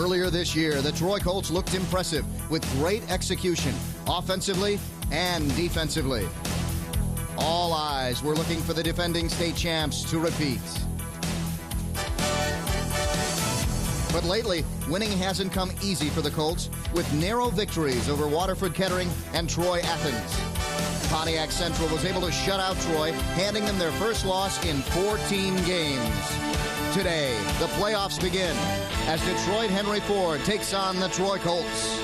Earlier this year, the Troy Colts looked impressive with great execution, offensively and defensively. All eyes were looking for the defending state champs to repeat. But lately, winning hasn't come easy for the Colts, with narrow victories over Waterford Kettering and Troy Athens. Pontiac Central was able to shut out Troy, handing them their first loss in 14 games. Today, the playoffs begin as Detroit Henry Ford takes on the Troy Colts.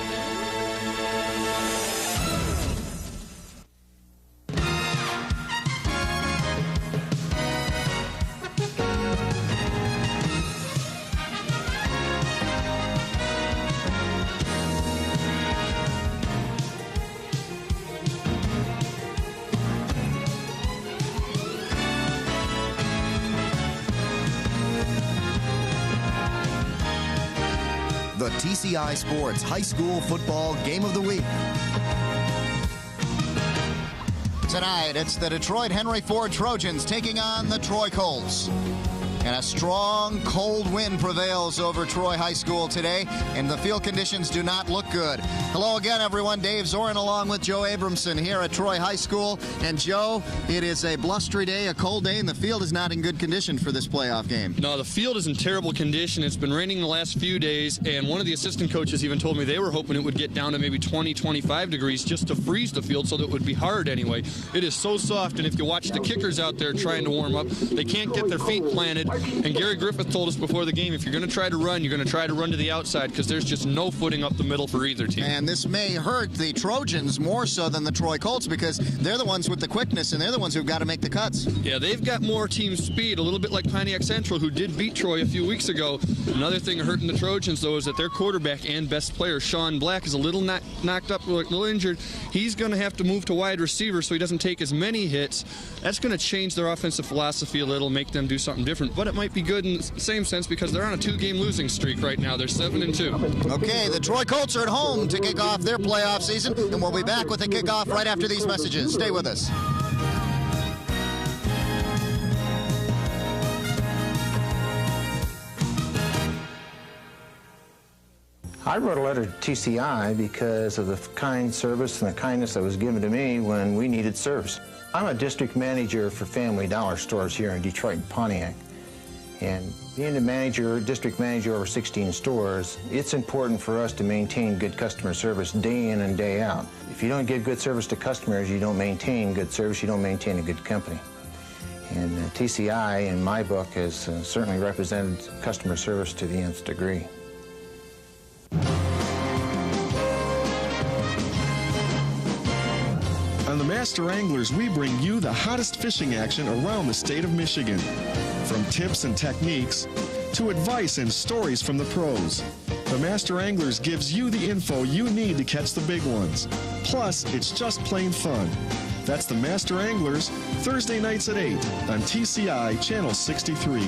The TCI Sports High School Football Game of the Week. Tonight, it's the Detroit Henry Ford Trojans taking on the Troy Colts. And a strong, cold wind prevails over Troy High School today, and the field conditions do not look good. Hello again, everyone. Dave Zorin along with Joe Abramson here at Troy High School. And Joe, it is a blustery day, a cold day, and the field is not in good condition for this playoff game. No, the field is in terrible condition. It's been raining the last few days, and one of the assistant coaches even told me they were hoping it would get down to maybe 20, 25 degrees just to freeze the field so that it would be hard anyway. It is so soft, and if you watch the kickers out there trying to warm up, they can't get their feet planted. And Gary Griffith told us before the game, if you're going to try to run, you're going to try to run to the outside because there's just no footing up the middle for either team. And this may hurt the Trojans more so than the Troy Colts because they're the ones with the quickness and they're the ones who've got to make the cuts. Yeah, they've got more team speed, a little bit like Pontiac Central, who did beat Troy a few weeks ago. Another thing hurting the Trojans, though, is that their quarterback and best player, Sean Black, is a little knocked up, a little injured. He's going to have to move to wide receiver so he doesn't take as many hits. That's going to change their offensive philosophy a little, make them do something different. But it might be good in the same sense because they're on a 2-game losing streak right now. They're 7-2. Okay, the Troy Colts are at home to kick off their playoff season, and we'll be back with the kickoff right after these messages. Stay with us. I wrote a letter to TCI because of the kind service and the kindness that was given to me when we needed service. I'm a district manager for Family Dollar stores here in Detroit and Pontiac. And being the district manager over 16 stores, it's important for us to maintain good customer service day in and day out. If you don't give good service to customers, you don't maintain good service, you don't maintain a good company. And TCI, in my book, has certainly represented customer service to the nth degree. On the Master Anglers, we bring you the hottest fishing action around the state of Michigan. From tips and techniques to advice and stories from the pros, the Master Anglers gives you the info you need to catch the big ones. Plus, it's just plain fun. That's the Master Anglers, Thursday nights at 8 on TCI Channel 63.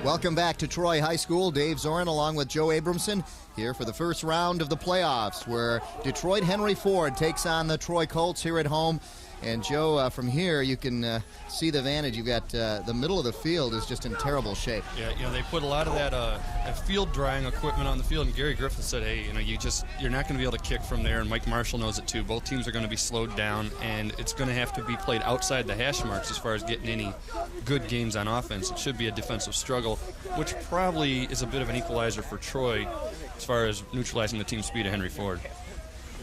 Welcome back to Troy High School. Dave Zorin along with Joe Abramson here for the first round of the playoffs where Detroit Henry Ford takes on the Troy Colts here at home. And Joe, from here you can see the advantage. You've got the middle of the field is just in terrible shape. Yeah, you know, they put a lot of that field drying equipment on the field, and Gary Griffith said, hey, you know, you're not going to be able to kick from there, and Mike Marshall knows it too. Both teams are going to be slowed down, and it's going to have to be played outside the hash marks as far as getting any good games on offense. It should be a defensive struggle, which probably is a bit of an equalizer for Troy as far as neutralizing the team speed of Henry Ford.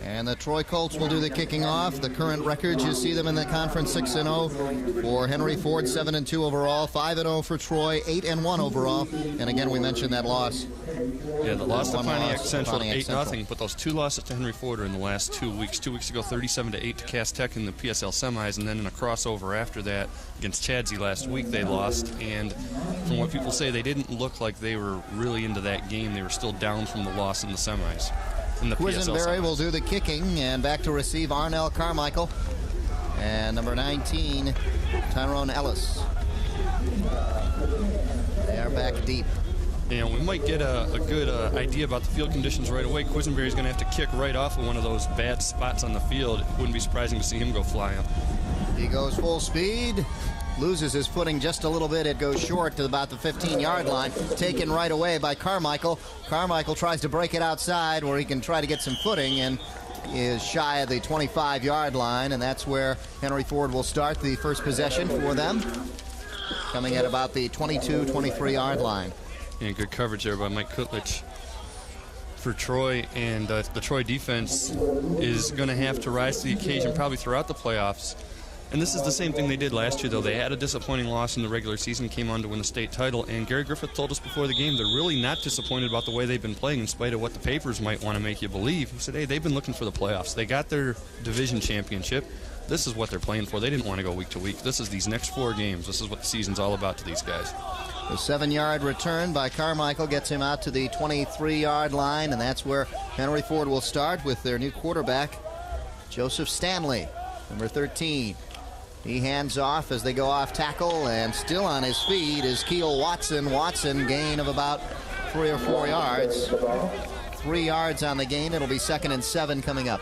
And the Troy Colts will do the kicking off. The current records, you see them in the conference, 6-0 for Henry Ford, 7-2 overall, 5-0 for Troy, 8-1 overall. And again, we mentioned that loss. Yeah, the loss to Pontiac Central, 8-0. But those two losses to Henry Ford are in the last 2 weeks. 2 weeks ago, 37-8 to Cass Tech in the PSL semis, and then in a crossover after that against Chadsey last week, they lost. And from what people say, they didn't look like they were really into that game. They were still down from the loss in the semis. Quisenberry will do the kicking, and back to receive Arnell Carmichael. And number 19, Tyrone Ellis. They are back deep. And we might get a good idea about the field conditions right away. Quisenberry's going to have to kick right off of one of those bad spots on the field. It wouldn't be surprising to see him go flying. He goes full speed, loses his footing just a little bit. It goes short to about the 15-yard line, taken right away by Carmichael. Carmichael tries to break it outside where he can try to get some footing and is shy of the 25-yard line, and that's where Henry Ford will start the first possession for them, coming at about the 22-23-yard line. And good coverage there by Mike Kutlich for Troy, and the Troy defense is going to have to rise to the occasion probably throughout the playoffs. And this is the same thing they did last year, though. They had a disappointing loss in the regular season, came on to win the state title, and Gary Griffith told us before the game they're really not disappointed about the way they've been playing in spite of what the papers might want to make you believe. He said, hey, they've been looking for the playoffs. They got their division championship. This is what they're playing for. They didn't want to go week to week. This is these next 4 games. This is what the season's all about to these guys. The 7-yard return by Carmichael gets him out to the 23-yard line, and that's where Henry Ford will start with their new quarterback, Joseph Stanley, number 13. He hands off as they go off tackle, and still on his feet is Keel Watson. Watson, gain of about 3 or 4 yards. 3 yards on the gain. It'll be 2nd and 7 coming up.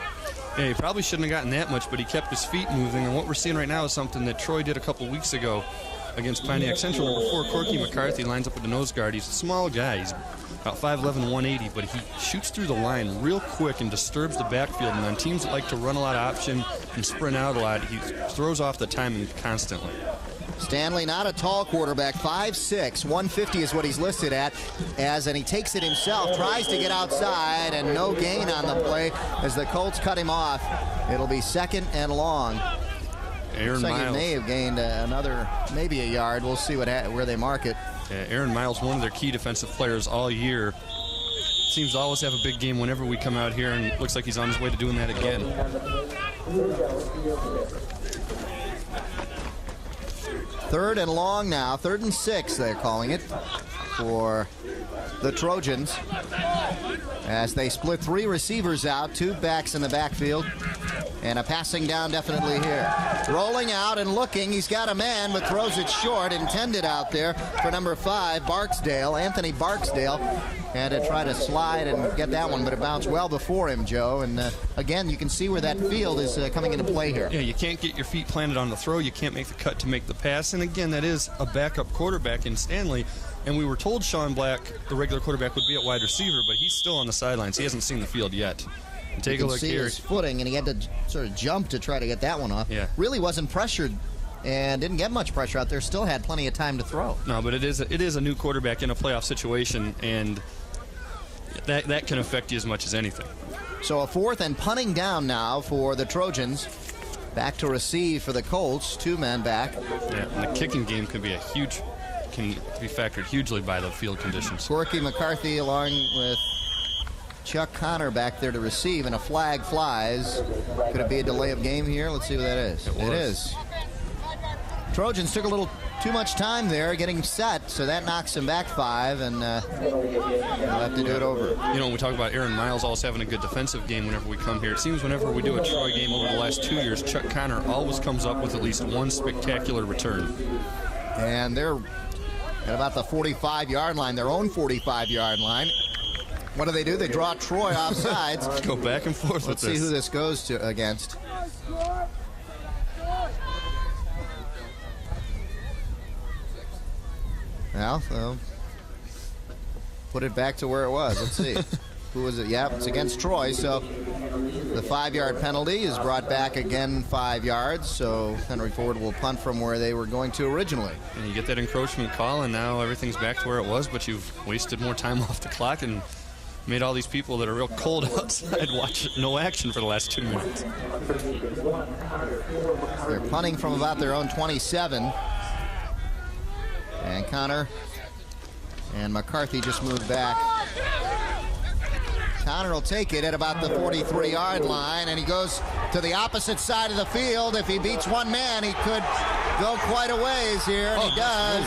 Yeah, he probably shouldn't have gotten that much, but he kept his feet moving, and what we're seeing right now is something that Troy did a couple weeks ago against Pontiac Central. Number 4, Corky McCarthy, lines up with the nose guard. He's a small guy. He's about 5'11", 180, but he shoots through the line real quick and disturbs the backfield. And on teams that like to run a lot of option and sprint out a lot, he throws off the timing constantly. Stanley, not a tall quarterback, 5'6", 150 is what he's listed at, and he takes it himself, tries to get outside, and no gain on the play as the Colts cut him off. It'll be 2nd and long. Aaron Miles may have gained another, maybe a yard. We'll see where they mark it. Yeah, Aaron Miles, one of their key defensive players all year, seems to always have a big game whenever we come out here, and looks like he's on his way to doing that again. 3rd and long now, 3rd and 6 they're calling it for the Trojans as they split 3 receivers out, 2 backs in the backfield, and a passing down definitely here. Rolling out and looking, he's got a man but throws it short, intended out there for number 5, Barksdale, Anthony Barksdale. Had to try to slide and get that one, but it bounced well before him, Joe. And again, you can see where that field is coming into play here. Yeah, you can't get your feet planted on the throw. You can't make the cut to make the pass. And again, that is a backup quarterback in Stanley. And we were told Sean Black, the regular quarterback, would be at wide receiver, but he's still on the sidelines. He hasn't seen the field yet. And take a look here. His footing, and he had to sort of jump to try to get that one off. Yeah. Really wasn't pressured and didn't get much pressure out there. Still had plenty of time to throw. No, but it is a new quarterback in a playoff situation, and that can affect you as much as anything. So a 4th and punting down now for the Trojans. Back to receive for the Colts. 2 men back. Yeah, and the kicking game can be factored hugely by the field conditions. Corky McCarthy along with Chuck Connor back there to receive, and a flag flies. Could it be a delay of game here? Let's see what that is. It is. Trojans took a little too much time there getting set, so that knocks him back 5, and they'll have to do it over. You know, when we talk about Aaron Miles always having a good defensive game whenever we come here, it seems whenever we do a Troy game over the last 2 years, Chuck Connor always comes up with at least one spectacular return. And they're at about the 45-yard line, their own 45-yard line. What do? They draw Troy off sides. Go back and forth Let's with this. see who this goes to against. Well, they'll put it back to where it was. Let's see. Who was it? Yeah, it's against Troy. So the 5-yard penalty is brought back again 5 yards. So Henry Ford will punt from where they were going to originally. And you get that encroachment call, and now everything's back to where it was, but you've wasted more time off the clock and made all these people that are real cold outside watch no action for the last 2 minutes. They're punting from about their own 27. And Connor and McCarthy just moved back. Connor will take it at about the 43-yard line, and he goes to the opposite side of the field. If he beats one man, he could go quite a ways here, and he does.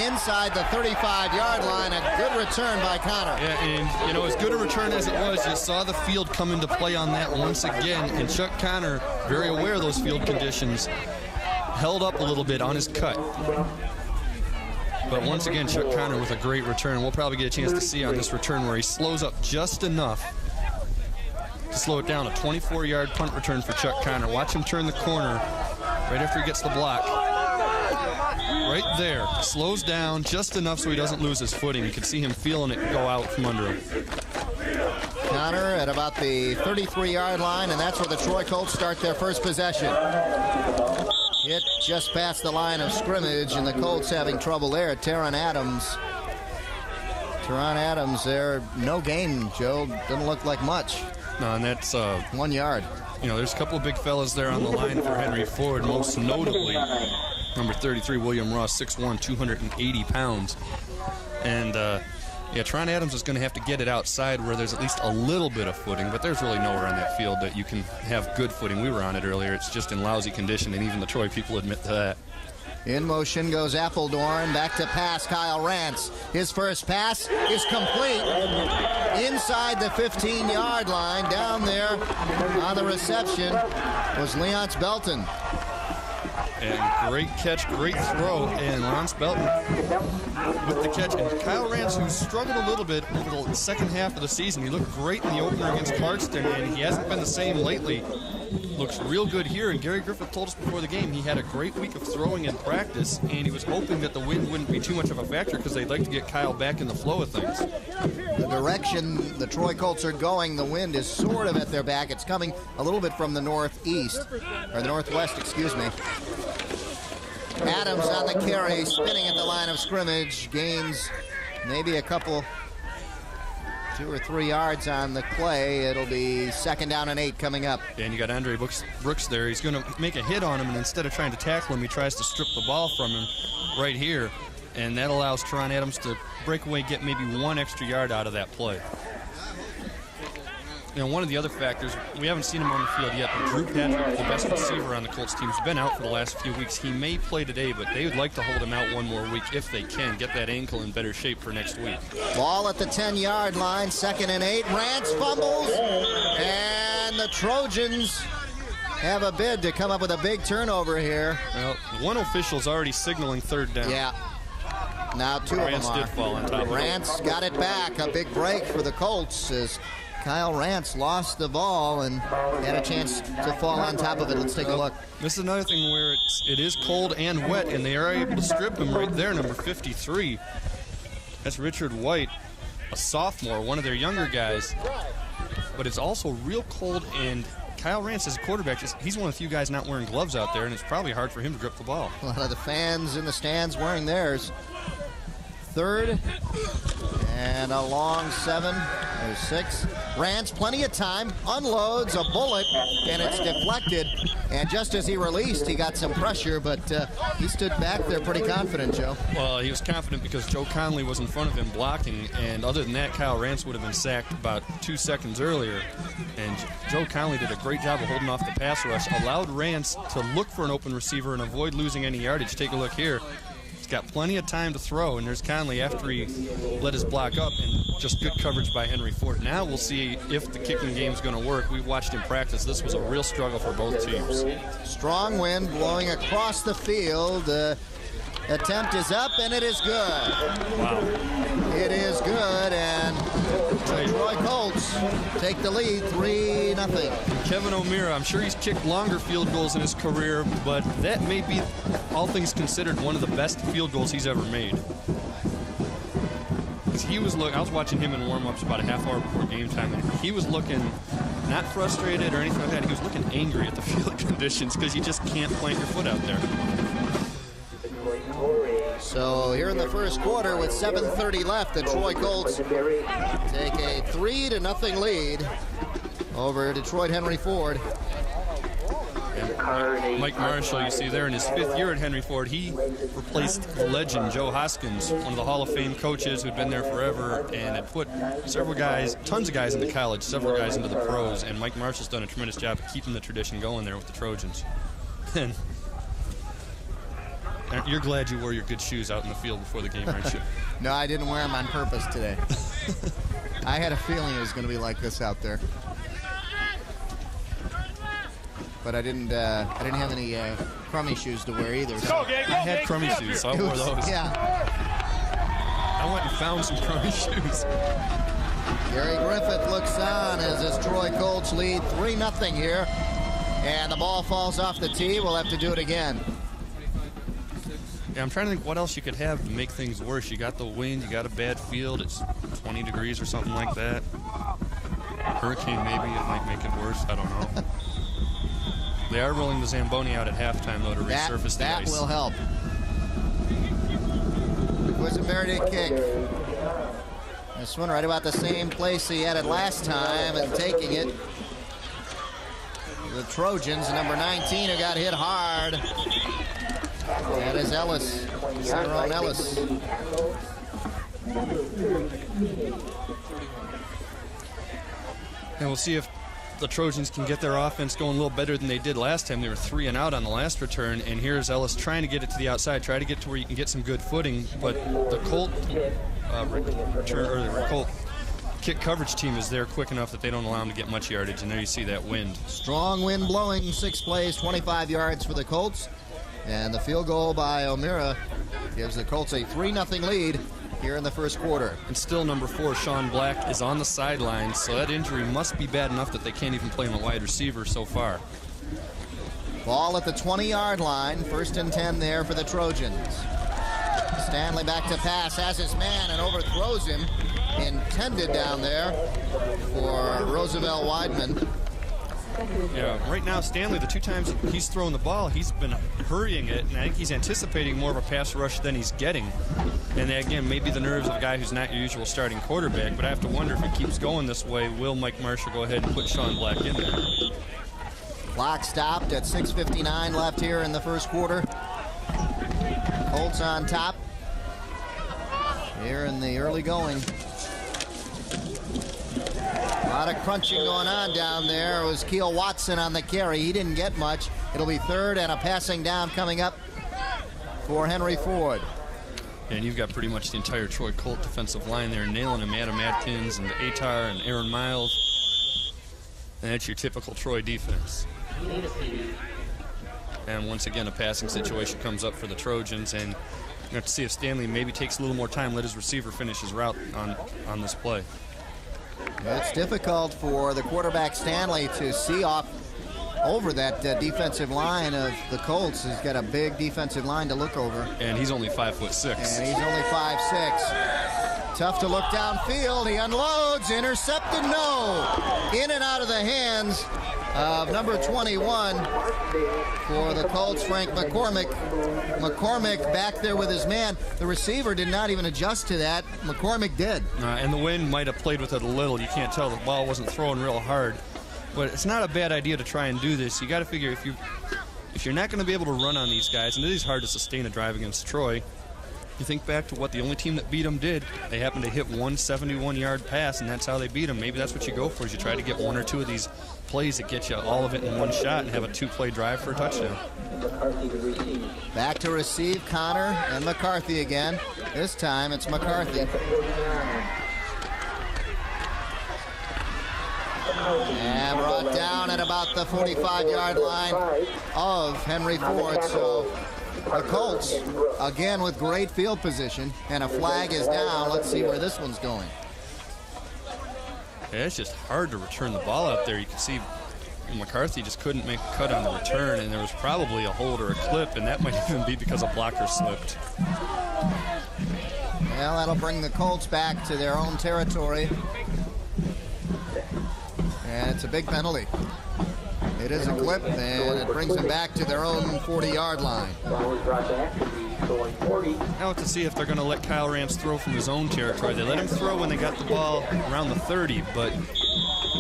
Inside the 35-yard line, a good return by Connor. Yeah, and, you know, as good a return as it was, you saw the field come into play on that once again, and Chuck Connor, very aware of those field conditions, held up a little bit on his cut. But once again, Chuck Connor with a great return. We'll probably get a chance to see on this return where he slows up just enough to slow it down. A 24-yard punt return for Chuck Connor. Watch him turn the corner right after he gets the block. Right there. Slows down just enough so he doesn't lose his footing. You can see him feeling it go out from under him. Connor at about the 33-yard line, and that's where the Troy Colts start their first possession. Hit just past the line of scrimmage, and the Colts having trouble there. Teron Adams. Teron Adams there, no gain, Joe. Doesn't look like much. No, and that's 1 yard. You know, there's a couple of big fellas there on the line for Henry Ford, most notably number 33, William Ross, 6'1", 280 pounds. And, yeah, Teron Adams is going to have to get it outside where there's at least a little bit of footing, but there's really nowhere on that field that you can have good footing. We were on it earlier. It's just in lousy condition, and even the Troy people admit to that. In motion goes Appledorn. Back to pass, Kyle Rance. His first pass is complete. Inside the 15-yard line, down there on the reception was Leonce Belton. And great catch, great throw, and Leonce Belton with the catch. And Kyle Rance, who struggled a little bit over the second half of the season, he looked great in the opener against Clarkston, and he hasn't been the same lately. Looks real good here, and Gary Griffith told us before the game he had a great week of throwing in practice, and he was hoping that the wind wouldn't be too much of a factor because they'd like to get Kyle back in the flow of things. The direction the Troy Colts are going, the wind is sort of at their back. It's coming a little bit from the northeast, or the northwest, excuse me. Adams on the carry, spinning at the line of scrimmage, gains maybe a couple, 2 or 3 yards on the play. It'll be 2nd down and 8 coming up. And you got Andre Brooks there. He's going to make a hit on him, and instead of trying to tackle him, he tries to strip the ball from him right here. And that allows Teron Adams to break away, get maybe 1 extra yard out of that play. You know, one of the other factors, we haven't seen him on the field yet, but Drew Patrick, the best receiver on the Colts team, has been out for the last few weeks. He may play today, but they would like to hold him out 1 more week if they can, get that ankle in better shape for next week. Ball at the 10-yard line, 2nd and 8. Rance fumbles, and the Trojans have a bid to come up with a big turnover here. Well, one official's already signaling 3rd down. Yeah. Now 2 of them Rance are. did fall on top of it. Rance got it back. A big break for the Colts as Kyle Rance lost the ball and had a chance to fall on top of it. Let's take a look. This is another thing where it is cold and wet, and they are able to strip him right there, number 53. That's Richard White, a sophomore, one of their younger guys. But it's also real cold, and Kyle Rance as a quarterback, he's one of the few guys not wearing gloves out there, and it's probably hard for him to grip the ball. A lot of the fans in the stands wearing theirs. 3rd and a long 7 or 6. Rance, plenty of time, unloads a bullet, and it's deflected. And just as he released, he got some pressure, but he stood back there pretty confident, Joe. Well, he was confident because Joe Conley was in front of him blocking, and other than that, Kyle Rance would have been sacked about 2 seconds earlier. And Joe Conley did a great job of holding off the pass rush, allowed Rance to look for an open receiver and avoid losing any yardage. Take a look here. Got plenty of time to throw, and there's Conley after he let his block up, and just good coverage by Henry Ford. Now we'll see if the kicking game's going to work. We've watched him practice. This was a real struggle for both teams. Strong wind blowing across the field. Attempt is up, and it is good. Wow. It is good, and the Troy Colts take the lead 3-0. Kevin O'Meara, I'm sure he's kicked longer field goals in his career, but that may be, all things considered, one of the best field goals he's ever made. He was I was watching him in warm-ups about a half hour before game time, and he was looking not frustrated or anything like that. He was looking angry at the field conditions because you just can't plant your foot out there. So here in the first quarter with 7:30 left, the Troy Colts take a 3-0 lead over Detroit Henry Ford. And Mike Marshall, you see there in his 5th year at Henry Ford, he replaced the legend Joe Hoskins, one of the Hall of Fame coaches who'd been there forever and had put several guys, tons of guys into college, several guys into the pros, and Mike Marshall's done a tremendous job of keeping the tradition going there with the Trojans. And you're glad you wore your good shoes out in the field before the game, aren't you? No, I didn't wear them on purpose today. I had a feeling it was going to be like this out there. But I didn't have any crummy shoes to wear either. So. I had crummy shoes, so I wore those. Yeah. I went and found some Crony shoes. Gary Griffith looks on as this Troy Colts lead 3-0 here. And the ball falls off the tee. We'll have to do it again. Yeah, I'm trying to think what else you could have to make things worse. You got the wind, you got a bad field, it's 20 degrees or something like that. Hurricane maybe, it might make it worse, I don't know. They are rolling the Zamboni out at halftime, though, to resurface the ice. That will help. Quisenberry to kick. This one right about the same place he had it last time and taking it. The Trojans, number 19, who got hit hard. That is Ellis, Tyrone Ellis. And we'll see if the Trojans can get their offense going a little better than they did last time. They were 3 and out on the last return, and here's Ellis trying to get it to the outside, try to get to where you can get some good footing, but the Colt Colt kick coverage team is there quick enough that they don't allow him to get much yardage, and there you see that wind. Strong wind blowing, 6 plays, 25 yards for the Colts, and the field goal by O'Meara gives the Colts a 3-0 lead here in the first quarter. And still number 4, Sean Black, is on the sidelines, so that injury must be bad enough that they can't even play him a wide receiver so far. Ball at the 20-yard line, 1st and 10 there for the Trojans. Stanley back to pass, has his man and overthrows him. Intended down there for Roosevelt Weidman. Yeah, right now Stanley, the 2 times he's thrown the ball, he's been hurrying it, and I think he's anticipating more of a pass rush than he's getting. And again, maybe the nerves of a guy who's not your usual starting quarterback, but I have to wonder if it keeps going this way, will Mike Marshall go ahead and put Sean Black in there? Clock stopped at 6:59 left here in the first quarter. Colts on top here in the early going. A lot of crunching going on down there. It was Keel Watson on the carry. He didn't get much. It'll be 3rd and a passing down coming up for Henry Ford. And you've got pretty much the entire Troy Colt defensive line there, nailing him, Adam Atkins and Atar and Aaron Miles. And that's your typical Troy defense. And once again, a passing situation comes up for the Trojans, and you have to see if Stanley maybe takes a little more time, let his receiver finish his route on this play. It's difficult for the quarterback Stanley to see off over that defensive line of the Colts. He's got a big defensive line to look over. And he's only 5'6". And he's only 5'6". Tough to look downfield. He unloads, intercepted, no. In and out of the hands of number 21 for the Colts, Frank McCormick. McCormick back there with his man. The receiver did not even adjust to that. McCormick did. And the wind might have played with it a little. You can't tell. The ball wasn't throwing real hard. But it's not a bad idea to try and do this. You got to figure if you're not going to be able to run on these guys, and it is hard to sustain a drive against Troy, you think back to what the only team that beat them did. They happened to hit one 71-yard pass, and that's how they beat them. Maybe that's what you go for, is you try to get 1 or 2 of these plays that get you all of it in one shot and have a 2-play drive for a touchdown. Back to receive, Connor and McCarthy again. This time it's McCarthy. And brought down at about the 45-yard line of Henry Ford. So the Colts, again with great field position, and a flag is down. Let's see where this one's going. Yeah, it's just hard to return the ball out there. You can see McCarthy just couldn't make a cut on the return, and there was probably a hold or a clip, and that might even be because a blocker slipped. Well, that'll bring the Colts back to their own territory. And it's a big penalty. It is a clip, and it brings them back to their own 40-yard line. Now to see if they're going to let Kyle Rance throw from his own territory. They let him throw when they got the ball around the 30, but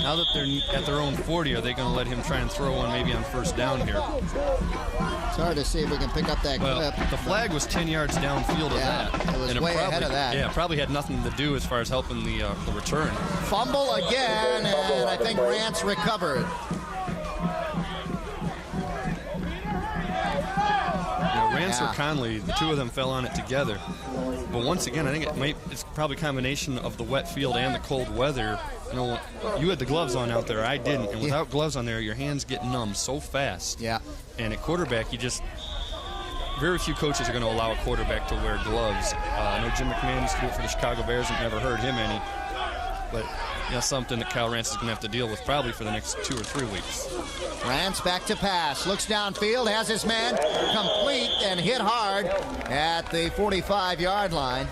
now that they're at their own 40, are they going to let him try and throw one maybe on first down here? It's hard to see if we can pick up that clip. The flag was 10 yards downfield of that. It was way ahead of that. Yeah, probably had nothing to do as far as helping the return. Fumble again, and I think Rance recovered. Rance or Conley, the 2 of them fell on it together. But once again, I think it's probably a combination of the wet field and the cold weather. You know, you had the gloves on out there, I didn't. And without gloves on there, your hands get numb so fast. Yeah. And at quarterback, very few coaches are going to allow a quarterback to wear gloves. I know Jim McMahon used to do it for the Chicago Bears. I've never heard him any. But something that Kyle Rance is going to have to deal with probably for the next 2 or 3 weeks. Rance back to pass, looks downfield, has his man complete and hit hard at the 45-yard line.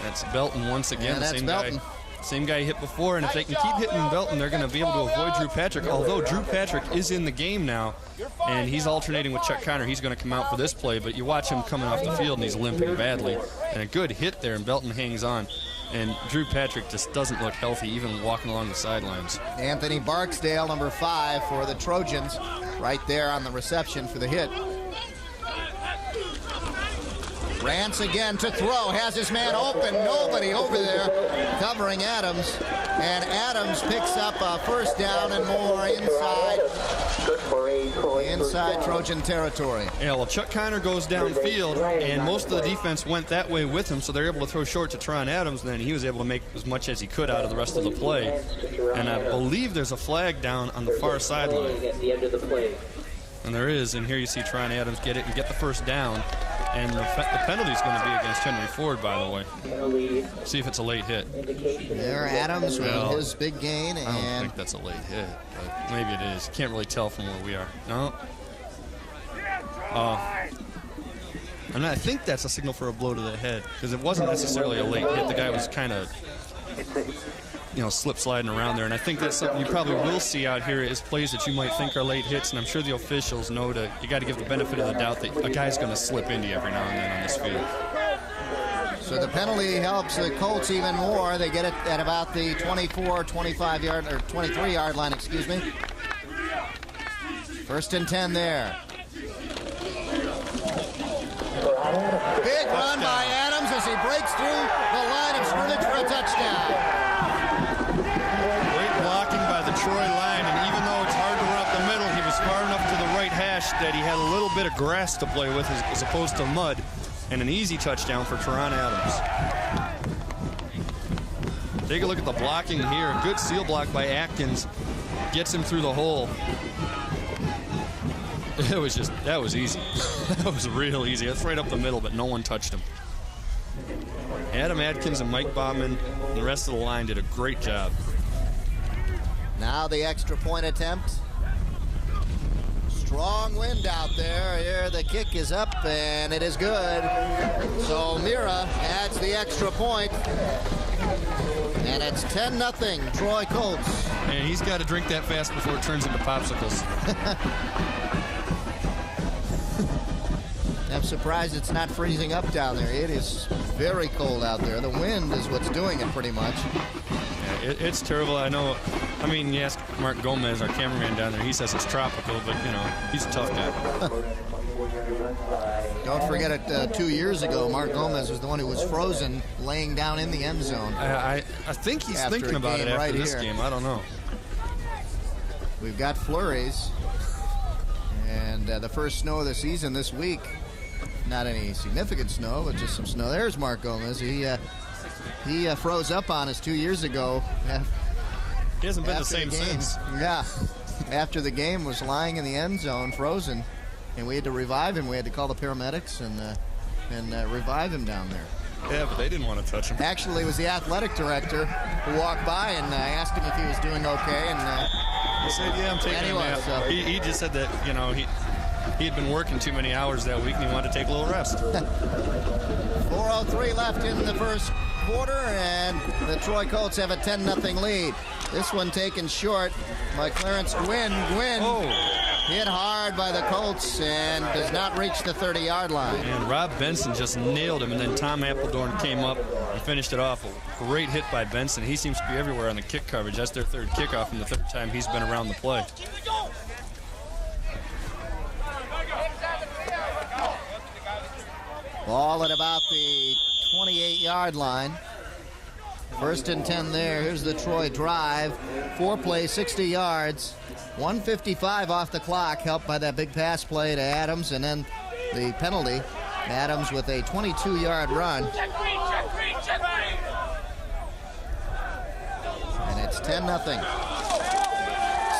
That's Belton once again. Yeah, that's Belton. Same guy he hit before, and if they can keep hitting Belton, they're going to be able to avoid Drew Patrick, although Drew Patrick is in the game now, and he's alternating with Chuck Connor. He's going to come out for this play, but you watch him coming off the field, and he's limping badly. And a good hit there, and Belton hangs on. And Drew Patrick just doesn't look healthy, even walking along the sidelines. Anthony Barksdale, number 5 for the Trojans, right there on the reception for the hit. Rance again to throw, has his man open, nobody over there covering Adams, and Adams picks up a first down and more inside Trojan territory. Yeah, well, Chuck Connor goes downfield, and most of the defense went that way with him, so they're able to throw short to Tron Adams, and then he was able to make as much as he could out of the rest of the play. And I believe there's a flag down on the far sideline. And there is, and here you see Tron Adams get it and get the first down. And the penalty is going to be against Henry Ford, by the way. See if it's a late hit. There, Adams with his big gain. And I don't think that's a late hit, but maybe it is. Can't really tell from where we are. No. And I think that's a signal for a blow to the head, because it wasn't necessarily a late hit. The guy was kind of, slip sliding around there. And I think that's something you probably will see out here is plays that you might think are late hits. And I'm sure the officials know you got to give the benefit of the doubt that a guy's going to slip into you every now and then on this field. So the penalty helps the Colts even more. They get it at about the 25-yard or 23-yard line, excuse me. 1st and 10 there. Big run by Adams as he breaks through the line of scrimmage for a touchdown. Troy line, and even though it's hard to run up the middle, he was far enough to the right hash that he had a little bit of grass to play with as opposed to mud, and an easy touchdown for Teron Adams. Take a look at the blocking here. A good seal block by Atkins gets him through the hole. That was easy. That was real easy. That's right up the middle, but no one touched him. Adam Atkins and Mike Bauman and the rest of the line did a great job. Now the extra point attempt. Strong wind out there. Here the kick is up, and it is good. So Mira adds the extra point. And it's 10-0 Troy Colts. And he's got to drink that fast before it turns into popsicles. I'm surprised it's not freezing up down there. It is very cold out there. The wind is what's doing it pretty much. Yeah, it's terrible. I know. I mean, you ask Mark Gomez, our cameraman down there, he says it's tropical, but, he's a tough guy. Don't forget it, 2 years ago, Mark Gomez was the one who was frozen laying down in the end zone. I think he's thinking about it after this game. I don't know. We've got flurries. And the first snow of the season this week. Not any significant snow, but just some snow. There's Mark Gomez. He froze up on us 2 years ago. He hasn't been the same since. Yeah. After the game, was lying in the end zone, frozen, and we had to revive him. We had to call the paramedics and revive him down there. Yeah, but they didn't want to touch him. Actually, it was the athletic director who walked by and asked him if he was doing okay. And he said, "Yeah, I'm taking a nap." So. He just said that he had been working too many hours that week and he wanted to take a little rest. 4:03 left in the first quarter, and the Troy Colts have a 10-0 lead. This one taken short by Clarence Gwynn. Gwynn hit hard by the Colts and does not reach the 30-yard line. And Rob Benson just nailed him, and then Tom Appledorn came up and finished it off. A great hit by Benson. He seems to be everywhere on the kick coverage. That's their third kickoff and the third time he's been around the play. Ball at about the 28-yard line. 1st and 10 there. Here's the Troy drive. 4 plays, 60 yards. 1:55 off the clock, helped by that big pass play to Adams, and then the penalty. Adams with a 22-yard run. And it's 10-0.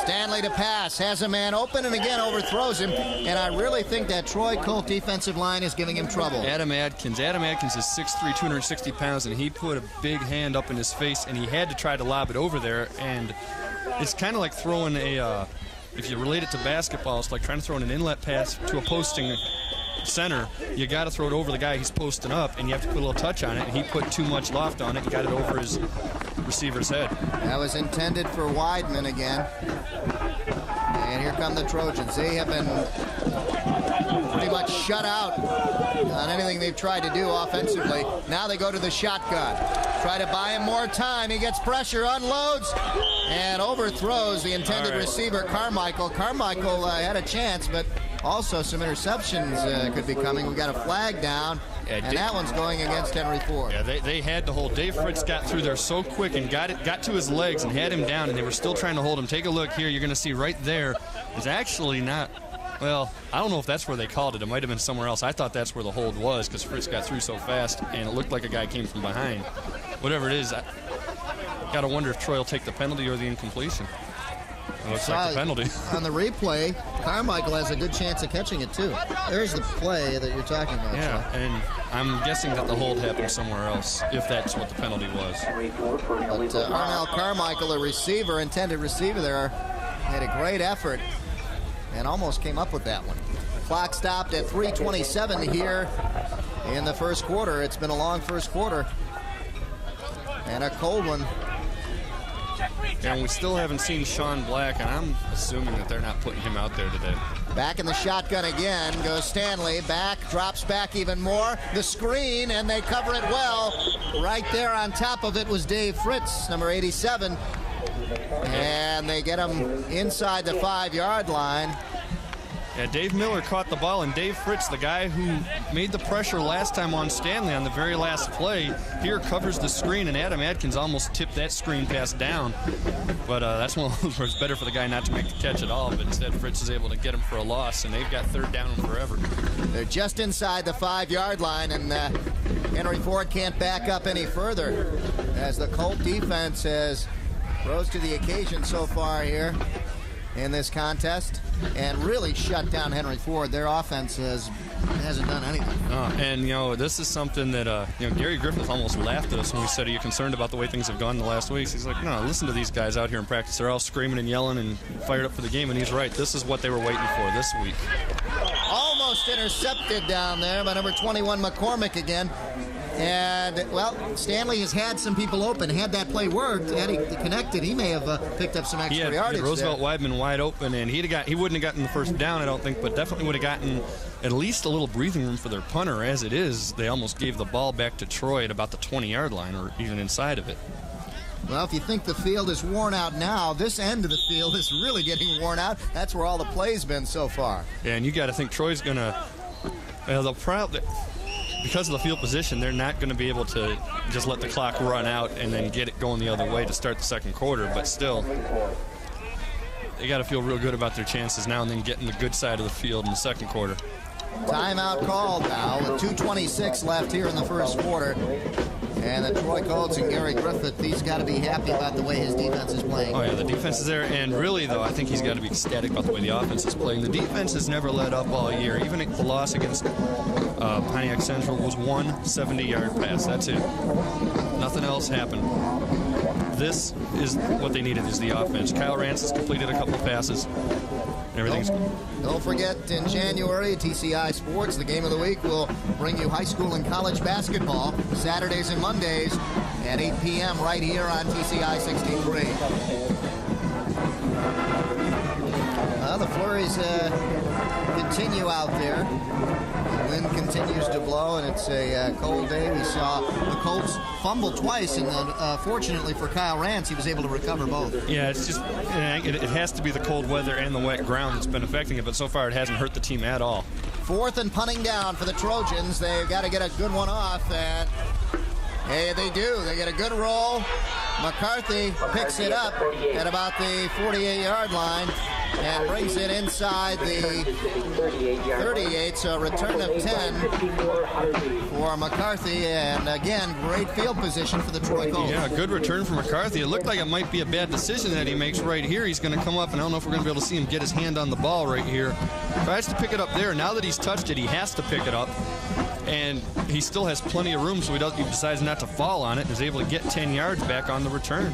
Stanley to pass, has a man open and again overthrows him, and I really think that Troy Colt defensive line is giving him trouble. Adam Adkins is 6'3", 260 pounds, and he put a big hand up in his face, and he had to try to lob it over there, and it's kind of like throwing a, if you relate it to basketball, it's like trying to throw an inlet pass to a posting center. You got to throw it over the guy he's posting up, and you have to put a little touch on it, and he put too much loft on it and got it over his receiver's head. That was intended for Weidman again. And here come the Trojans. They have been pretty much shut out on anything they've tried to do offensively. Now they go to the shotgun. Try to buy him more time. He gets pressure, unloads, and overthrows the intended receiver, Carmichael. Carmichael had a chance, but also some interceptions could be coming. We got a flag down, and that one's going against Henry Ford. Yeah, they had to hold. Dave Fritz got through there so quick and got to his legs and had him down, and they were still trying to hold him. Take a look here. You're going to see right there is actually not, well, I don't know if that's where they called it. It might have been somewhere else. I thought that's where the hold was because Fritz got through so fast, and it looked like a guy came from behind. Whatever it is, I got to wonder if Troy will take the penalty or the incompletion. It looks like the penalty. On the replay, Carmichael has a good chance of catching it, too. There's the play that you're talking about. Yeah, so. and I'm guessing that the hold happened somewhere else, if that's what the penalty was. But Arnell Carmichael, a receiver, intended receiver there, had a great effort and almost came up with that one. Clock stopped at 3:27 here in the first quarter. It's been a long first quarter. And a cold one. And we still haven't seen Sean Black, and I'm assuming that they're not putting him out there today. Back in the shotgun again goes Stanley. Back, drops back even more. The screen, and they cover it well. Right there on top of it was Dave Fritz, number 87. And they get him inside the 5-yard line. Yeah, Dave Miller caught the ball, and Dave Fritz, the guy who made the pressure last time on Stanley on the very last play, here covers the screen, and Adam Adkins almost tipped that screen pass down. But that's one of those where it's better for the guy not to make the catch at all, but instead Fritz is able to get him for a loss, and they've got third down and forever. They're just inside the 5-yard line, and Henry Ford can't back up any further as the Colt defense has rose to the occasion so far here in this contest and really shut down Henry Ford. Their offense hasn't done anything. And, you know, this is something that, Gary Griffith almost laughed at us when we said, are you concerned about the way things have gone in the last weeks? He's like, no, listen to these guys out here in practice. They're all screaming and yelling and fired up for the game, and he's right. This is what they were waiting for this week. Almost intercepted down there by number 21, McCormick again. And, well, Stanley has had some people open. Had that play worked, had he connected, he may have picked up some extra yardage. Roosevelt there. Weidman wide open, and he wouldn't have gotten the first down, I don't think, but definitely would have gotten at least a little breathing room for their punter. As it is, they almost gave the ball back to Troy at about the 20-yard line or even inside of it. Well, if you think the field is worn out now, this end of the field is really getting worn out. That's where all the play's been so far. Yeah, and you got to think Troy's going to because of the field position, they're not going to be able to just let the clock run out and then get it going the other way to start the second quarter. But still, they got to feel real good about their chances now and then getting the good side of the field in the second quarter. Timeout called now with 2:26 left here in the first quarter. And the Troy Colts and Gary Griffith, he's got to be happy about the way his defense is playing. Oh, yeah, the defense is there. And really, though, I think he's got to be ecstatic about the way the offense is playing. The defense has never let up all year. Even the loss against Pontiac Central was one 70-yard pass. That's it. Nothing else happened. This is what they needed, is the offense. Kyle Rance has completed a couple of passes. Everything's Don't forget, in January, TCI Sports, the game of the week, will bring you high school and college basketball Saturdays and Mondays at 8 p.m. right here on TCI 16.3. The flurries continue out there. The wind continues to blow, and it's a cold day. We saw the Colts fumble twice, and then, fortunately for Kyle Rance, he was able to recover both. Yeah, it's just it has to be the cold weather and the wet ground that's been affecting it, but so far it hasn't hurt the team at all. Fourth and punting down for the Trojans. They've got to get a good one off, and hey, they do. They get a good roll. McCarthy picks it up at about the 48-yard line. and brings it inside the 38. So a return of 10 for McCarthy. And again, great field position for the Troy Colts. Yeah, good return for McCarthy. It looked like it might be a bad decision that he makes right here. He's going to come up, and I don't know if we're going to be able to see him get his hand on the ball right here. Tries to pick it up there. Now that he's touched it, he has to pick it up. And he still has plenty of room, so he decides not to fall on it and is able to get 10 yards back on the return.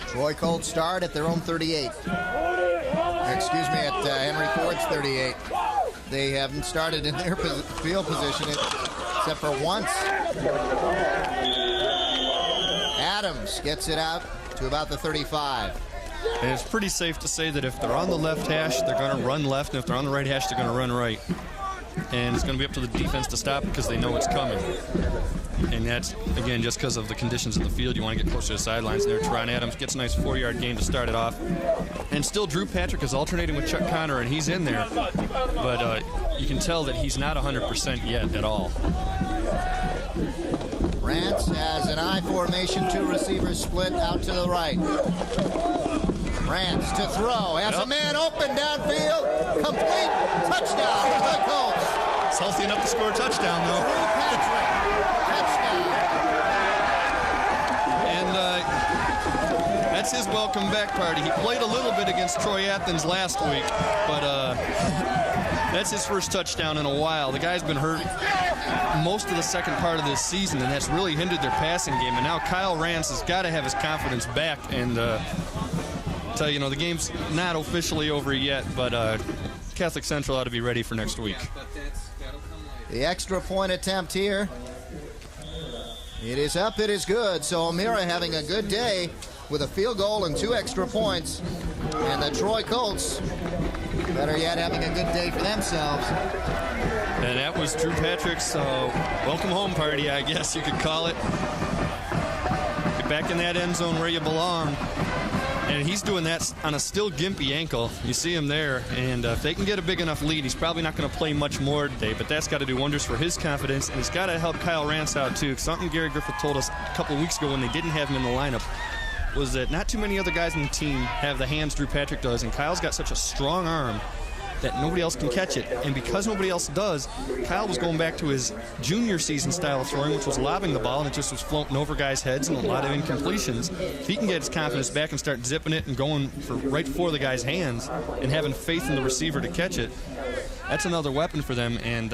Troy Colts start at their own 38. Excuse me, at Henry Ford's 38. They haven't started in their field position except for once. Adams gets it out to about the 35. And it's pretty safe to say that if they're on the left hash, they're going to run left, and if they're on the right hash, they're going to run right. And it's going to be up to the defense to stop it because they know it's coming. And that's, again, just because of the conditions of the field. You want to get closer to the sidelines there. Teron Adams gets a nice 4-yard gain to start it off. And still Drew Patrick is alternating with Chuck Connor, and he's in there. But you can tell that he's not 100% yet at all. Rance has an I formation, 2 receivers split out to the right. Rance to throw, has a man open downfield, complete, touchdown for the Colts. It's healthy enough to score a touchdown, though. Drew Patrick, touchdown. And that's his welcome back party. He played a little bit against Troy Athens last week, but that's his first touchdown in a while. The guy's been hurt most of the second part of this season, and that's really hindered their passing game. And now Kyle Rance has got to have his confidence back. And tell you, the game's not officially over yet, but Catholic Central ought to be ready for next week. The extra point attempt here. It is up, it is good. So O'Meara having a good day with a field goal and 2 extra points. And the Troy Colts, better yet, having a good day for themselves. And that was Drew Patrick's welcome home party, I guess you could call it. Get back in that end zone where you belong. And he's doing that on a still gimpy ankle. You see him there. And if they can get a big enough lead, he's probably not going to play much more today. But that's got to do wonders for his confidence. And it's got to help Kyle Rance out, too. Something Gary Griffith told us a couple of weeks ago when they didn't have him in the lineup was that not too many other guys on the team have the hands Drew Patrick does. And Kyle's got such a strong arm that nobody else can catch it. And because nobody else does, Kyle was going back to his junior season style of throwing, which was lobbing the ball, and it just was floating over guys' heads and a lot of incompletions. If he can get his confidence back and start zipping it and going right for the guy's hands and having faith in the receiver to catch it, that's another weapon for them. And,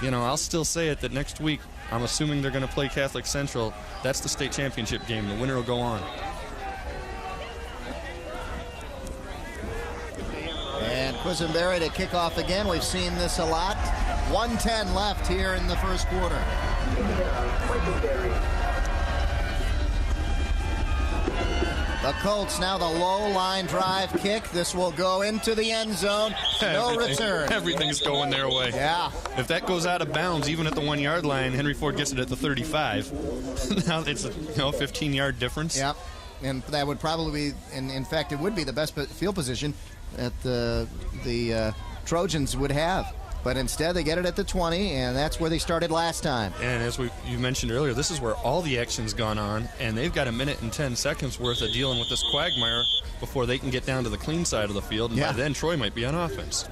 I'll still say it that next week, I'm assuming they're going to play Catholic Central. That's the state championship game. The winner will go on. And Quisenberry to kick off again. We've seen this a lot. 1:10 left here in the first quarter. The Colts now the low line drive kick. This will go into the end zone. No return. Everything's going their way. Yeah. If that goes out of bounds, even at the 1-yard line, Henry Ford gets it at the 35. Now it's a 15-yard difference. Yep. And that would probably be, in fact, it would be the best field position that the Trojans would have. But instead, they get it at the 20, and that's where they started last time. And as you mentioned earlier, this is where all the action's gone on, and they've got 1 minute and 10 seconds worth of dealing with this quagmire before they can get down to the clean side of the field, and by then Troy might be on offense.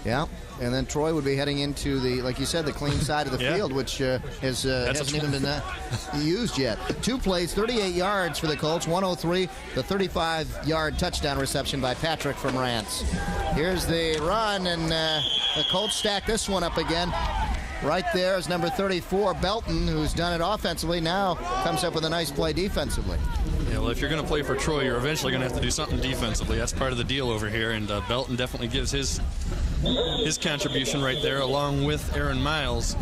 Yeah, and then Troy would be heading into the, like you said, the clean side of the field, which hasn't even been used yet. 2 plays, 38 yards for the Colts, 103, the 35-yard touchdown reception by Patrick from Rance. Here's the run, and the Colts stack this one up again. Right there is number 34, Belton, who's done it offensively, now comes up with a nice play defensively. Yeah, well, if you're going to play for Troy, you're eventually going to have to do something defensively. That's part of the deal over here, and Belton definitely gives his contribution right there, along with Aaron Miles.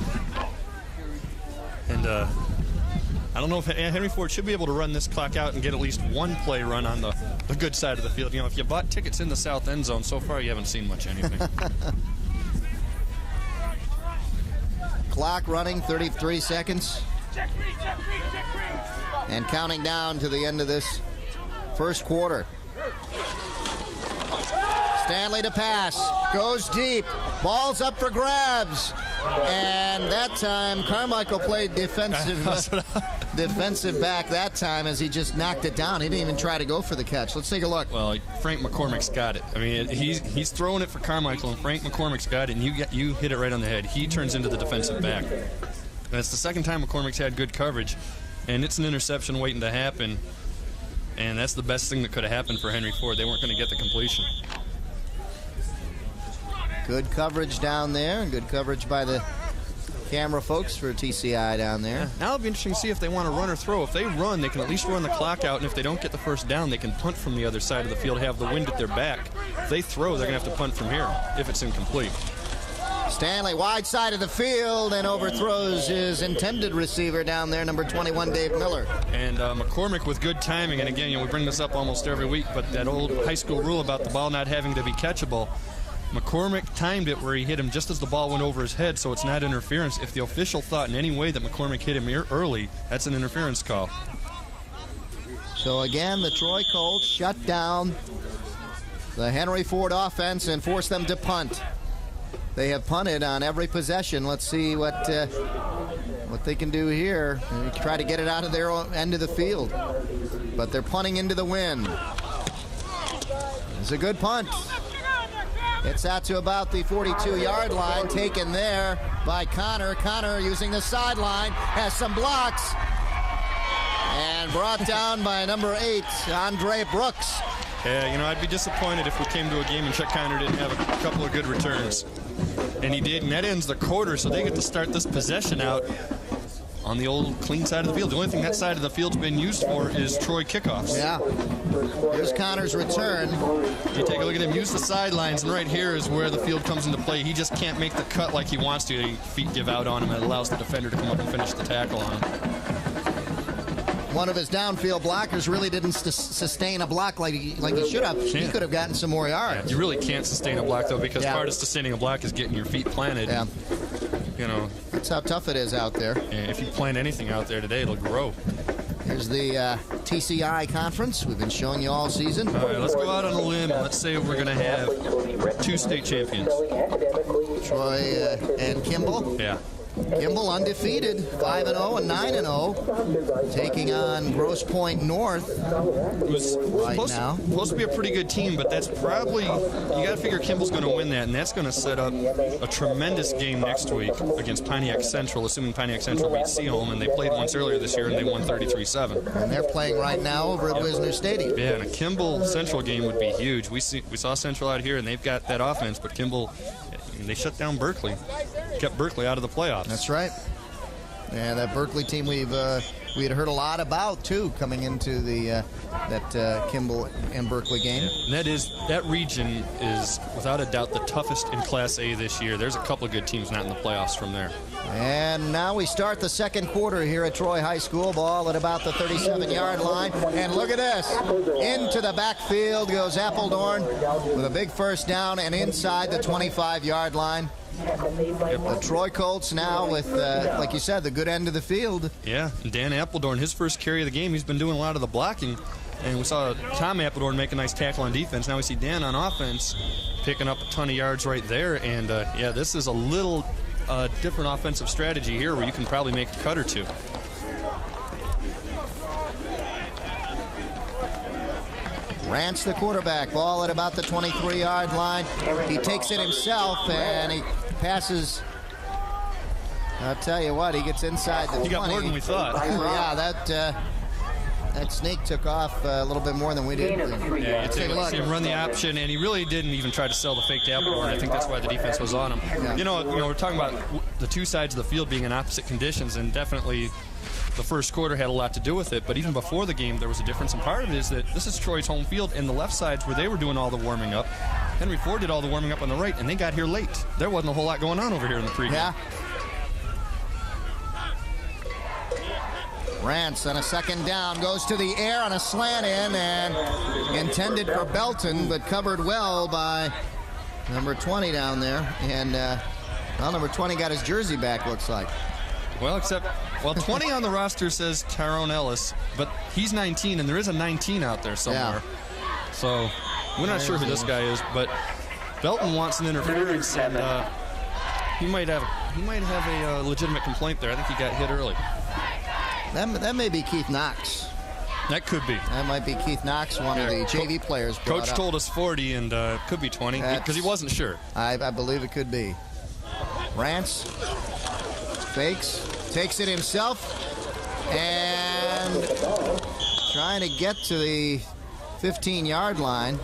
And I don't know if Henry Ford should be able to run this clock out and get at least 1 play run on the good side of the field. If you bought tickets in the south end zone, so far you haven't seen much anything. Clock running, 33 seconds. And counting down to the end of this first quarter. Stanley to pass. Goes deep. Ball's up for grabs. And that time, Carmichael played defensive back that time as he just knocked it down. He didn't even try to go for the catch. Let's take a look. Well, Frank McCormick's got it. I mean, he's throwing it for Carmichael, and Frank McCormick's got it, and you hit it right on the head. He turns into the defensive back. And it's the second time McCormick's had good coverage, and it's an interception waiting to happen. And that's the best thing that could have happened for Henry Ford. They weren't going to get the completion. Good coverage down there, and good coverage by the camera folks for TCI down there. Yeah. Now it'll be interesting to see if they want to run or throw. If they run, they can at least run the clock out, and if they don't get the first down, they can punt from the other side of the field, have the wind at their back. If they throw, they're going to have to punt from here if it's incomplete. Stanley, wide side of the field, and overthrows his intended receiver down there, number 21, Dave Miller. And McCormick with good timing, and again, we bring this up almost every week, but that old high school rule about the ball not having to be catchable, McCormick timed it where he hit him just as the ball went over his head, so it's not interference. If the official thought in any way that McCormick hit him early, that's an interference call. So again, the Troy Colts shut down the Henry Ford offense and forced them to punt. They have punted on every possession. Let's see what they can do here. They try to get it out of their end of the field, but they're punting into the wind. It's a good punt. It's out to about the 42-yard line, taken there by Connor. Connor using the sideline, has some blocks, and brought down by number 8, Andre Brooks. Yeah, I'd be disappointed if we came to a game and Chuck Connor didn't have a couple of good returns. And he did, and that ends the quarter, so they get to start this possession out on the old clean side of the field. The only thing that side of the field's been used for is Troy kickoffs. Yeah. Here's Connor's return. You take a look at him, use the sidelines, and right here is where the field comes into play. He just can't make the cut like he wants to. Feet give out on him, and it allows the defender to come up and finish the tackle on him. One of his downfield blockers really didn't sustain a block like he should have. He could have gotten some more yards. You really can't sustain a block, though, because part of sustaining a block is getting your feet planted. Yeah. That's how tough it is out there. And if you plant anything out there today, it'll grow. Here's the TCI conference we've been showing you all season. All right, let's go out on a limb. Let's say we're going to have 2 state champions. Troy and Kimball. Yeah. Kimball undefeated, 5-0 and 9-0, taking on Grosse Pointe North. It was supposed to be a pretty good team, but that's probably, you got to figure Kimball's going to win that, and that's going to set up a tremendous game next week against Pontiac Central, assuming Pontiac Central beats Seaholm, and they played once earlier this year and they won 33-7. And they're playing right now over at Wisner Stadium. Yeah, and a Kimball Central game would be huge. We saw Central out here, and they've got that offense, but Kimball, they shut down Berkeley, kept Berkeley out of the playoffs. That's right. And that Berkeley team we had heard a lot about too coming into the that Kimball and Berkeley game. Yeah. And that region is without a doubt the toughest in Class A this year. There's a couple of good teams not in the playoffs from there. And now we start the second quarter here at Troy High School. Ball at about the 37-yard line. And look at this. Into the backfield goes Appledorn with a big first down and inside the 25-yard line. The Troy Colts now with, like you said, the good end of the field. Yeah, and Dan Appledorn, his first carry of the game, he's been doing a lot of the blocking. And we saw Tom Appledorn make a nice tackle on defense. Now we see Dan on offense picking up a ton of yards right there. And, yeah, this is a little different offensive strategy here where you can probably make a cut or two. Rance, the quarterback, ball at about the 23-yard line. He takes it himself, and he passes. I'll tell you what, he gets inside the 20. He got more than we thought. Yeah, that snake took off a little bit more than we did. Yeah, you take a look. See him run the option, and he really didn't even try to sell the fake to Appledorn. I think that's why the defense was on him. Yeah. We're talking about the two sides of the field being in opposite conditions, and definitely the first quarter had a lot to do with it, but even before the game, there was a difference, and part of it is that this is Troy's home field, and the left side's where they were doing all the warming up. Henry Ford did all the warming up on the right, and they got here late. There wasn't a whole lot going on over here in the pregame. Yeah. Rance on a second down goes to the air on a slant in and intended for Belton, but covered well by number 20 down there. And, number 20 got his jersey back, looks like. Well, 20 on the roster says Tyrone Ellis, but he's 19, and there is a 19 out there somewhere. Yeah. So we're not sure who this guy is, but Belton wants an interference, and he might have a legitimate complaint there. I think he got hit early. That may be Keith Knox. That could be. That might be Keith Knox, one of the JV players. Coach told us 40, and could be 20 because he wasn't sure. I believe it could be. Rance fakes, takes it himself, and trying to get to the 15-yard line.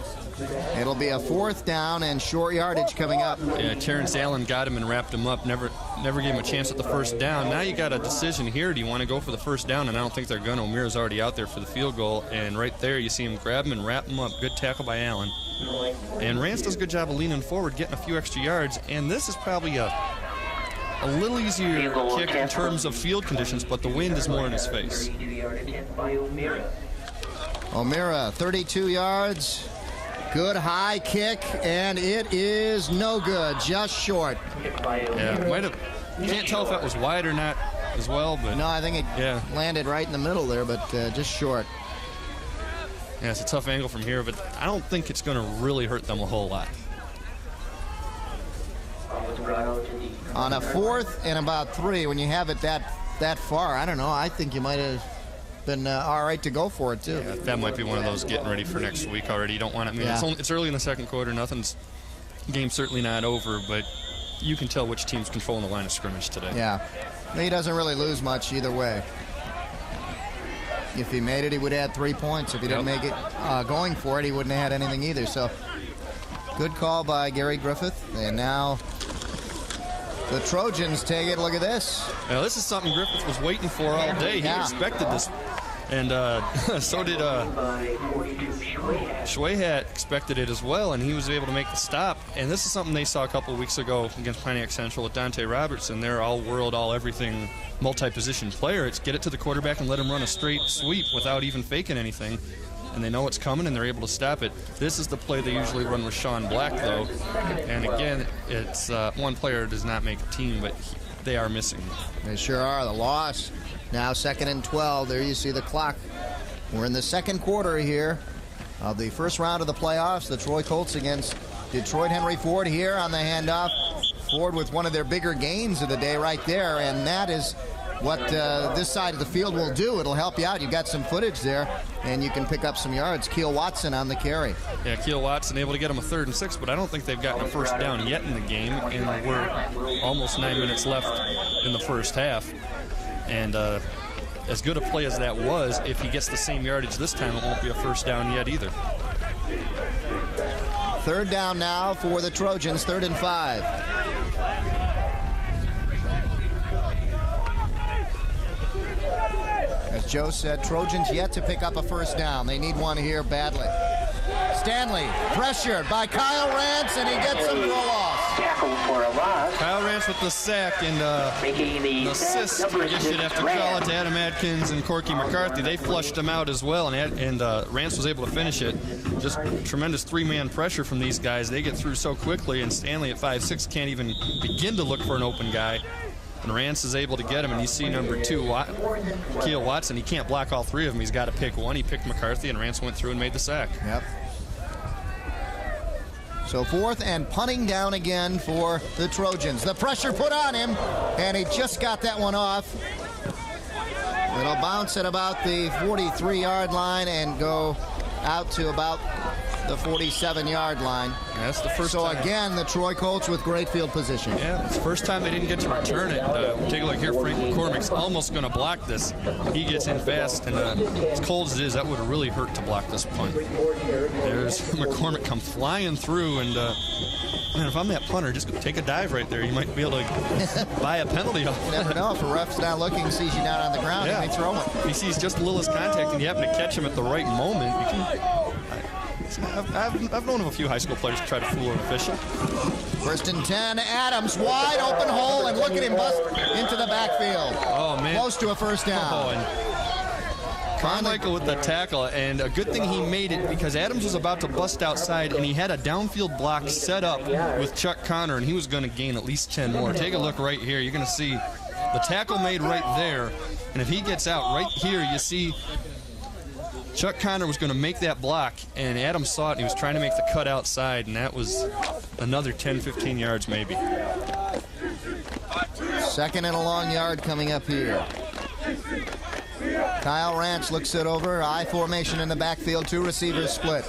It'll be a 4th down and short yardage coming up. Yeah, Terrence Allen got him and wrapped him up. Never gave him a chance at the first down. Now you got a decision here. Do you want to go for the first down? And I don't think they're going to. O'Meara's already out there for the field goal. And right there you see him grab him and wrap him up. Good tackle by Allen. And Rance does a good job of leaning forward, getting a few extra yards. And this is probably a little easier kick in terms of field conditions, but the wind is more in his face. O'Meara, 32 yards. Good high kick, and it is no good, just short. Yeah, might have. Can't tell if that was wide or not as well, but no, I think it landed right in the middle there, but just short. Yeah, it's a tough angle from here, but I don't think it's going to really hurt them a whole lot. On a 4th and about 3, when you have it that far, I don't know. I think you might have been all right to go for it, too. Yeah, that might be one of those getting ready for next week already. You don't want it. I mean, it's early in the second quarter. Game's certainly not over, but you can tell which team's controlling the line of scrimmage today. Yeah. He doesn't really lose much either way. If he made it, he would add 3 points. If he didn't make it going for it, he wouldn't have had anything either. So, good call by Gary Griffith. And now the Trojans take it. Look at this. Now, this is something Griffith was waiting for all day. He expected this. And so did Schwayhat expected it as well, and he was able to make the stop. And this is something they saw a couple of weeks ago against Pontiac Central with Dante Robertson. They're all-world, all-everything, multi-position player. It's get it to the quarterback and let him run a straight sweep without even faking anything. And they know it's coming, and they're able to stop it. This is the play they usually run with Sean Black, though. And again, it's one player does not make a team, but they are missing. They sure are. The loss. Now 2nd and 12. There you see the clock. We're in the second quarter here of the first round of the playoffs. The Troy Colts against Detroit Henry Ford here on the handoff. Ford with one of their bigger gains of the day right there, and that is what this side of the field will do. It'll help you out. You've got some footage there, and you can pick up some yards. Keel Watson on the carry. Yeah, Keel Watson able to get him a 3rd and 6, but I don't think they've gotten a first down yet in the game, and we're almost 9 minutes left in the first half. And as good a play as that was, if he gets the same yardage this time, it won't be a first down yet either. 3rd down now for the Trojans, 3rd and 5. As Joe said, Trojans yet to pick up a first down. They need one here badly. Stanley pressured by Kyle Rance, and he gets some roll-off. Tackle for a loss. Kyle Rance with the sack, and the assist, I guess you'd have to call it, to Adam Adkins and Corky McCarthy. They flushed him out as well, and Rance was able to finish it. Just tremendous 3-man pressure from these guys. They get through so quickly, and Stanley at 5'6" can't even begin to look for an open guy. And Rance is able to get him, and you see number 2, Keel Watson. He can't block all 3 of them. He's got to pick one. He picked McCarthy, and Rance went through and made the sack. Yep. So 4th and punting down again for the Trojans. The pressure put on him, and he just got that one off. It'll bounce at about the 43-yard line and go out to about the 47-yard line. Yeah, that's the first so time. Again, the Troy Colts with great field position. Yeah, it's the first time they didn't get to return it. Take a look here. Frank McCormick's almost going to block this. He gets in fast, and as cold as it is, that would have really hurt to block this punt. There's McCormick come flying through, and man, if I'm that punter, just take a dive right there. You might be able to buy a penalty off. You never know. If a ref's not looking, sees you down on the ground, he may throw it. If he sees just the littlest contact and you happen to catch him at the right moment, you can... I've known of a few high school players try to fool an official. 1st and 10, Adams, wide open hole, and look at him bust into the backfield. Oh, man. Close to a first down. Oh, and Carmichael with the tackle, and a good thing he made it because Adams was about to bust outside, and he had a downfield block set up with Chuck Connor, and he was going to gain at least 10 more. Take a look right here. You're going to see the tackle made right there, and if he gets out right here, you see Chuck Connor was going to make that block, and Adams saw it, and he was trying to make the cut outside, and that was another 10, 15 yards maybe. 2nd and a long yard coming up here. Kyle Ranch looks it over. I formation in the backfield. 2 receivers split.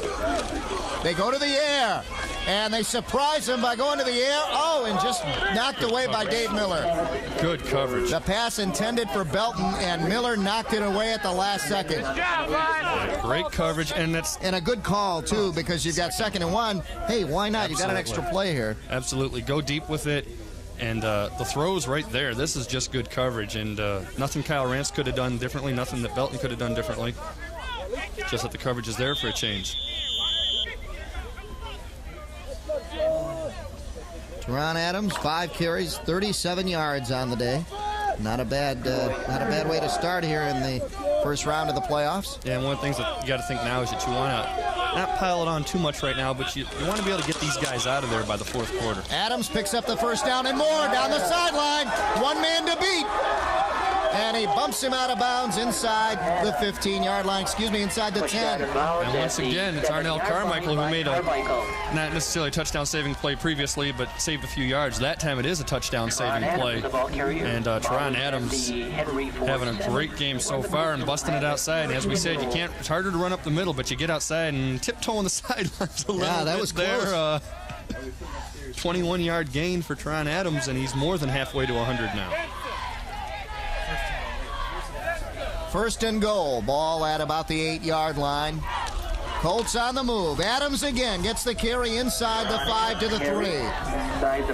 They go to the air, and they surprise him by going to the air. Oh, and just knocked away by Dave Miller. Good coverage. The pass intended for Belton, and Miller knocked it away at the last second. Great coverage, and a good call, too, because you've got 2nd and 1. Hey, why not? You got an extra play here. Absolutely. Go deep with it. And the throw's right there. This is just good coverage, and nothing Kyle Rance could have done differently, nothing that Belton could have done differently. Just that the coverage is there for a change. Teron Adams, 5 carries, 37 yards on the day. Not a bad way to start here in the first round of the playoffs. Yeah, and one of the things that you got to think now is that you want to not pile it on too much right now, but you want to be able to get these guys out of there by the 4th quarter. Adams picks up the first down and more down the sideline. 1 man to beat. And he bumps him out of bounds inside the 15-yard line. Inside the 10. And once again, it's Arnell Carmichael who made a not necessarily a touchdown-saving play previously, but saved a few yards. That time it is a touchdown-saving play. And Teron Adams having a great game so far and busting it outside. And as we said, it's harder to run up the middle, but you get outside and tiptoe on the sidelines a little bit. That was close. There. 21-yard gain for Teron Adams, and he's more than halfway to 100 now. 1st and goal. Ball at about the 8-yard line. Colts on the move. Adams again gets the carry inside the 5 to the 3. Inside the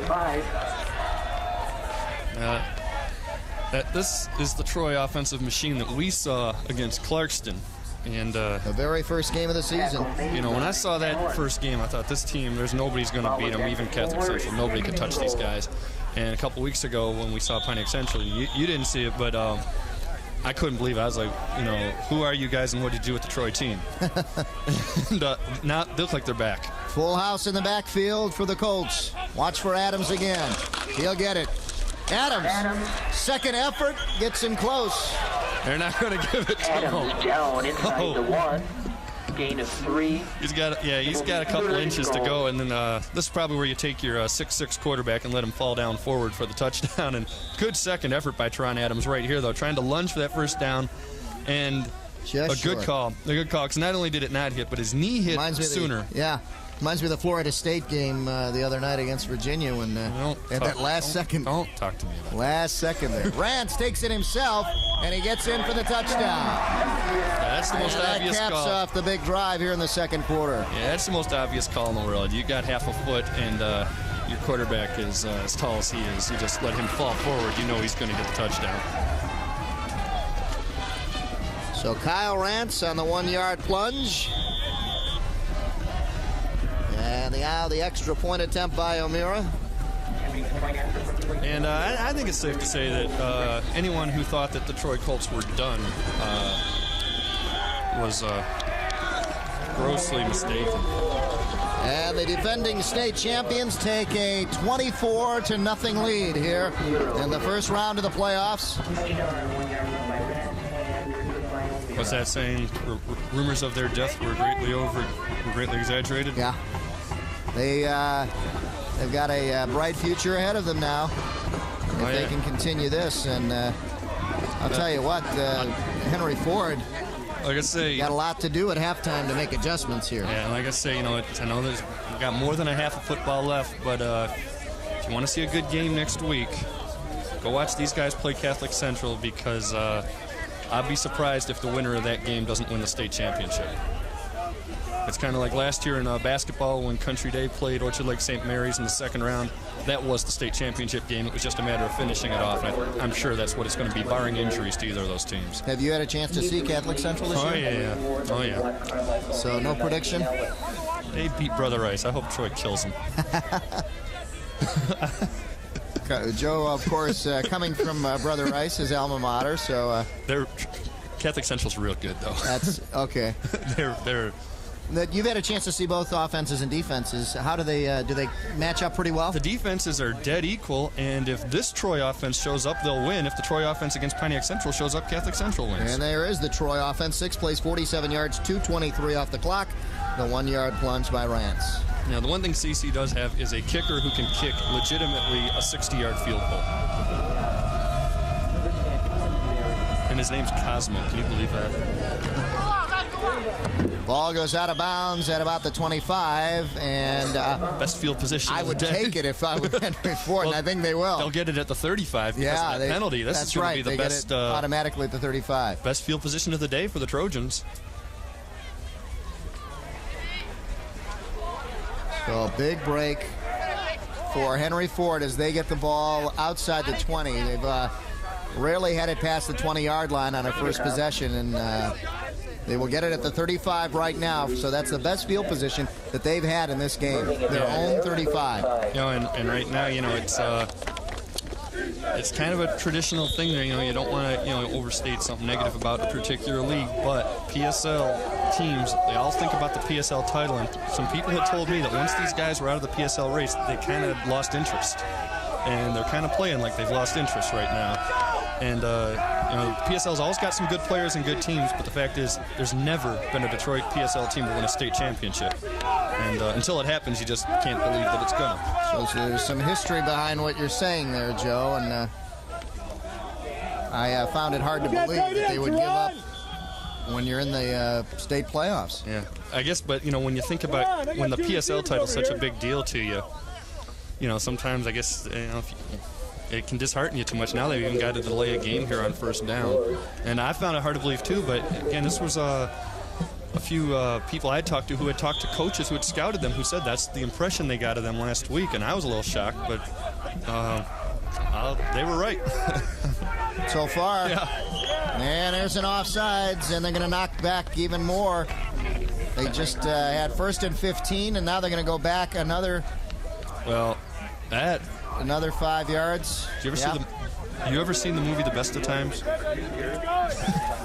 5. This is the Troy offensive machine that we saw against Clarkston. And the very first game of the season. You know, when I saw that first game, I thought this team, there's nobody's going to beat them, even Catholic Central. Nobody could touch these guys. And a couple weeks ago when we saw Pontiac Central, you didn't see it, but I couldn't believe it. I was like, who are you guys and what did you do with the Troy team? And now they look like they're back. Full house in the backfield for the Colts. Watch for Adams again. He'll get it. Adams, second effort, gets him close. They're not going to give it to him. Adams down inside the 1. Gain of 3. He's got a couple inches to go, and then this is probably where you take your 6'6" quarterback and let him fall down forward for the touchdown. And good second effort by Teron Adams right here, though, trying to lunge for that first down, and a good call, because not only did it not hit, but his knee hit sooner. Reminds me of the Florida State game the other night against Virginia when at that last second. Don't talk to me about that. Last second there. Rance takes it himself, and he gets in for the touchdown. Yeah, that's the most obvious call. That caps off the big drive here in the second quarter. Yeah, that's the most obvious call in the world. You got half a foot, and your quarterback is as tall as he is. You just let him fall forward. You know he's going to get the touchdown. So Kyle Rance on the 1-yard plunge. And the extra point attempt by O'Meara. And I think it's safe to say that anyone who thought that the Troy Colts were done was grossly mistaken. And the defending state champions take a 24-0 lead here in the first round of the playoffs. What's that saying? Rumors of their death were greatly exaggerated? Yeah. They've got a bright future ahead of them now if they can continue this. And I'll tell you what, Henry Ford like I say, got a lot to do at halftime to make adjustments here. Yeah, like I say, I know we've got more than a half of football left, but if you want to see a good game next week, go watch these guys play Catholic Central, because I'd be surprised if the winner of that game doesn't win the state championship. It's kind of like last year in basketball when Country Day played Orchard Lake St. Mary's in the second round. That was the state championship game. It was just a matter of finishing it off. And I'm sure that's what it's going to be, barring injuries to either of those teams. Have you had a chance to see Catholic Central this year? Oh, yeah. So no prediction? They beat Brother Rice. I hope Troy kills them. Joe, of course, coming from Brother Rice, his alma mater. So Catholic Central's real good, though. That's okay. They're You've had a chance to see both offenses and defenses. How do they match up pretty well? The defenses are dead equal, and if this Troy offense shows up, they'll win. If the Troy offense against Pontiac Central shows up, Catholic Central wins. And there is the Troy offense. 6 plays, 47 yards, 2:23 off the clock. The 1-yard plunge by Rance. Now, the one thing CC does have is a kicker who can kick legitimately a 60-yard field goal. and his name's Cosmo. Can you believe that? Ball goes out of bounds at about the 25, and Best field position. I of the would day. take it if I were Henry Ford, and I think they will. They'll get it at the 35 because of that penalty. This that's is going right. to be the they best, get it automatically at the 35. best field position of the day for the Trojans. So a big break for Henry Ford as they get the ball outside the 20. They've rarely had it past the 20-yard line on a first possession, and they will get it at the 35 right now. So that's the best field position that they've had in this game, their own 35. You know, and right now, you know, it's kind of a traditional thing there. You know, you don't want to, you know, overstate something negative about a particular league, but PSL teams, they all think about the PSL title, and some people had told me that once these guys were out of the PSL race, they kind of lost interest, and they're kind of playing like they've lost interest right now. And, you know, PSL's always got some good players and good teams, but the fact is there's never been a Detroit PSL team to win a state championship. And until it happens, you just can't believe that it's going to. So there's some history behind what you're saying there, Joe, and I found it hard to believe that they would give up when you're in the state playoffs. Yeah, I guess, but, you know, when you think about when the PSL title is such a big deal to you, you know, sometimes I guess, you know, it can dishearten you too much. Now they've even got to delay a game here on first down. And I found it hard to believe, too. But, again, this was a few people I had talked to who had talked to coaches who had scouted them who said that's the impression they got of them last week. And I was a little shocked, but they were right. So far. Yeah. And there's an offsides, and they're going to knock back even more. They just had first and 15, and now they're going to go back another. Well, Another 5 yards. Did you ever seen the movie The Best of Times?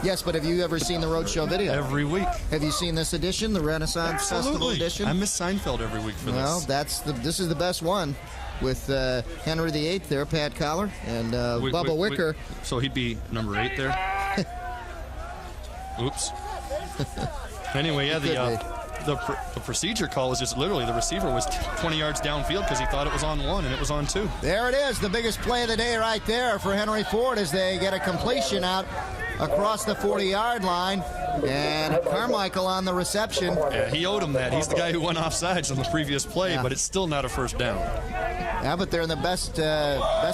Yes, but have you ever seen the Roadshow video? Every week. Have you seen this edition, the Renaissance Festival edition? I miss Seinfeld every week for Well, this. this is the best one with Henry VIII there, Pat Collar, and Bubba Wicker. So he'd be number 8 there? Oops. Anyway, yeah, the procedure call is just literally the receiver was 20 yards downfield because he thought it was on 1 and it was on 2. There it is, the biggest play of the day right there for Henry Ford as they get a completion out across the 40-yard line, and Carmichael on the reception. Yeah, he owed him that. He's the guy who went offsides on the previous play, but it's still not a first down. Yeah, but they're in the best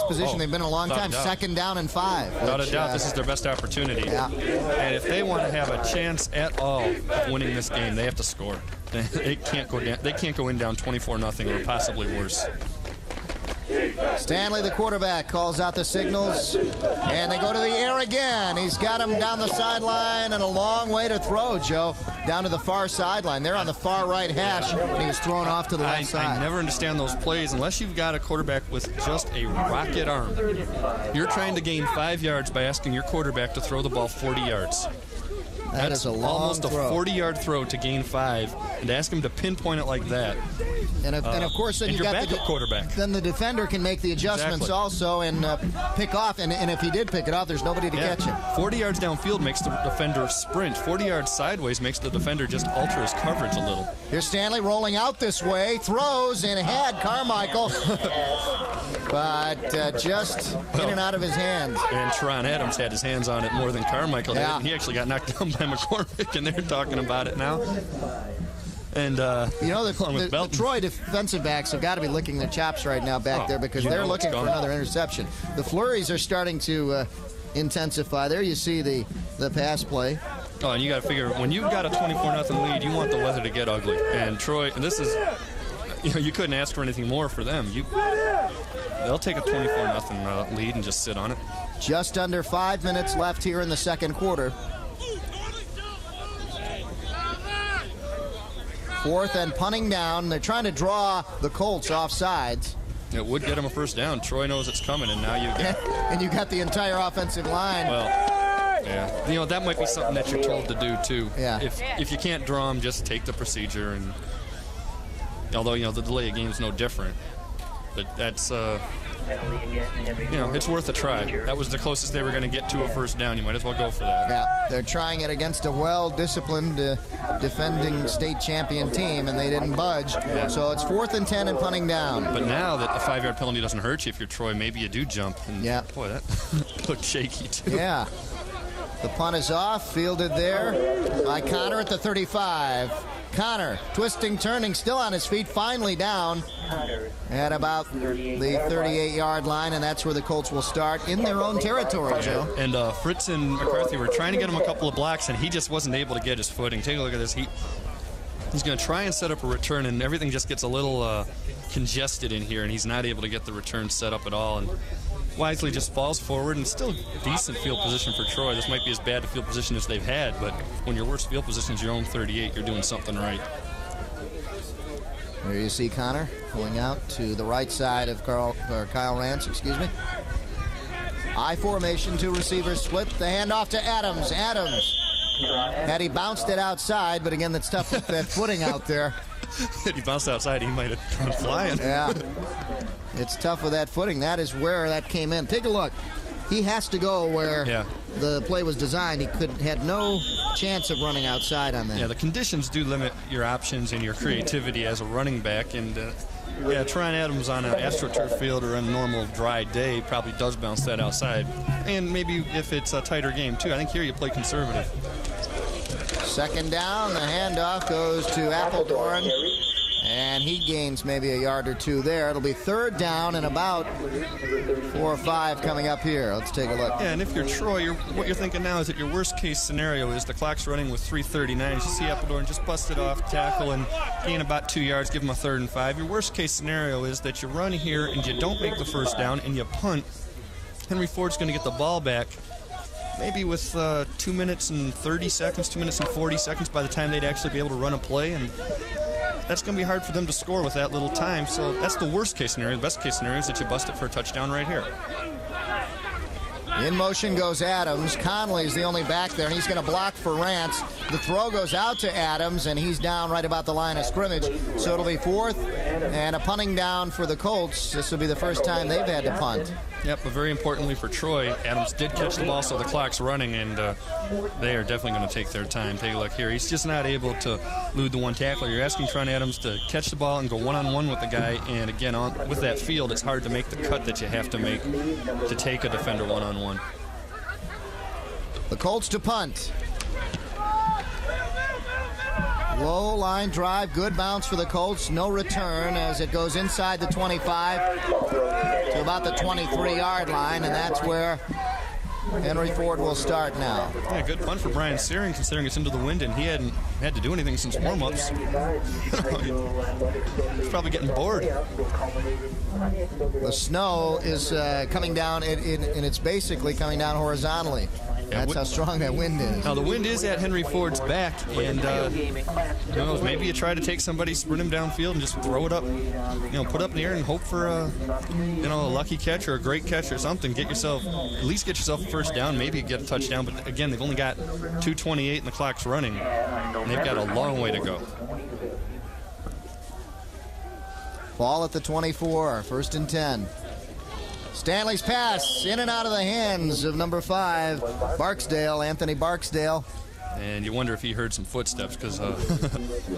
position they've been in a long time. Second down and 5. Without a doubt, this is their best opportunity. Yeah. And if they want to have a chance at all of winning this game, they have to score. They can't go down. They can't go in down 24-0 or possibly worse. Stanley, the quarterback, calls out the signals, and they go to the air again. He's got him down the sideline and a long way to throw, Joe, down to the far sideline. They're on the far right hash, and he was thrown off to the left side. I never understand those plays unless you've got a quarterback with just a rocket arm. You're trying to gain 5 yards by asking your quarterback to throw the ball 40 yards. That's a long almost throw. A 40-yard throw to gain 5, and to ask him to pinpoint it like that. And of course, then you got the quarterback. Then the defender can make the adjustments also and pick off. And if he did pick it off, there's nobody to catch him. 40 yards downfield makes the defender sprint. 40 yards sideways makes the defender just alter his coverage a little. Here's Stanley rolling out this way, throws and had Carmichael, but just in and out of his hands. And Teron Adams had his hands on it more than Carmichael did. Yeah. He actually got knocked down by McCormick, and they're talking about it now. And you know, the Troy defensive backs have got to be licking their chops right now back there because they're looking for another interception. The flurries are starting to intensify. There you see the pass play. Oh, and you got to figure, when you've got a 24-0 lead, you want the weather to get ugly. And Troy, and this is, you know, you couldn't ask for anything more for them. They'll take a 24-0 lead and just sit on it. Just under 5 minutes left here in the second quarter. Fourth and punting down. They're trying to draw the Colts off sides. It would get them a first down. Troy knows it's coming, and now you get... and you got the entire offensive line. Well, yeah. You know, that might be something that you're told to do, too. Yeah. If you can't draw them, just take the procedure. And although, you know, the delay of game is no different. But that's... you know, it's worth a try. That was the closest they were going to get to a first down. You might as well go for that. Yeah, they're trying it against a well-disciplined defending state champion team, and they didn't budge. Yeah. So it's 4th and 10 and punting down. But now that the 5-yard penalty doesn't hurt you if you're Troy, maybe you do jump. And boy, that looked shaky, too. Yeah. The punt is off, fielded there by Connor at the 35. Connor, twisting, turning, still on his feet, finally down at about the 38-yard line, and that's where the Colts will start in their own territory, Joe. And Fritz and McCarthy were trying to get him a couple of blocks, and he just wasn't able to get his footing. Take a look at this. He's going to try and set up a return, and everything just gets a little congested in here, and he's not able to get the return set up at all. And Wisely just falls forward, and still decent field position for Troy. This might be as bad a field position as they've had, but when your worst field position is your own 38, you're doing something right. There you see Connor pulling out to the right side of Kyle Rance, I formation, 2 receivers split. The handoff to Adams. Had he bounced it outside, but again, that's tough with that footing out there. If he bounced outside, he might have gone flying. Yeah. It's tough with that footing. That is where that came in. Take a look. He has to go where the play was designed. He had no chance of running outside on that. Yeah, the conditions do limit your options and your creativity as a running back. And Tryon Adams on an AstroTurf field or a normal dry day probably does bounce that outside. And maybe if it's a tighter game too. I think here you play conservative. Second down, the handoff goes to Appledorn, and he gains maybe a yard or 2 there. It'll be 3rd down and about 4 or 5 coming up here. Let's take a look. Yeah, and if you're Troy, what you're thinking now is that your worst case scenario is the clock's running with 3:39. You see Appledorn just busted off tackle and gain about 2 yards, give him a 3rd and 5. Your worst case scenario is that you run here and you don't make the first down and you punt. Henry Ford's going to get the ball back maybe with 2 minutes and 30 seconds, 2 minutes and 40 seconds by the time they'd actually be able to run a play, and that's going to be hard for them to score with that little time. So that's the worst case scenario. The best case scenario is that you bust it for a touchdown right here. In motion goes Adams. Conley's the only back there, and he's going to block for Rance. The throw goes out to Adams, and he's down right about the line of scrimmage. So it'll be 4th and a punting down for the Colts. This will be the first time they've had to punt. Yep, but very importantly for Troy, Adams did catch the ball, so the clock's running, and they are definitely going to take their time. Take a look here. He's just not able to elude the one tackler. You're asking Tryon Adams to catch the ball and go one-on-one with the guy, and again, with that field, it's hard to make the cut that you have to make to take a defender one-on-one. The Colts to punt. Low line drive, good bounce for the Colts. No return as it goes inside the 25 to about the 23-yard line, and that's where Henry Ford will start now. Yeah, good punt for Brian Searing, considering it's into the wind, and he hadn't had to do anything since warm-ups. He's probably getting bored. The snow is coming down, and it's basically coming down horizontally. That's how strong that wind is. Now, the wind is at Henry Ford's back, and who knows, maybe you try to take somebody, sprint him downfield, and just throw it up, put up in the air and hope for a lucky catch or a great catch or something. At least get yourself a first down, maybe get a touchdown. But again, they've only got 2:28 and the clock's running, and they've got a long way to go. Ball at the 24, 1st and 10. Stanley's pass in and out of the hands of number 5, Barksdale, Anthony Barksdale. And you wonder if he heard some footsteps because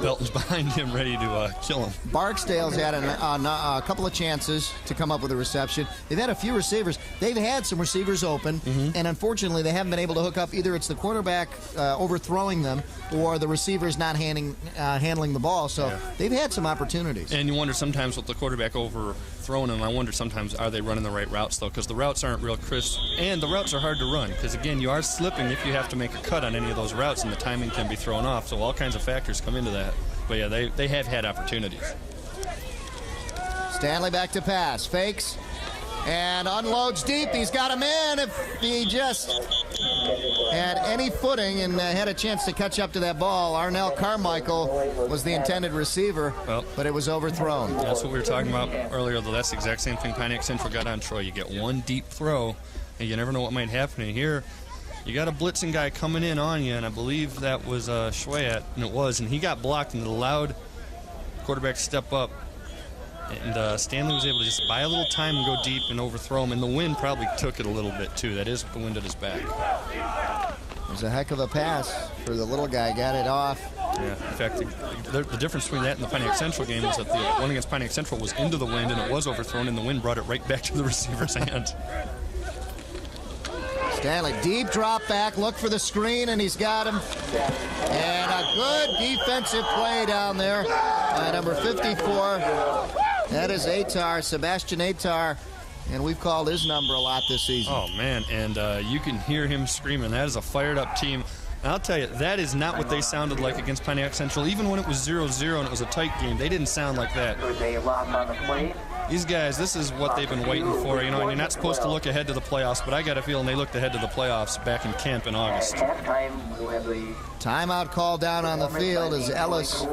Belton's behind him ready to kill him. Barksdale's had a couple of chances to come up with a reception. They've had a few receivers. They've had some receivers open, and unfortunately they haven't been able to hook up. Either it's the quarterback overthrowing them or the receivers not handling the ball. So they've had some opportunities. And you wonder sometimes with the quarterback overthrowing them, I wonder sometimes are they running the right routes, though, because the routes aren't real crisp. And the routes are hard to run because, again, you are slipping if you have to make a cut on any of those routes, and the timing can be thrown off. So all kinds of factors come into that. But, yeah, they have had opportunities. Stanley back to pass. Fakes and unloads deep. He's got a man. If he just had any footing and had a chance to catch up to that ball, Arnell Carmichael was the intended receiver, but it was overthrown. That's what we were talking about earlier, though. That's the exact same thing Pontiac Central got on Troy. You get one deep throw, and you never know what might happen. And here, you got a blitzing guy coming in on you, and I believe that was Schwayat, and it was, and he got blocked, and it allowed quarterback to step up. And Stanley was able to just buy a little time and go deep and overthrow him. And the wind probably took it a little bit, too. That is the wind at his back. It was a heck of a pass for the little guy. Got it off. Yeah, in fact, the difference between that and the Pontiac Central game was that the one against Pontiac Central was into the wind, and it was overthrown, and the wind brought it right back to the receiver's hand. Stanley, deep drop back, look for the screen, and he's got him. And a good defensive play down there by number 54. That is Atar, Sebastian Atar, and we've called his number a lot this season. Oh, man, and you can hear him screaming. That is a fired-up team. And I'll tell you, that is not what they sounded like against Pontiac Central. Even when it was 0-0 and it was a tight game, they didn't sound like that. These guys, this is what they've been waiting for. You know, and you're not supposed to look ahead to the playoffs, but I got a feeling they looked ahead to the playoffs back in camp in August. Timeout call down on the field as Ellis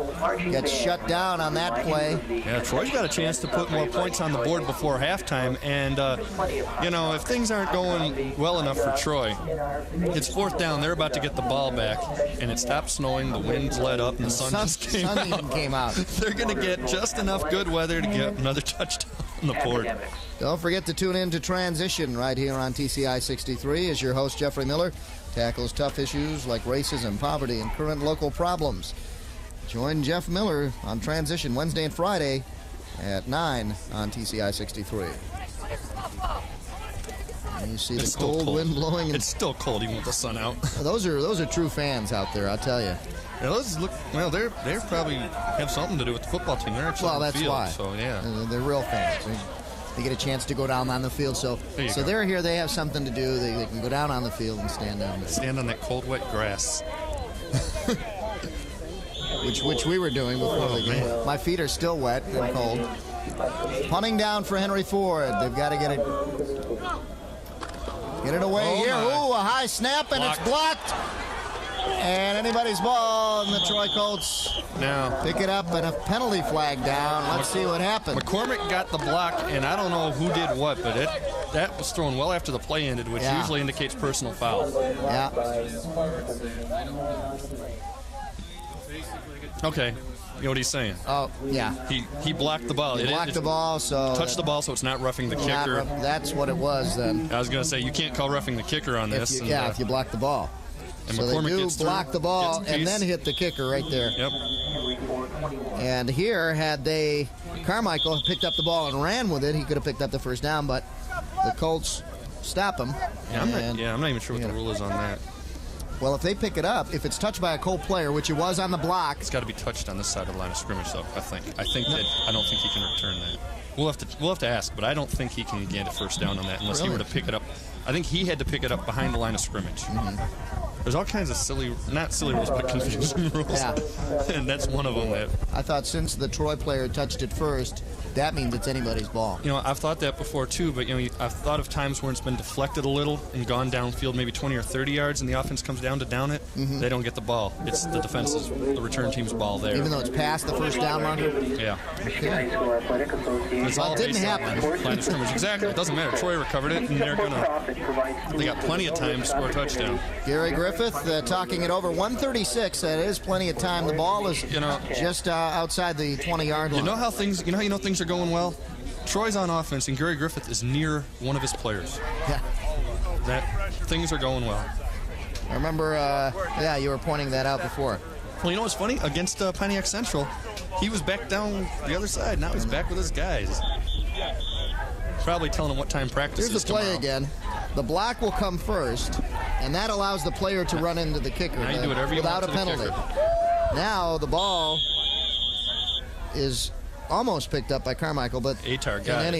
gets shut down on that play. Yeah, Troy's got a chance to put more points on the board before halftime, and, you know, if things aren't going well enough for Troy, it's 4th down. They're about to get the ball back, and it stopped snowing, the winds let up, and the sun just came out. They're going to get just enough good weather to get another touchdown on the board. Don't forget to tune in to Transition right here on TCI 63 as your host, Jeffrey Miller, tackles tough issues like racism, poverty, and current local problems. Join Jeff Miller on Transition Wednesday and Friday at 9 on TCI 63. And you see It's the cold wind blowing. It's still cold even with the sun out. Those are true fans out there, I'll tell you. Yeah, those look, well, they probably have something to do with the football team. They're actually on the that's field, why. so yeah. They're real fans. They get a chance to go down on the field. So they're here. They have something to do. They can go down on the field and stand down there. Stand on that cold, wet grass. which we were doing before the game. Man. My feet are still wet and cold. Punting down for Henry Ford. They've got to get it away here. Ooh, a high snap, and it's blocked. And anybody's ball, and the Troy Colts now pick it up, and a penalty flag down. Let's see what happens. McCormick got the block, and I don't know who did what, but that was thrown well after the play ended, which usually indicates personal foul. Yeah. Okay. You know what he's saying? Oh, yeah. He blocked the ball. He blocked the ball, so... Touched the ball, so it's not roughing the kicker. That's what it was, then. I was going to say, you can't call roughing the kicker on this. If you block the ball. And so McCormick they do block the ball and then hit the kicker right there. Yep. And here, had Carmichael picked up the ball and ran with it, he could have picked up the first down, but the Colts stop him. Yeah, I'm not even sure what the rule is on that. Well, if they pick it up, if it's touched by a Colt player, which it was on the block, it's got to be touched on this side of the line of scrimmage, though. I don't think he can return that. We'll have to ask, but I don't think he can get a first down on that unless he were to pick it up. I think he had to pick it up behind the line of scrimmage. Mm-hmm. There's all kinds of not silly rules, but confusing rules. Yeah. And that's one of them. I thought since the Troy player touched it first, that means it's anybody's ball. You know, I've thought that before too, but I've thought of times where it's been deflected a little and gone downfield maybe 20 or 30 yards, and the offense comes down to down it. Mm-hmm. They don't get the ball. It's the the return team's ball there. Even though it's past the first down marker? Yeah. Okay. It's all didn't happen. Line of scrimmage. Exactly. It doesn't matter. Troy recovered it, and they got plenty of time to score a touchdown. Gary Griffith talking it over. 136. That is plenty of time. The ball is just outside the 20-yard line. You know how things are going well? Troy's on offense, and Gary Griffith is near one of his players. Yeah. Things are going well. I remember, you were pointing that out before. Well, you know what's funny? Against Pontiac Central, he was back down the other side. Now he's back with his guys. Probably telling him what time practice is. Here's the play again. The block will come first, and that allows the player to run into the kicker now you do whatever you without want a penalty. Now the ball is almost picked up by Carmichael, but Atar got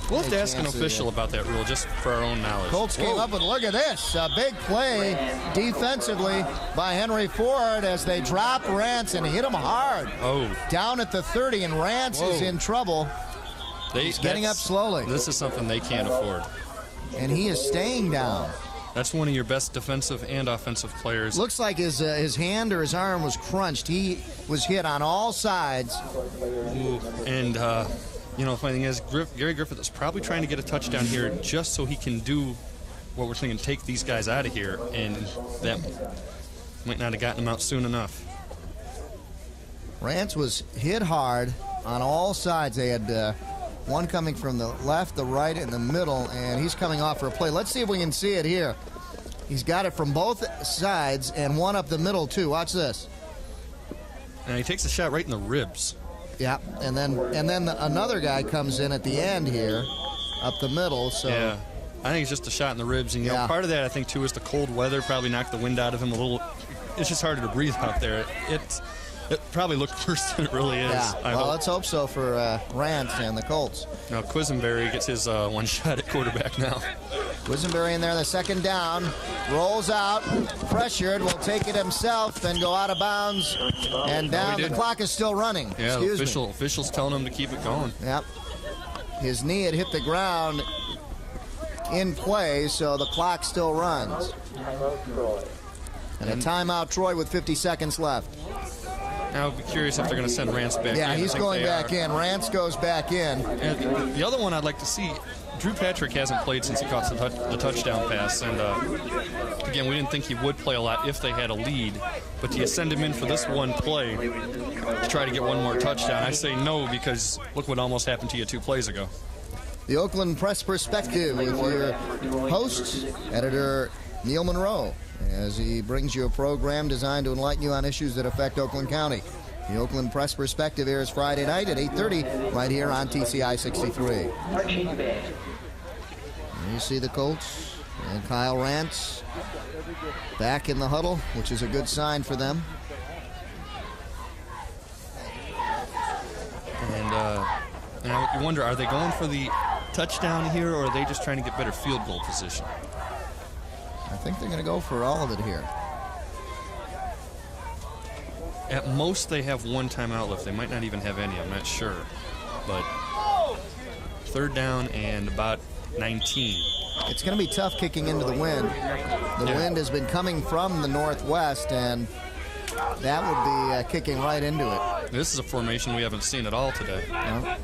we'll have to ask an official about that rule just for our own knowledge. Colts came up and look at this. A big play defensively by Henry Ford as they drop Rance and hit him hard. Down at the 30, and Rance is in trouble. He's getting up slowly. This is something they can't afford. And he is staying down. That's one of your best defensive and offensive players. Looks like his hand or his arm was crunched. He was hit on all sides. And, the funny thing is, Gary Griffith is probably trying to get a touchdown here just so he can do what we're thinking, take these guys out of here, and that might not have gotten him out soon enough. Rance was hit hard on all sides. They had one coming from the left, the right, and the middle, and he's coming off for a play. Let's see if we can see it here. He's got it from both sides and one up the middle, too. Watch this. And he takes a shot right in the ribs. Yeah, and then another guy comes in at the end here up the middle. So Yeah. I think it's just a shot in the ribs. And, you know, part of that, I think, too, is the cold weather probably knocked the wind out of him a little. It's just harder to breathe out there. It probably looked worse than it really is. Yeah, I well, hope. let's hope so for Rance and the Colts. Now, Quisenberry gets his one shot at quarterback now. Quisenberry in there, the second down, rolls out, pressured, will take it himself, then go out of bounds, and down. The clock is still running. Yeah, the official's telling him to keep it going. Yep. His knee had hit the ground in play, so the clock still runs. And a timeout, Troy, with 50 seconds left. Now, I'll be curious if they're going to send Rance back in. Yeah, he's going back in. Rance goes back in. And the other one I'd like to see, Drew Patrick hasn't played since he caught the touchdown pass. And, again, we didn't think he would play a lot if they had a lead. But do you send him in for this one play to try to get one more touchdown? I say no, because look what almost happened to you 2 plays ago. The Oakland Press Perspective with your host, editor Neil Monroe, as he brings you a program designed to enlighten you on issues that affect Oakland County. The Oakland Press Perspective airs Friday night at 8:30 right here on TCI 63. And you see the Colts and Kyle Rance back in the huddle, which is a good sign for them. And you wonder, are they going for the touchdown here, or are they just trying to get better field goal position? I think they're going to go for all of it here. At most, they have one timeout left. They might not even have any. I'm not sure. But third down and about 19. It's going to be tough kicking into the wind. The wind has been coming from the northwest, and that would be kicking right into it. This is a formation we haven't seen at all today. Yeah.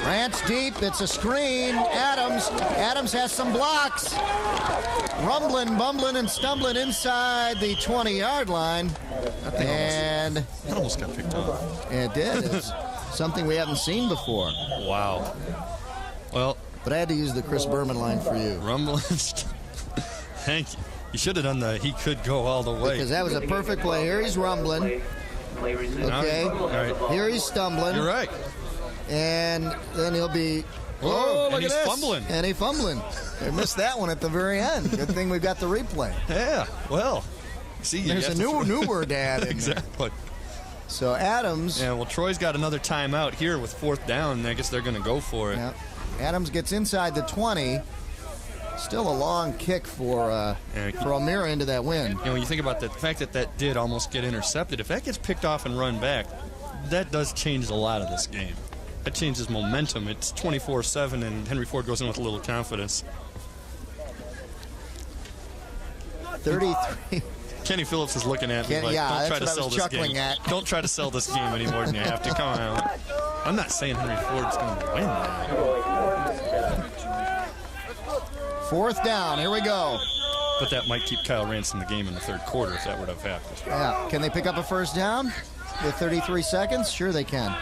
Rance deep. It's a screen. Adams has some blocks. Rumbling, bumbling, and stumbling inside the 20-yard line. And that almost got picked off. It did. It's something we haven't seen before. Wow. Well, but I had to use the Chris Berman line for you. Rumbling. Thank you. You should have done the he could go all the way. Because that was a perfect play. Here he's rumbling. Okay. All right. Here he's stumbling. You're right. And then he'll be... Oh, and he's fumbling. And he's fumbling. They missed that one at the very end. Good thing we've got the replay. Yeah, well. See, there's a new word to add in exactly. There. So Adams... Yeah, well, Troy's got another timeout here with fourth down, and I guess they're going to go for it. Yeah. Adams gets inside the 20. Still a long kick for O'Meara into that wind. You know, when you think about the fact that did almost get intercepted, if that gets picked off and run back, that does change a lot of this game. That changes momentum. It's 24-7, and Henry Ford goes in with a little confidence. 33. Kenny Phillips is looking at me like, don't try to sell this game. Don't try to sell this game any more than you have to. Come on. I'm not saying Henry Ford's going to win that. Fourth down. Here we go. But that might keep Kyle Rance in the game in the third quarter if that would have happened. Yeah. Can they pick up a first down with 33 seconds? Sure they can.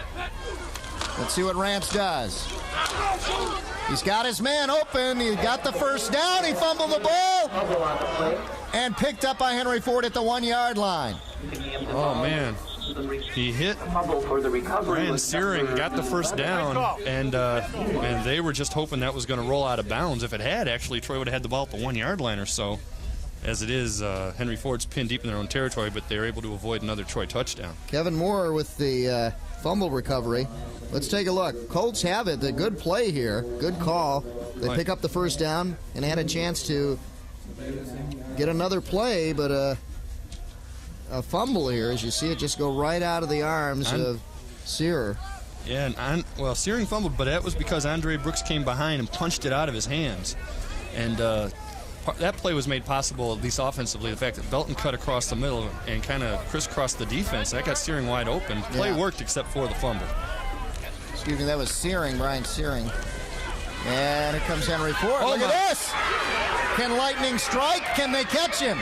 Let's see what Rance does. He's got his man open. He got the first down. He fumbled the ball. And picked up by Henry Ford at the 1-yard line. Oh, man. He hit Ryan Searing, got the first down, and they were just hoping that was going to roll out of bounds. If it had, actually, Troy would have had the ball at the 1-yard line or so. As it is, Henry Ford's pinned deep in their own territory, but they're able to avoid another Troy touchdown. Kevin Moore with the fumble recovery. Let's take a look. Colts have it. The good play here. Good call. They pick up the first down and had a chance to get another play, but a fumble here, as you see it just go right out of the arms of Searer. Yeah, and Searing fumbled, but that was because Andre Brooks came behind and punched it out of his hands. And that play was made possible, at least offensively, the fact that Belton cut across the middle and kind of crisscrossed the defense. That got Searing wide open. Play worked except for the fumble. Excuse me, that was Searing, Brian Searing. And here comes Henry Ford. Look at this! Can lightning strike? Can they catch him?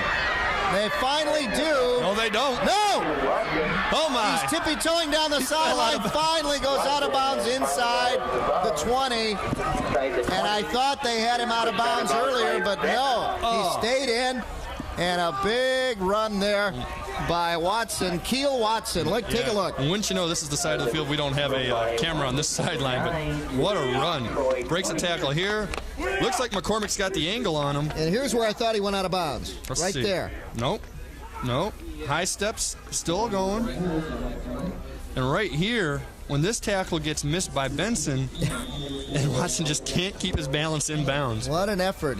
They finally do. No, they don't. No! Oh, my. He's tippy-toeing down the sideline. Finally goes out of bounds inside the 20. And I thought they had him out of bounds earlier, but no. He stayed in. And a big run there by Watson, Keel Watson. Take a look. And wouldn't you know, this is the side of the field we don't have a camera on this sideline, but what a run. Breaks a tackle here. Looks like McCormick's got the angle on him. And here's where I thought he went out of bounds. Let's right see. there. Nope. High steps, still going. And right here, when this tackle gets missed by Benson, and Watson just can't keep his balance in bounds. What an effort.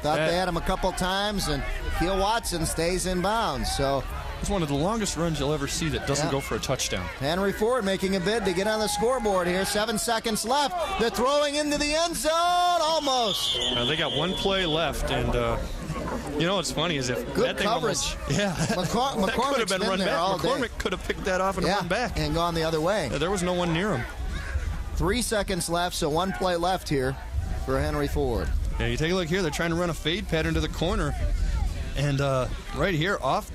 Thought they had him a couple times, and Keel Watson stays in bounds. So it's one of the longest runs you'll ever see that doesn't go for a touchdown. Henry Ford making a bid to get on the scoreboard here. 7 seconds left. They're throwing into the end zone. Almost. They got one play left, and you know what's funny is if good that thing coverage. That could have been run back. McCormick could have picked that off and run back. And gone the other way. There was no one near him. 3 seconds left, so one play left here for Henry Ford. Yeah, you take a look here. They're trying to run a fade pattern to the corner. And right here, off.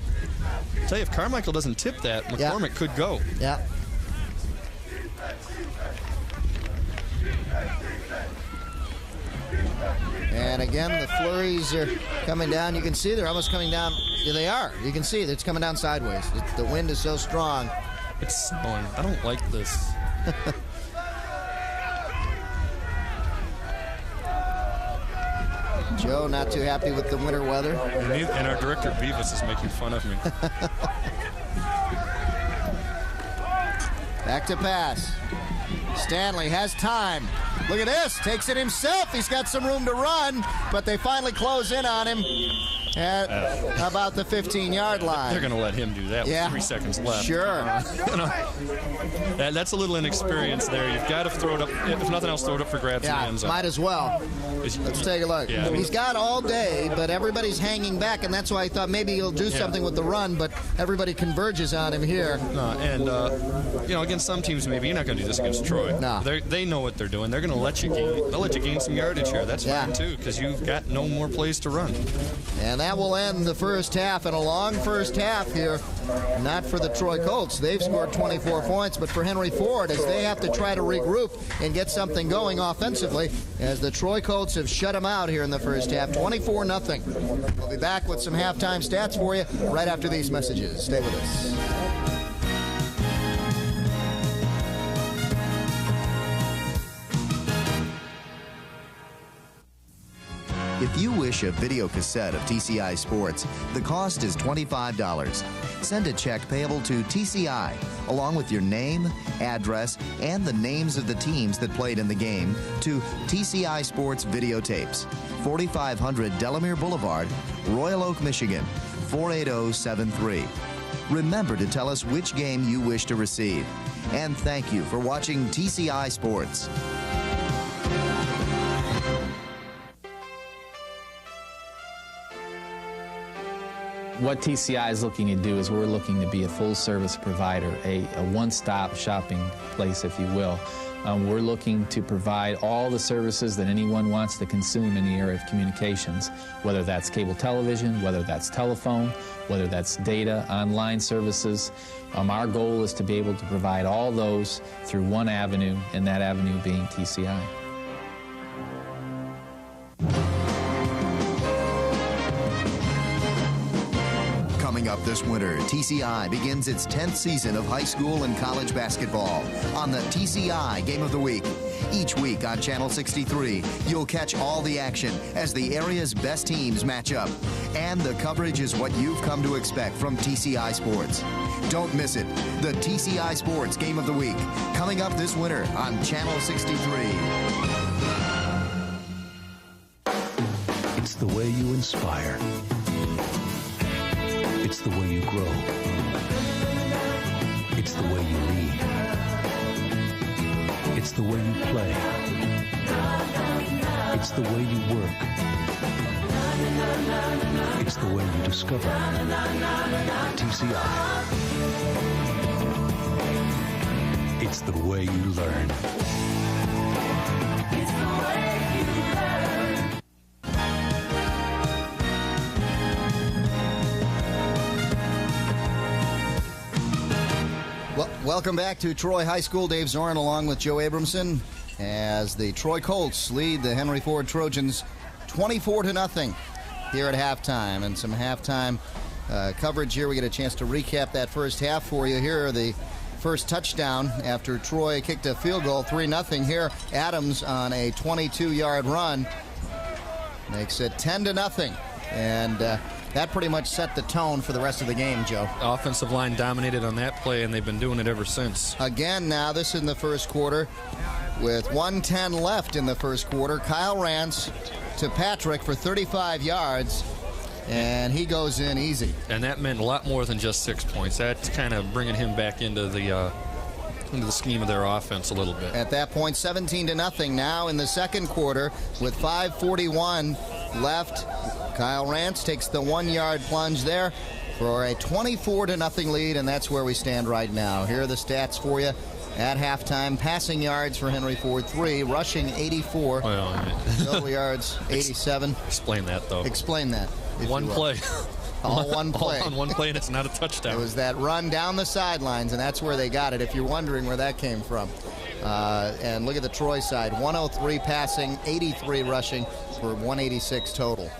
I'll tell you, if Carmichael doesn't tip that, McCormick could go. Yeah. And again, the flurries are coming down. You can see they're almost coming down. Yeah, they are. You can see it's coming down sideways. The wind is so strong. It's snowing. I don't like this. Joe, not too happy with the winter weather. And our director, Beavis, is making fun of me. Back to pass. Stanley has time. Look at this. Takes it himself. He's got some room to run, but they finally close in on him at about the 15-yard line. They're going to let him do that with 3 seconds left. Sure. That's a little inexperience there. You've got to throw it up. If nothing else, throw it up for grabs in the end zone. Might as well. Let's take a look. Yeah, he's got all day, but everybody's hanging back, and that's why I thought maybe he'll do something with the run, but everybody converges on him here. Against some teams, maybe you're not going to do this against Troy. No. They know what they're doing. They're going to let you gain. They'll let you gain some yardage here. That's fine too, because you've got no more plays to run. And that will end the first half, and a long first half here. Not for the Troy Colts. They've scored 24 points, but for Henry Ford, as they have to try to regroup and get something going offensively, as the Troy Colts have shut them out here in the first half, 24-0. We'll be back with some halftime stats for you right after these messages. Stay with us. If you wish a video cassette of TCI Sports, the cost is $25. Send a check payable to TCI, along with your name, address, and the names of the teams that played in the game, to TCI Sports Videotapes, 4500 Delamere Boulevard, Royal Oak, Michigan, 48073. Remember to tell us which game you wish to receive. And thank you for watching TCI Sports. What TCI is looking to do is we're looking to be a full-service provider, a one-stop shopping place, if you will. We're looking to provide all the services that anyone wants to consume in the area of communications, whether that's cable television, whether that's telephone, whether that's data, online services. Our goal is to be able to provide all those through one avenue, and that avenue being TCI. Coming up this winter, TCI begins its 10th season of high school and college basketball on the TCI Game of the Week. Each week on Channel 63, you'll catch all the action as the area's best teams match up. And the coverage is what you've come to expect from TCI Sports. Don't miss it. The TCI Sports Game of the Week, coming up this winter on Channel 63. It's the way you inspire. It's the way you grow. It's the way you lead. It's the way you play. It's the way you work. It's the way you discover. TCI. It's the way you learn. It's the way you learn. Welcome back to Troy High School. Dave Zorin along with Joe Abramson as the Troy Colts lead the Henry Ford Trojans 24-0 here at halftime. And some halftime coverage here. We get a chance to recap that first half for you. Here are the first touchdown after Troy kicked a field goal, 3-0 here. Adams on a 22-yard run makes it 10-0. And that pretty much set the tone for the rest of the game, Joe. Offensive line dominated on that play, and they've been doing it ever since. Again, now this in the first quarter with 1:10 left in the first quarter. Kyle Rance to Patrick for 35 yards, and he goes in easy. And that meant a lot more than just 6 points. That's kind of bringing him back into the scheme of their offense a little bit. At that point, 17-0 now in the second quarter with 5:41 left. Kyle Rance takes the 1-yard plunge there for a 24-0 lead, and that's where we stand right now. Here are the stats for you at halftime. Passing yards for Henry Ford, 3. Rushing, 84. Total yards, 87. Explain that, though. Explain that. One play. All one play. All on one play, and it's not a touchdown. It was that run down the sidelines, and that's where they got it, if you're wondering where that came from. And look at the Troy side. 103 passing, 83 rushing for 186 total.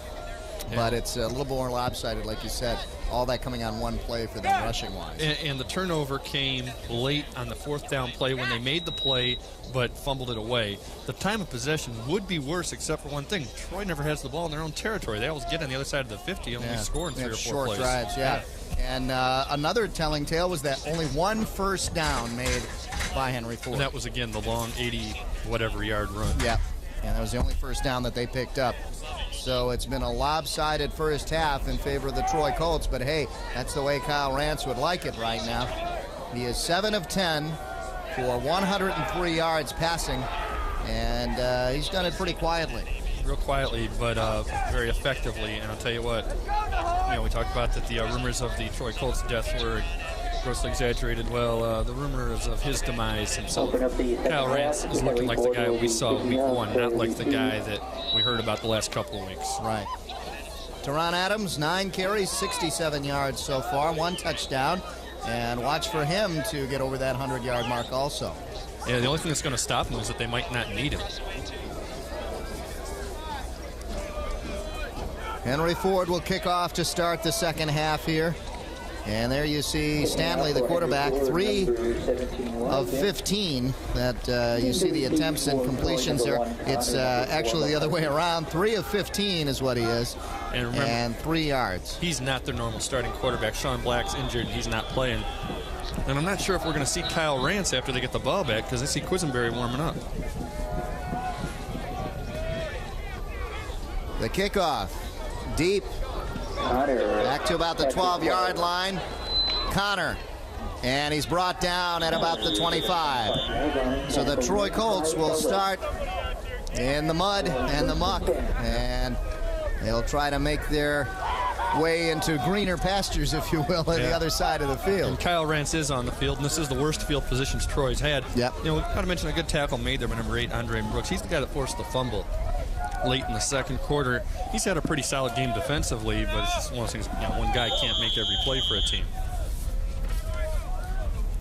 But it's a little more lopsided, like you said. All that coming on one play for them rushing-wise. And the turnover came late on the 4th down play when they made the play but fumbled it away. The time of possession would be worse except for one thing. Troy never has the ball in their own territory. They always get on the other side of the 50 and only score in 3 or 4 short plays. Drives, yeah. And another telling tale was that only one first down made by Henry Ford. And that was, again, the long 80-whatever yard run. Yeah, and that was the only first down that they picked up. So it's been a lopsided first half in favor of the Troy Colts, but hey, that's the way Kyle Rance would like it right now. He is 7 of 10 for 103 yards passing, and he's done it pretty quietly. Real quietly, but very effectively. And I'll tell you what, we talked about that the rumors of the Troy Colts' death were grossly exaggerated. Well, the rumors of his demise himself. Kyle Rance is looking like the guy we saw week 1, not like the guy that we heard about the last couple of weeks. Right. Teron Adams, 9 carries, 67 yards so far, 1 touchdown. And watch for him to get over that 100-yard mark also. Yeah, the only thing that's going to stop him is that they might not need him. Henry Ford will kick off to start the second half here. And there you see Stanley, the quarterback, 3 of 15. That you see the attempts and completions there. It's actually the other way around. 3 of 15 is what he is. And remember, and 3 yards. He's not their normal starting quarterback. Sean Black's injured. He's not playing. And I'm not sure if we're going to see Kyle Rance after they get the ball back, because I see Quisenberry warming up. The kickoff. Deep. Back to about the 12-yard line. Connor. And he's brought down at about the 25. So the Troy Colts will start in the mud and the muck. And they'll try to make their way into greener pastures, if you will, on the other side of the field. And Kyle Rance is on the field, and this is the worst field positions Troy's had. Yep. We've got to mention a good tackle made there by number 8, Andre Brooks. He's the guy that forced the fumble late in the second quarter. He's had a pretty solid game defensively, but it's just one of those things, one guy can't make every play for a team.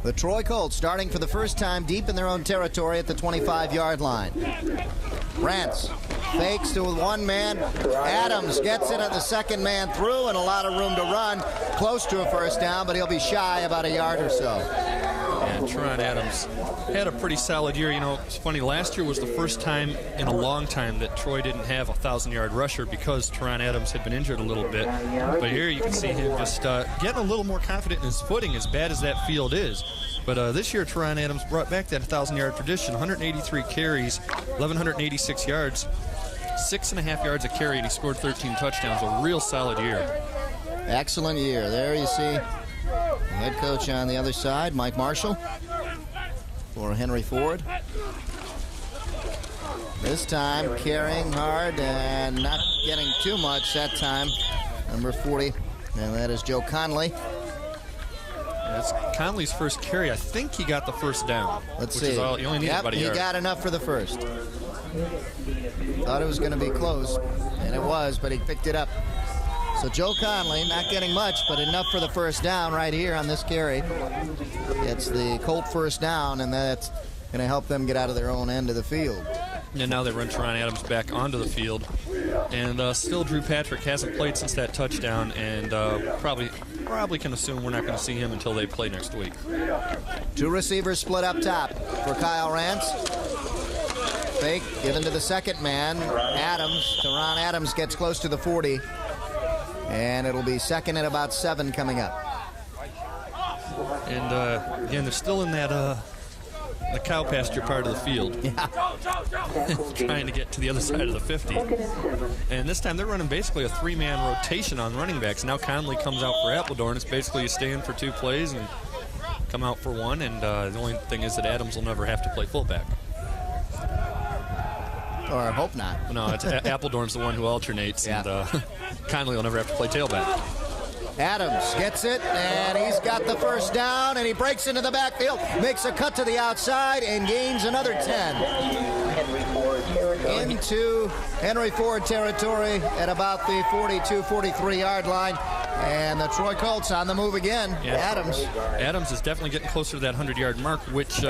The Troy Colts starting for the first time deep in their own territory at the 25-yard line. Rance fakes to one man. Adams gets it at the second man through, and a lot of room to run. Close to a first down, but he'll be shy about a yard or so. And Teron Adams had a pretty solid year. It's funny, last year was the first time in a long time that Troy didn't have a 1,000-yard rusher because Teron Adams had been injured a little bit. But here you can see him just getting a little more confident in his footing, as bad as that field is. But this year, Teron Adams brought back that 1,000-yard tradition. 183 carries, 1,186 yards, 6.5 yards a carry, and he scored 13 touchdowns. A real solid year. Excellent year. There you see the head coach on the other side, Mike Marshall, for Henry Ford. This time carrying hard and not getting too much that time. Number 40, and that is Joe Conley. That's Conley's first carry. I think he got the first down. Let's see. see. You only need about a yard. He got enough for the first. Thought it was going to be close, and it was, but he picked it up. So Joe Conley, not getting much, but enough for the first down right here on this carry. It's the Colt first down, and that's going to help them get out of their own end of the field. And now they run Teron Adams back onto the field. And still, Drew Patrick hasn't played since that touchdown, and probably can assume we're not going to see him until they play next week. 2 receivers split up top for Kyle Rance. Fake given to the second man, Adams. Teron Adams gets close to the 40. And it'll be second and about 7 coming up. And again, they're still in that the cow pasture part of the field. Yeah. Trying to get to the other side of the 50. And this time they're running basically a 3-man rotation on running backs. Now Conley comes out for Appledorn. It's basically you stay in for 2 plays and come out for 1. And the only thing is that Adams will never have to play fullback. Or I hope not. No, it's Appledorn's the one who alternates, yeah. And Conley will never have to play tailback. Adams gets it, and he's got the first down, and he breaks into the backfield, makes a cut to the outside, and gains another 10. Into Henry Ford territory at about the 42, 43-yard line. And the Troy Colts on the move again. Yeah. Adams is definitely getting closer to that 100-yard mark, which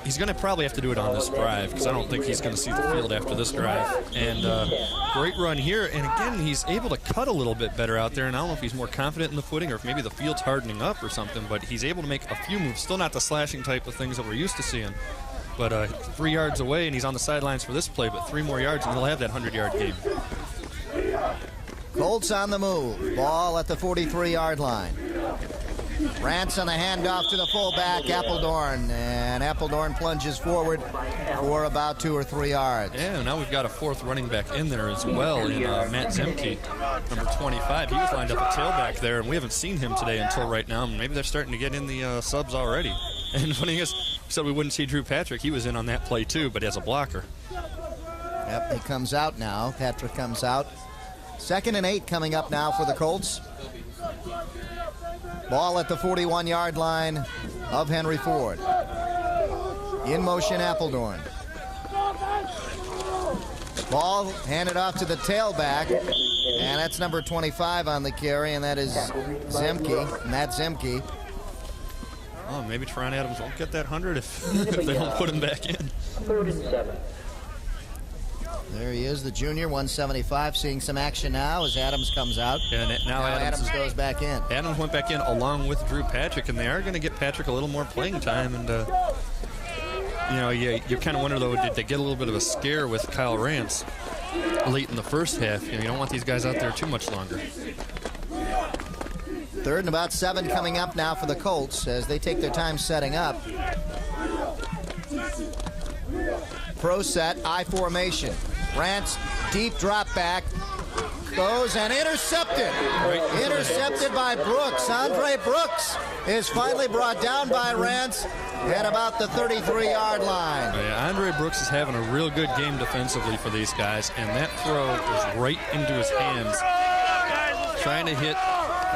he's going to probably have to do it on this drive because I don't think he's going to see the field after this drive. And great run here. And again, he's able to cut a little bit better out there. And I don't know if he's more confident in the footing or if maybe the field's hardening up or something. But he's able to make a few moves. Still not the slashing type of things that we're used to seeing. But 3 yards away, and he's on the sidelines for this play. But 3 more yards, and he'll have that 100-yard game. Colts on the move. Ball at the 43-yard line. Rance on the handoff to the fullback, Appledorn. And Appledorn plunges forward for about 2 or 3 yards. Yeah, now we've got a 4th running back in there as well in Matt Zemke, number 25. He was lined up at tailback there, and we haven't seen him today until right now. Maybe they're starting to get in the subs already. And the funny is, we said we wouldn't see Drew Patrick. He was in on that play too, but as a blocker. Yep, he comes out now. Patrick comes out. 2nd and 8 coming up now for the Colts. Ball at the 41-yard line of Henry Ford. In motion, Appledorn. Ball handed off to the tailback, and that's number 25 on the carry, and that is Zemke, Matt Zemke. Oh, maybe Teron Adams won't get that 100 if they don't put him back in. 3rd and 7. There he is, the junior, 175, seeing some action now as Adams comes out. And now Adams goes back in. Adams went back in along with Drew Patrick, and they are going to get Patrick a little more playing time. And, you kind of wonder, though, did they get a little bit of a scare with Kyle Rance late in the first half? You don't want these guys out there too much longer. 3rd and about 7 coming up now for the Colts as they take their time setting up. Pro set, I formation. Rance, deep drop back, goes and intercepted. Intercepted by Brooks. Andre Brooks is finally brought down by Rance at about the 33-yard line. Yeah, Andre Brooks is having a real good game defensively for these guys, and that throw was right into his hands. Trying to hit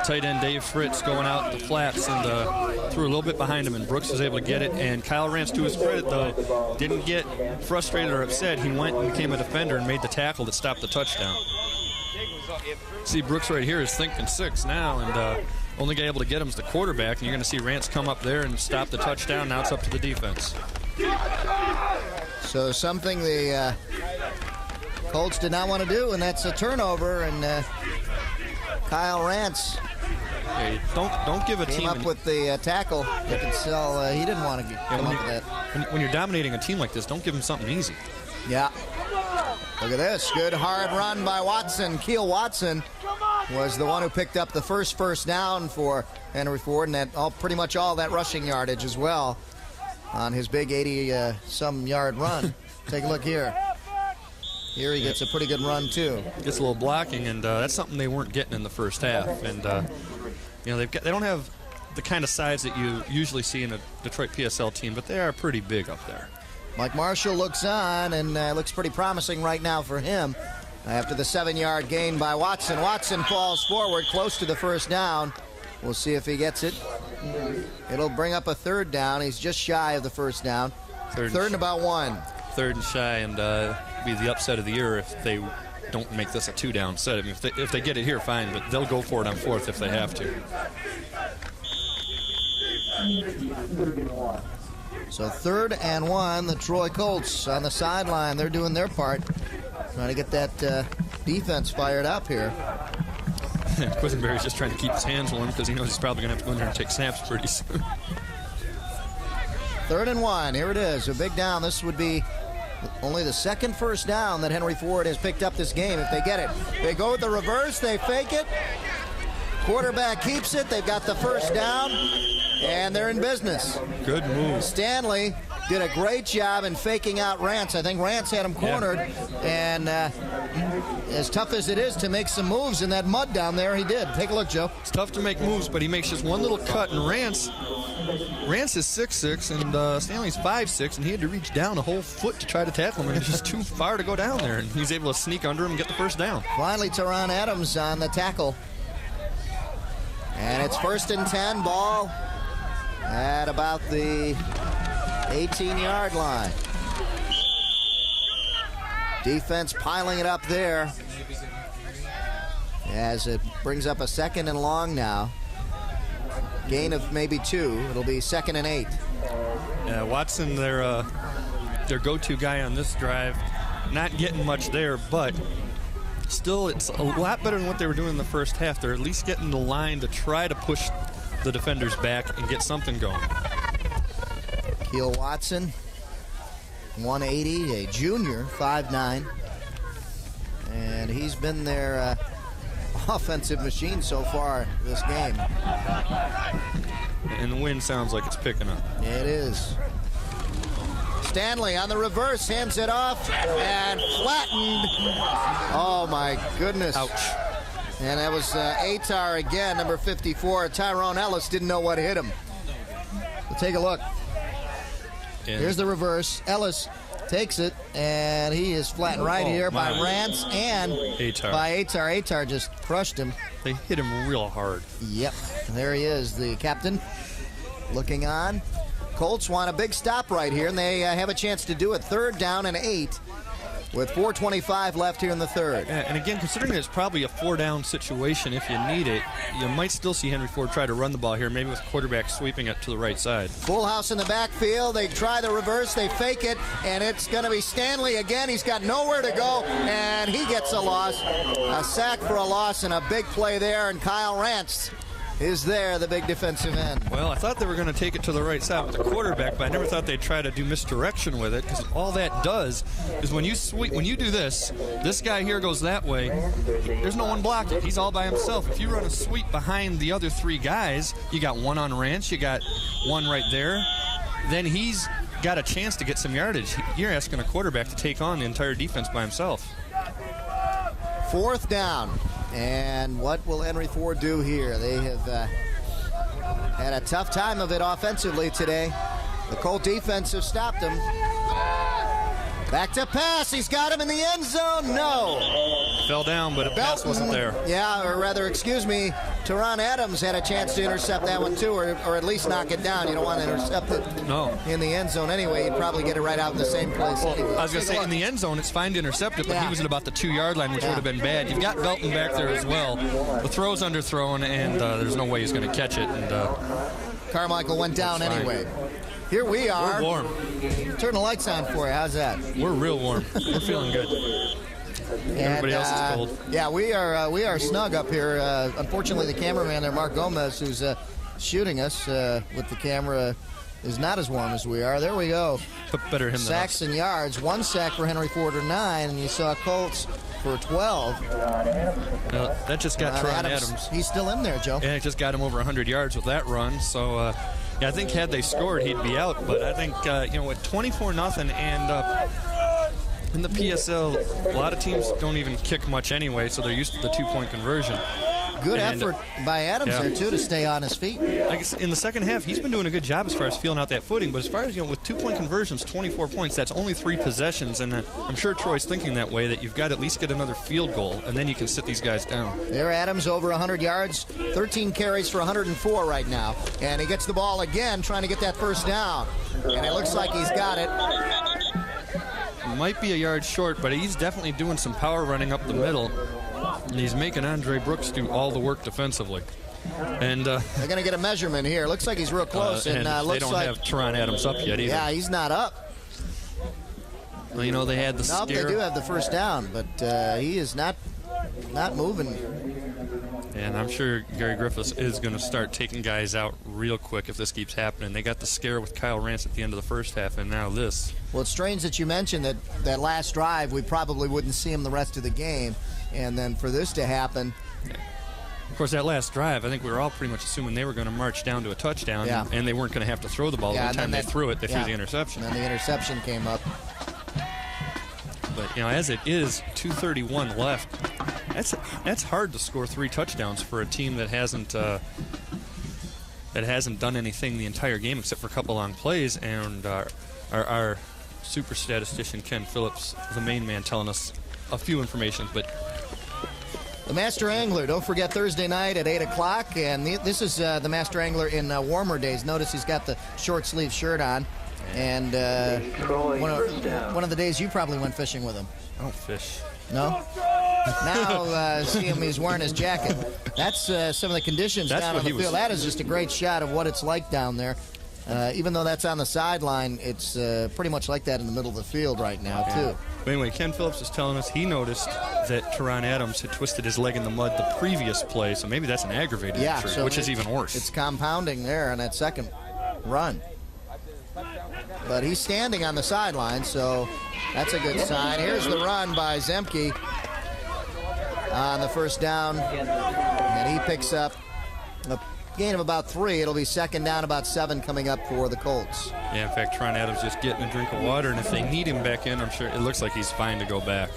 tight end Dave Fritz going out the flats and threw a little bit behind him, and Brooks was able to get it. And Kyle Rance, to his credit, though, didn't get frustrated or upset. He went and became a defender and made the tackle that stopped the touchdown. See, Brooks right here is thinking 6 now, and only guy able to get him is the quarterback, and you're going to see Rance come up there and stop the touchdown. Now it's up to the defense. So something the Colts did not want to do, and that's a turnover, and Kyle Rance don't give a came team up with the tackle. You can tell he didn't want to come up with that. When you're dominating a team like this, don't give them something easy. Yeah. Look at this. Good hard run by Watson. Keel Watson was the one who picked up the first down for Henry Ford, and that pretty much all that rushing yardage as well on his big 80-some yard run. Take a look here. Here he gets a pretty good run too. Gets a little blocking, and that's something they weren't getting in the first half. And they don't have the kind of size that you usually see in a Detroit PSL team, but they are pretty big up there. Mike Marshall looks on, and looks pretty promising right now for him. After the 7-yard gain by Watson, Watson falls forward close to the first down. We'll see if he gets it. It'll bring up a 3rd down. He's just shy of the first down. Third and about 1. 3rd and shy, and be the upset of the year if they don't make this a 2-down set. I mean, if they get it here, fine, but they'll go for it on 4th if they have to. So 3rd and 1, the Troy Colts on the sideline. They're doing their part. Trying to get that defense fired up here. Quisenberry's just trying to keep his hands warm because he knows he's probably going to have to go in there and take snaps pretty soon. 3rd and 1. Here it is. A big down. This would be only the second first down that Henry Ford has picked up this game if they get it. They go with the reverse. They fake it. Quarterback keeps it. They've got the first down, and they're in business. Good move. Stanley did a great job in faking out Rance. I think Rance had him cornered, and as tough as it is to make some moves in that mud down there, he did. Take a look, Joe. It's tough to make moves, but he makes just one little cut, and Rance is 6'6", and Stanley's 5'6", and he had to reach down a whole foot to try to tackle him, and it was just too far to go down there, and he was able to sneak under him and get the first down. Finally, Teron Adams on the tackle. And it's 1st and 10, ball at about the 18-yard line. Defense piling it up there as it brings up a 2nd and long now. Gain of maybe 2. It'll be 2nd and 8. Yeah, Watson, their go-to guy on this drive, not getting much there, but still it's a lot better than what they were doing in the first half. They're at least getting the line to try to push the defenders back and get something going. Keel Watson, 180, a junior, 5'9", and he's been their offensive machine so far this game. And the wind sounds like it's picking up. It is. Stanley on the reverse, hands it off, and flattened. Oh, my goodness. Ouch. And that was Atar again, number 54. Tyrone Ellis didn't know what hit him. We'll take a look. Here's the reverse. Ellis takes it, and he is flattened right here by Rance and by Atar. Atar just crushed him. They hit him real hard. Yep. There he is, the captain, looking on. Colts want a big stop right here, and they have a chance to do it. 3rd down and 8 with 4:25 left here in the 3rd. And again, considering it's probably a 4-down situation if you need it, you might still see Henry Ford try to run the ball here, maybe with quarterback sweeping it to the right side. Full house in the backfield. They try the reverse. They fake it, and it's going to be Stanley again. He's got nowhere to go, and he gets a loss. A sack for a loss, and a big play there, and Kyle Rance is there, the big defensive end. Well, I thought they were going to take it to the right side with the quarterback, but I never thought they'd try to do misdirection with it, because all that does is when you do this guy here goes that way, there's no one blocking. He's all by himself. If you run a sweep behind the other 3 guys, you got one on Rance, you got one right there, then he's got a chance to get some yardage. You're asking a quarterback to take on the entire defense by himself. 4th down. And what will Henry Ford do here? They have had a tough time of it offensively today. The Colt defense have stopped them. Back to pass. He's got him in the end zone. No. Fell down, but a pass wasn't there. Yeah, or rather, excuse me, Teron Adams had a chance to intercept that one too, or at least knock it down. You don't want to intercept it in the end zone anyway. You'd probably get it right out in the same place. Well, I was going to say, in the end zone, it's fine to intercept it, but he was at about the 2-yard line, which would have been bad. You've got Belton back there as well. The throw's underthrown, and there's no way he's going to catch it. And Carmichael went down anyway. Here we are. We're warm. Turn the lights on for you. How's that? We're real warm. We're feeling good. Everybody else is cold. Yeah, we are snug up here. Unfortunately, the cameraman there, Mark Gomez, who's shooting us with the camera, is not as warm as we are. There we go. Better him Sacks and yards. 1 sack for Henry Ford, or 9, and you saw Colts for 12. That just got Teron Adams. He's still in there, Joe. Yeah, it just got him over 100 yards with that run. So, yeah, I think had they scored, he'd be out. But I think, with 24-0 and in the PSL, a lot of teams don't even kick much anyway, so they're used to the 2-point conversion. Good effort by Adams there, too, to stay on his feet. I guess in the second half, he's been doing a good job as far as feeling out that footing. But as far as, with 2-point conversions, 24 points, that's only 3 possessions. And I'm sure Troy's thinking that way, that you've got to at least get another field goal, and then you can sit these guys down. There, Adams over 100 yards, 13 carries for 104 right now. And he gets the ball again, trying to get that first down. And it looks like he's got it. Might be a yard short, but he's definitely doing some power running up the middle. And he's making Andre Brooks do all the work defensively. And they're going to get a measurement here. Looks like he's real close. And looks they don't have Teron Adams up yet either. Yeah, he's not up. Well, you know, they had the Nope, scare. they do have the first down, but he is not moving. And I'm sure Gary Griffiths is going to start taking guys out real quick if this keeps happening. They got the scare with Kyle Rance at the end of the first half, and now this. Well, it's strange that you mentioned that last drive, we probably wouldn't see him the rest of the game. And then for this to happen. Of course, that last drive, I think we were all pretty much assuming they were going to march down to a touchdown, and they weren't going to have to throw the ball. Every time they threw it, they threw the interception. And then the interception came up. But, you know, as it is, 2:31 left. That's hard to score 3 touchdowns for a team that hasn't done anything the entire game except for a couple long plays. And our super statistician Ken Phillips, the main man, telling us a few information. But the Master Angler, don't forget Thursday night at 8 o'clock. And this is the Master Angler in warmer days. Notice he's got the short sleeve shirt on. And one of the days you probably went fishing with him. I don't fish. No? Now see him, he's wearing his jacket. That's some of the conditions down on the field. That is just a great shot of what it's like down there. Even though that's on the sideline, it's pretty much like that in the middle of the field right now, too. But anyway, Ken Phillips is telling us he noticed that Teron Adams had twisted his leg in the mud the previous play, so maybe that's an aggravated injury, so which is even worse. It's compounding there on that second run. But he's standing on the sideline, so that's a good sign. Here's the run by Zemke on the first down, and he picks up a gain of about 3. It'll be second down, about 7 coming up for the Colts. Yeah, in fact, Teron Adams just getting a drink of water, and if they need him back in, I'm sure it looks like he's fine to go back.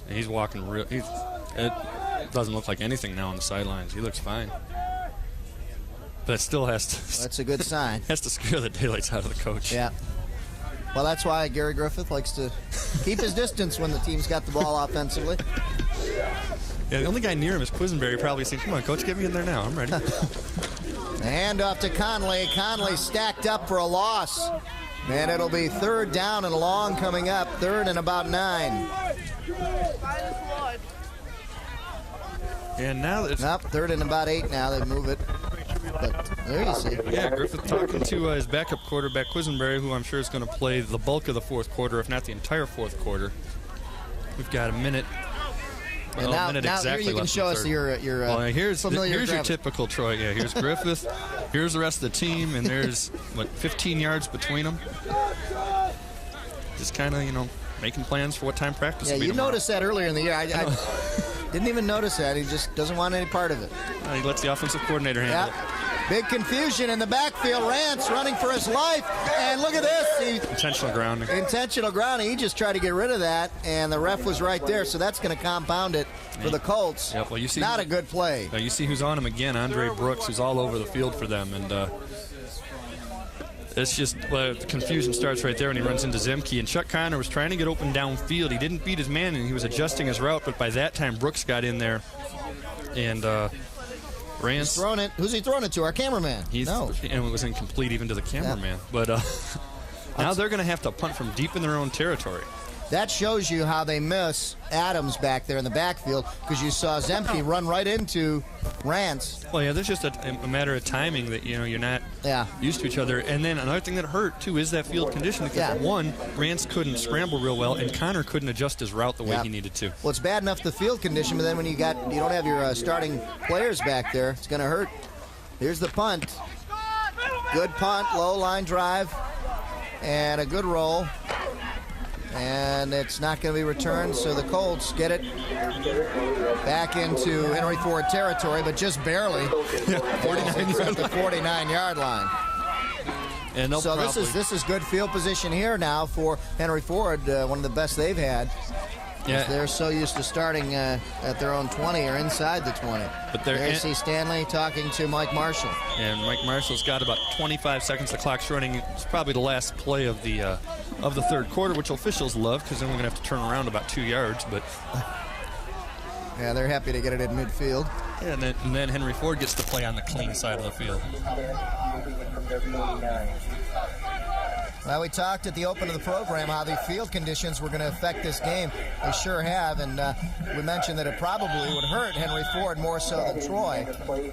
And he's walking real. It doesn't look like anything now on the sidelines. He looks fine. But it still has to. That's a good sign. Has to scare the daylights out of the coach. Yeah. Well, that's why Gary Griffith likes to keep his distance when the team's got the ball offensively. Yeah, the only guy near him is Quisenberry, probably saying, "Come on, coach, get me in there now. I'm ready." The handoff to Conley. Conley stacked up for a loss. And it'll be third down and long coming up. Third and about 9. And now it's third and about 8 now. They move it. But there you see. Yeah, Griffith talking to his backup quarterback, Quisenberry, who I'm sure is going to play the bulk of the fourth quarter, if not the entire fourth quarter. We've got a minute. And now exactly here you can show us your here's familiar your typical Troy. Yeah, here's Griffith. Here's the rest of the team, and there's 15 yards between them. Just kind of making plans for what time practice. Yeah, will be you tomorrow. noticed that earlier in the year. I didn't even notice that. He just doesn't want any part of it. He lets the offensive coordinator handle it. Big confusion in the backfield. Rance running for his life. And look at this. Intentional grounding. Intentional grounding. He just tried to get rid of that, and the ref was right there, so that's going to compound it for the Colts. Yep, well, you see not a good play. You see who's on him again, Andre Brooks, who's all over the field for them. And it's just the confusion starts right there when he runs into Zemke. And Chuck Connor was trying to get open downfield. He didn't beat his man, and he was adjusting his route, but by that time, Brooks got in there. And Rance. He's throwing it. Who's he throwing it to? Our cameraman. No. And it was incomplete even to the cameraman. Yeah. But now they're going to have to punt from deep in their own territory. That shows you how they miss Adams back there in the backfield, because you saw Zemke run right into Rance. Well, yeah, there's just a matter of timing that, you're not used to each other. And then another thing that hurt, too, is that field condition. Because, one, Rance couldn't scramble real well, and Connor couldn't adjust his route the way he needed to. Well, it's bad enough the field condition, but then when you don't have your starting players back there, it's going to hurt. Here's the punt. Good punt, low line drive, and a good roll. And it's not going to be returned, so the Colts get it back into Henry Ford territory, but just barely. Yeah, 49 at the 49-yard line. And so this is good field position here now for Henry Ford, one of the best they've had. Yeah. They're so used to starting at their own 20 or inside the 20. But there's C. Stanley talking to Mike Marshall. And Mike Marshall's got about 25 seconds. The clock's running. It's probably the last play of the third quarter, which officials love, because then we're going to have to turn around about 2 yards. But yeah, they're happy to get it in midfield. Yeah, and then Henry Ford gets to play on the clean side of the field. Well, we talked at the open of the program how the field conditions were going to affect this game. They sure have, and we mentioned that it probably would hurt Henry Ford more so than Troy. Well,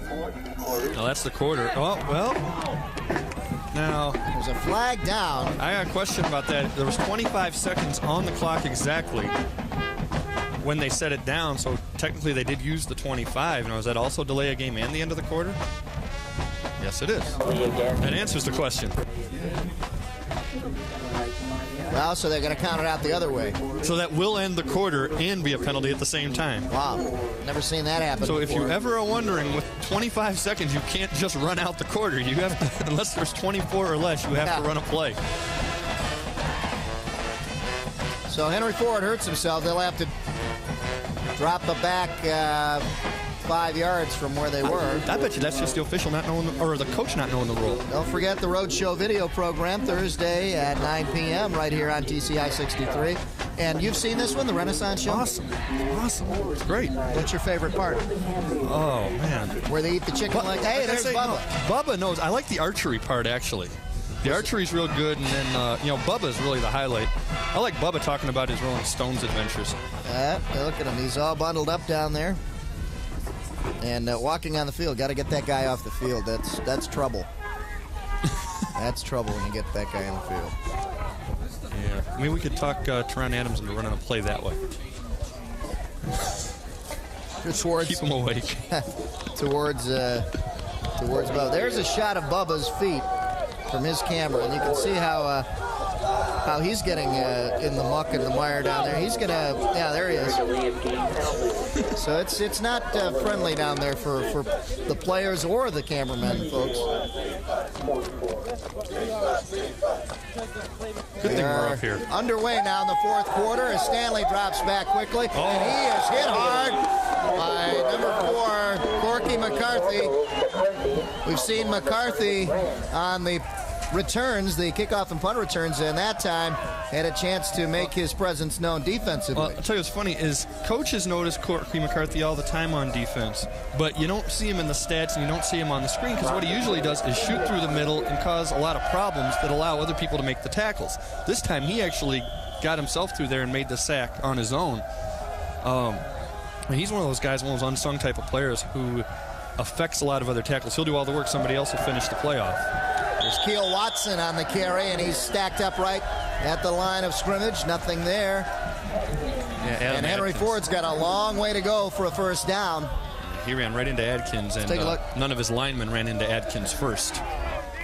that's the quarter. Oh, well, Now, there's a flag down. I got a question about that. There was 25 seconds on the clock exactly when they set it down, so technically they did use the 25. Now, does that also delay a game and the end of the quarter? Yes, it is. That answers the question. Well, so they're going to count it out the other way. So that will end the quarter and be a penalty at the same time. Wow. Never seen that happen So before. if you ever are wondering, with 25 seconds, you can't just run out the quarter. You have to, unless there's 24 or less, you have to run a play. So Henry Ford hurts himself. They'll have to drop it back 5 yards from where they were. I bet you that's just the official not knowing, or the coach not knowing the rule. Don't forget the Roadshow video program Thursday at 9 p.m. right here on TCI 63. And you've seen this one, the Renaissance Show? Awesome. It's great. What's your favorite part? Oh, man. Where they eat the chicken like, hey, there's Bubba. No, Bubba knows. I like the archery part, actually. The archery's real good, and then, Bubba's really the highlight. I like Bubba talking about his Rolling Stones adventures. Look at him. He's all bundled up down there. And walking on the field. Got to get that guy off the field. That's trouble. That's trouble when you get that guy on the field. Yeah. I mean, we could talk Teron Adams into running a play that way. Towards, keep him awake. towards Bubba. There's a shot of Bubba's feet from his camera, and you can see how he's getting in the muck and the mire down there. He's gonna, there he is. So it's not friendly down there for the players or the cameramen, folks. Good thing we're up here. Underway now in the fourth quarter as Stanley drops back quickly, and he is hit hard by number 4, Corky McCarthy. We've seen McCarthy on the returns, the kickoff and punt returns, and that time had a chance to make his presence known defensively. Well, I'll tell you what's funny is coaches notice Corky McCarthy all the time on defense, but you don't see him in the stats and you don't see him on the screen because what he usually does is shoot through the middle and cause a lot of problems that allow other people to make the tackles. This time he actually got himself through there and made the sack on his own. He's one of those guys, one of those unsung type of players who affects a lot of other tackles. He'll do all the work, somebody else will finish the play off. There's Keel Watson on the carry, and he's stacked up right at the line of scrimmage. Nothing there. And Henry Ford's got a long way to go for a first down. He ran right into Adkins, and take a look. None of his linemen ran into Adkins first.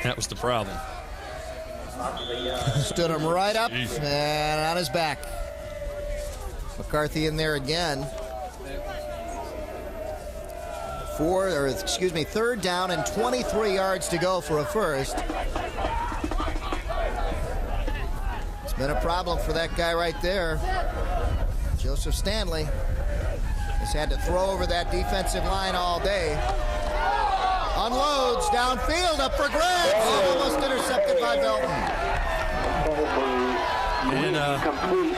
That was the problem. Stood him right up and on his back. McCarthy in there again. Third down and 23 yards to go for a first. It's been a problem for that guy right there. Joseph Stanley has had to throw over that defensive line all day. Unloads downfield, up for grabs. Almost intercepted by Belton. And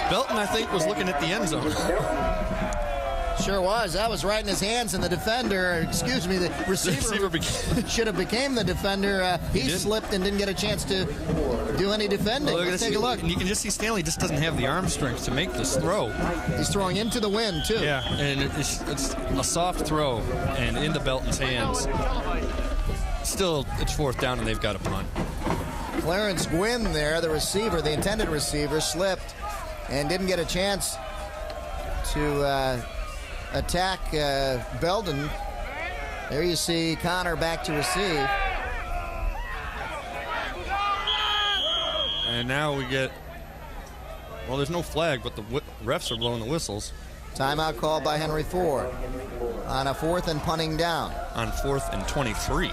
Belton, I think, was looking at the end zone. Sure was. That was right in his hands, and the defender, the receiver should have became the defender. He slipped and didn't get a chance to do any defending. Let's take a look. And you can just see Stanley just doesn't have the arm strength to make this throw. He's throwing into the wind, too. Yeah, and it's a soft throw and into Belton's hands. Still, it's fourth down, and they've got a punt. Clarence Gwynn there, the receiver, the intended receiver, slipped and didn't get a chance to attack Belden. There you see Connor back to receive. And now we get, well, there's no flag, but the refs are blowing the whistles. Timeout called by Henry Ford on a fourth and punting down. On 4th and 23.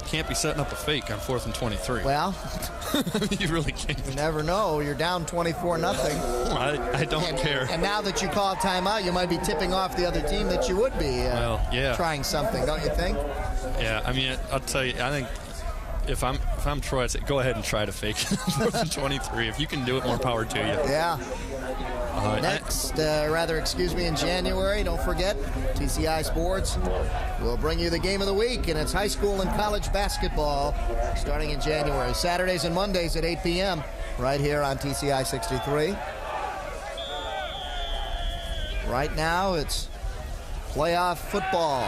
Can't be setting up a fake on 4th and 23. Well, you really can't. You never know. You're down 24-0. I don't care. And now that you call timeout, you might be tipping off the other team that you would be trying something, don't you think? Yeah, I mean, I'll tell you, I think if I'm Troy, I'd say go ahead and try to fake 4th and 23. If you can do it, more power to you. Yeah. Next, in January, don't forget, TCI Sports will bring you the game of the week, and it's high school and college basketball starting in January. Saturdays and Mondays at 8 p.m. right here on TCI 63. Right now, it's playoff football.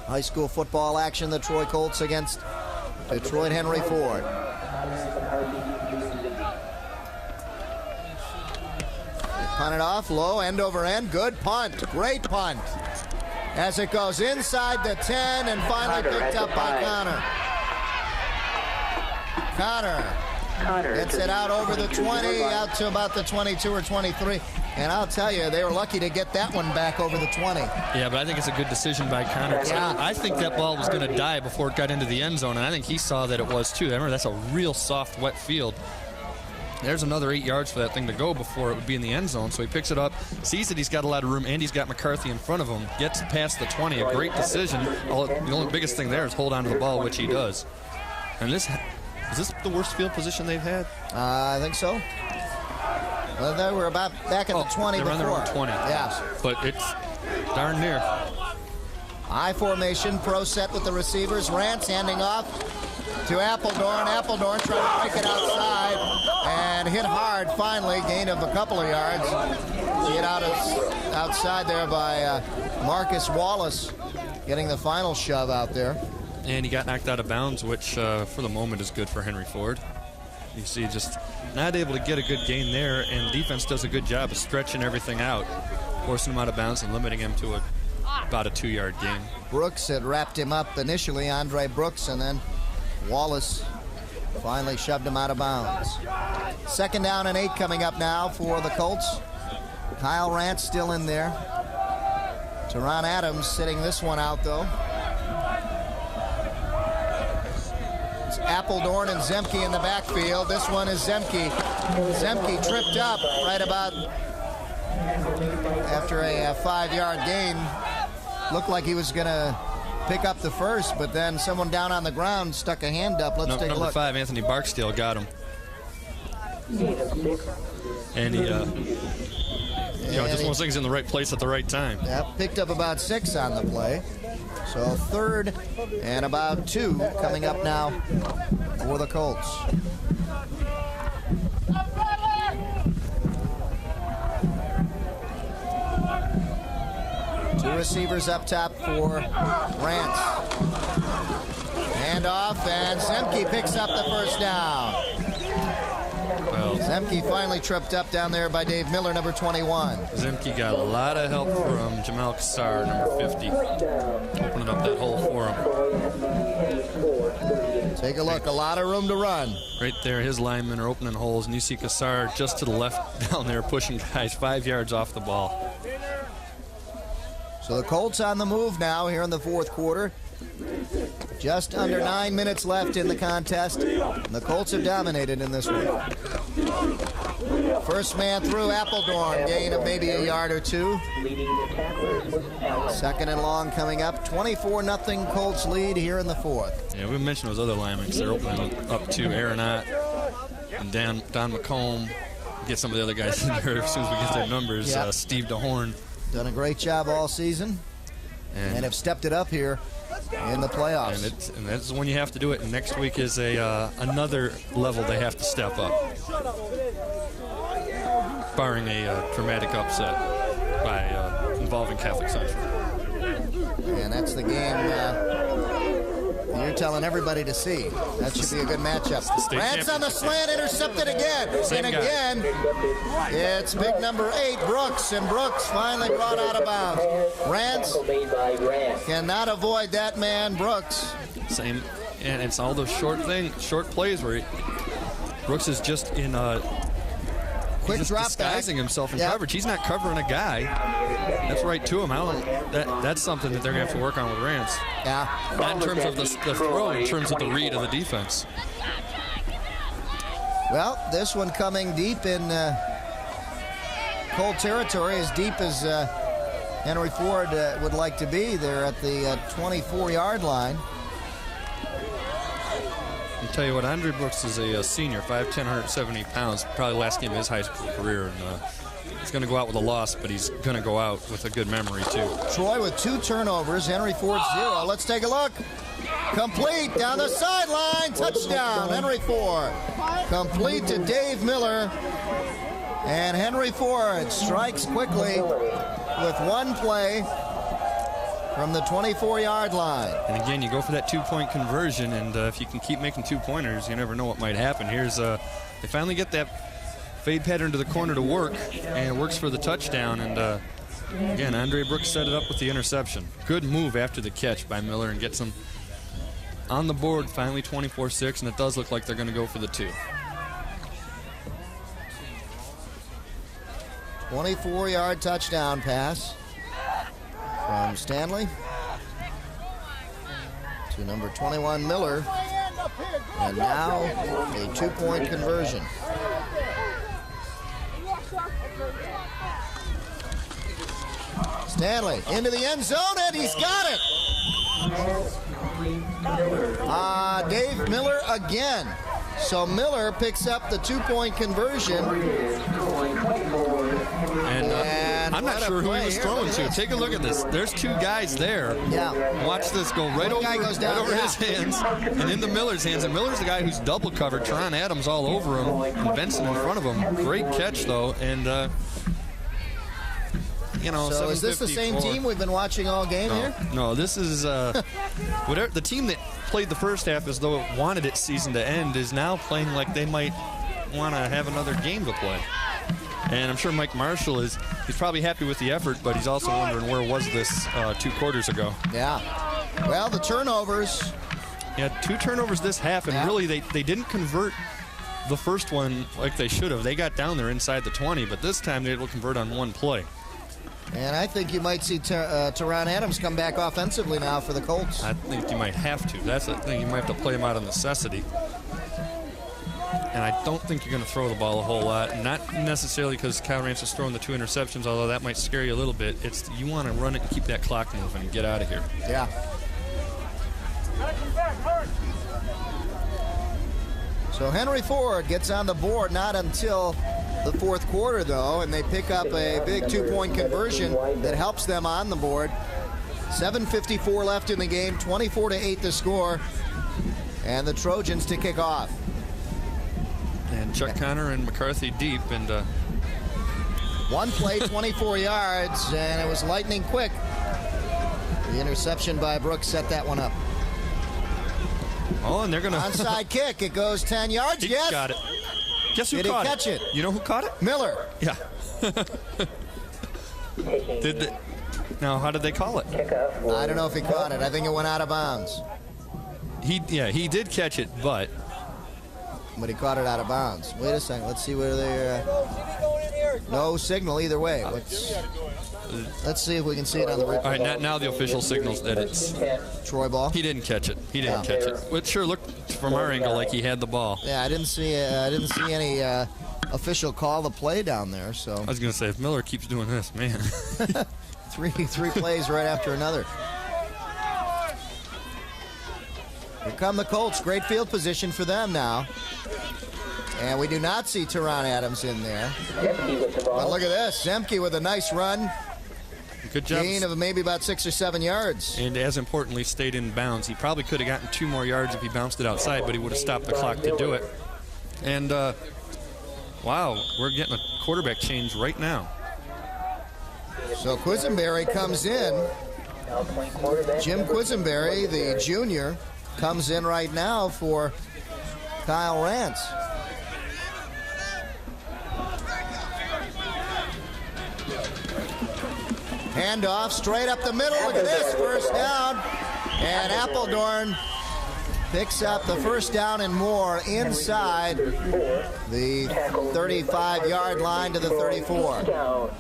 High school football action, the Troy Colts against Detroit Henry Ford. Punt it off, low, end over end. Good punt, great punt. As it goes inside the 10 and finally picked up by Connor. Connor gets it out over the 20, out to about the 22 or 23. And I'll tell you, they were lucky to get that one back over the 20. Yeah, but I think it's a good decision by Connor. Yeah. I think that ball was going to die before it got into the end zone, and I think he saw that it was too. Remember, that's a real soft, wet field. There's another 8 yards for that thing to go before it would be in the end zone. So he picks it up, sees that he's got a lot of room, and he's got McCarthy in front of him. Gets past the 20, a great decision. The only biggest thing there is hold on to the ball, which he does. And is this the worst field position they've had? I think so. Well, they were about back at the 20 they're before. on their own 20. Yeah. But it's darn near. I formation, pro set with the receivers. Rance handing off to Appledorn. Appledorn trying to break it outside and hit hard finally. Gain of a couple of yards. See it outside there by Marcus Wallace, getting the final shove out there. And he got knocked out of bounds, which for the moment is good for Henry Ford. You see, just not able to get a good gain there, and defense does a good job of stretching everything out, forcing him out of bounds and limiting him to about a 2-yard gain. Brooks had wrapped him up initially, Andre Brooks, and then Wallace finally shoved him out of bounds. 2nd down and 8 coming up now for the Colts. Kyle Rance still in there. Teron Adams sitting this one out, though. It's Appledorn and Zemke in the backfield. This one is Zemke. Zemke tripped up right about after a 5-yard gain. Looked like he was going to pick up the first, but then someone down on the ground stuck a hand up. Let's take a look. Number 5, Anthony Barksdale, got him. And he, just one of those things in the right place at the right time. Yep, picked up about 6 on the play. So 3rd and about 2 coming up now for the Colts. Two receivers up top for Rance. Hand off, and Zemke picks up the first down. Well, Zemke finally tripped up down there by Dave Miller, number 21. Zemke got a lot of help from Jamal Kassar, number 50, opening up that hole for him. Take a look, a lot of room to run. Right there, his linemen are opening holes, and you see Kassar just to the left down there pushing guys 5 yards off the ball. So the Colts on the move now here in the 4th quarter. Just under 9 minutes left in the contest. And the Colts have dominated in this one. First man through, Appledorn, gain of maybe a yard or 2. 2nd and long coming up. 24-0 Colts lead here in the 4th. Yeah, we mentioned those other linemen because they're opening up to Aronat and Don McComb. Get some of the other guys in there as soon as we get their numbers. Yep. Steve DeHorn. Done a great job all season and have stepped it up here in the playoffs. And that's when you have to do it. And next week is another level they have to step up, barring a dramatic upset by involving Catholic Central. And that's the game you're telling everybody to see. That should be a good matchup. Rance on the slant, intercepted again. Same and guy. again, it's big number 8, Brooks. And Brooks finally brought out of bounds. Rance cannot avoid that man, Brooks. Same, and it's all those short plays where Brooks is just in quick just drop disguising back. himself in Yep. coverage. He's not covering a guy. That's right to him. That's something that they're going to have to work on with Rance. Yeah. Not in terms of the throw, in terms of the read of the defense. Well, this one coming deep in Colt territory, as deep as Henry Ford would like to be. They're at the 24-yard line. I'll tell you what, Andre Brooks is a senior, 5'10", 170 pounds, probably last game of his high school career. And he's going to go out with a loss, but he's going to go out with a good memory, too. Troy with 2 turnovers, Henry Ford 0. Let's take a look. Complete down the sideline. Touchdown, Henry Ford. Complete to Dave Miller. And Henry Ford strikes quickly with one play from the 24-yard line. And again, you go for that 2-point conversion, and if you can keep making 2-pointers, you never know what might happen. Here's they finally get that fade pattern to the corner to work, and it works for the touchdown. And again, Andre Brooks set it up with the interception. Good move after the catch by Miller and gets them on the board, finally 24-6, and it does look like they're going to go for the 2. 24-yard touchdown pass from Stanley to number 21, Miller. And now a 2-point conversion. Stanley into the end zone, and he's got it. Dave Miller again. So Miller picks up the 2-point conversion. And I'm not sure who he was throwing to. Take a look at this. There's 2 guys there. Yeah. Watch this go right over his hands and into Miller's hands. And Miller's the guy who's double covered. Teron Adams all over him. And Benson in front of him. Great catch, though. And, so is this the same team we've been watching all game here? No, this is whatever the team that played the first half as though it wanted its season to end is now playing like they might want to have another game to play. And I'm sure Mike Marshall he's probably happy with the effort, but he's also wondering where was this 2 quarters ago. Yeah. Well, the turnovers. Yeah, 2 turnovers this half, and really they didn't convert the first one like they should have. They got down there inside the 20, but this time they will convert on 1 play. And I think you might see Teron Adams come back offensively now for the Colts. I think you might have to. That's the thing. You might have to play him out of necessity. And I don't think you're going to throw the ball a whole lot. Not necessarily because Kyle Rance is throwing the 2 interceptions, although that might scare you a little bit. It's you want to run it and keep that clock moving and get out of here. Yeah. So Henry Ford gets on the board not until the 4th quarter, though, and they pick up a big 2-point conversion that helps them on the board. 7:54 left in the game, 24-8 the score, and the Trojans to kick off. And Chuck Connor and McCarthy deep, and 1 play, 24 yards, and it was lightning quick. The interception by Brooks set that one up. Oh, and they're going to onside kick. It goes 10 yards. Yes, got it. Guess who Did caught he catch it? You know who caught it? Miller. Yeah. Now, how did they call it? I don't know if he caught it. I think it went out of bounds. He did catch it, but he caught it out of bounds. Wait a second. Let's see where they're. No signal either way. Let's see if we can see it on the replay. All right, now the official signals that it's Troy ball. He didn't catch it. Catch it. It sure looked from our angle like he had the ball. Yeah, I didn't see any official call the play down there. So I was going to say, if Miller keeps doing this, man. three plays right after another. Here come the Colts. Great field position for them now. And we do not see Teron Adams in there. But look at this. Zemke with a nice run. Good job. Gain of maybe about 6 or 7 yards. And as importantly, stayed in bounds. He probably could have gotten 2 more yards if he bounced it outside, but he would have stopped the clock to do it. And, wow, we're getting a quarterback change right now. So Quisenberry comes in. Jim Quisenberry, the junior, comes in right now for Kyle Rance. Handoff straight up the middle. Look at this, first down. And Appledorn picks up the first down and more inside the 35-yard line to the 34.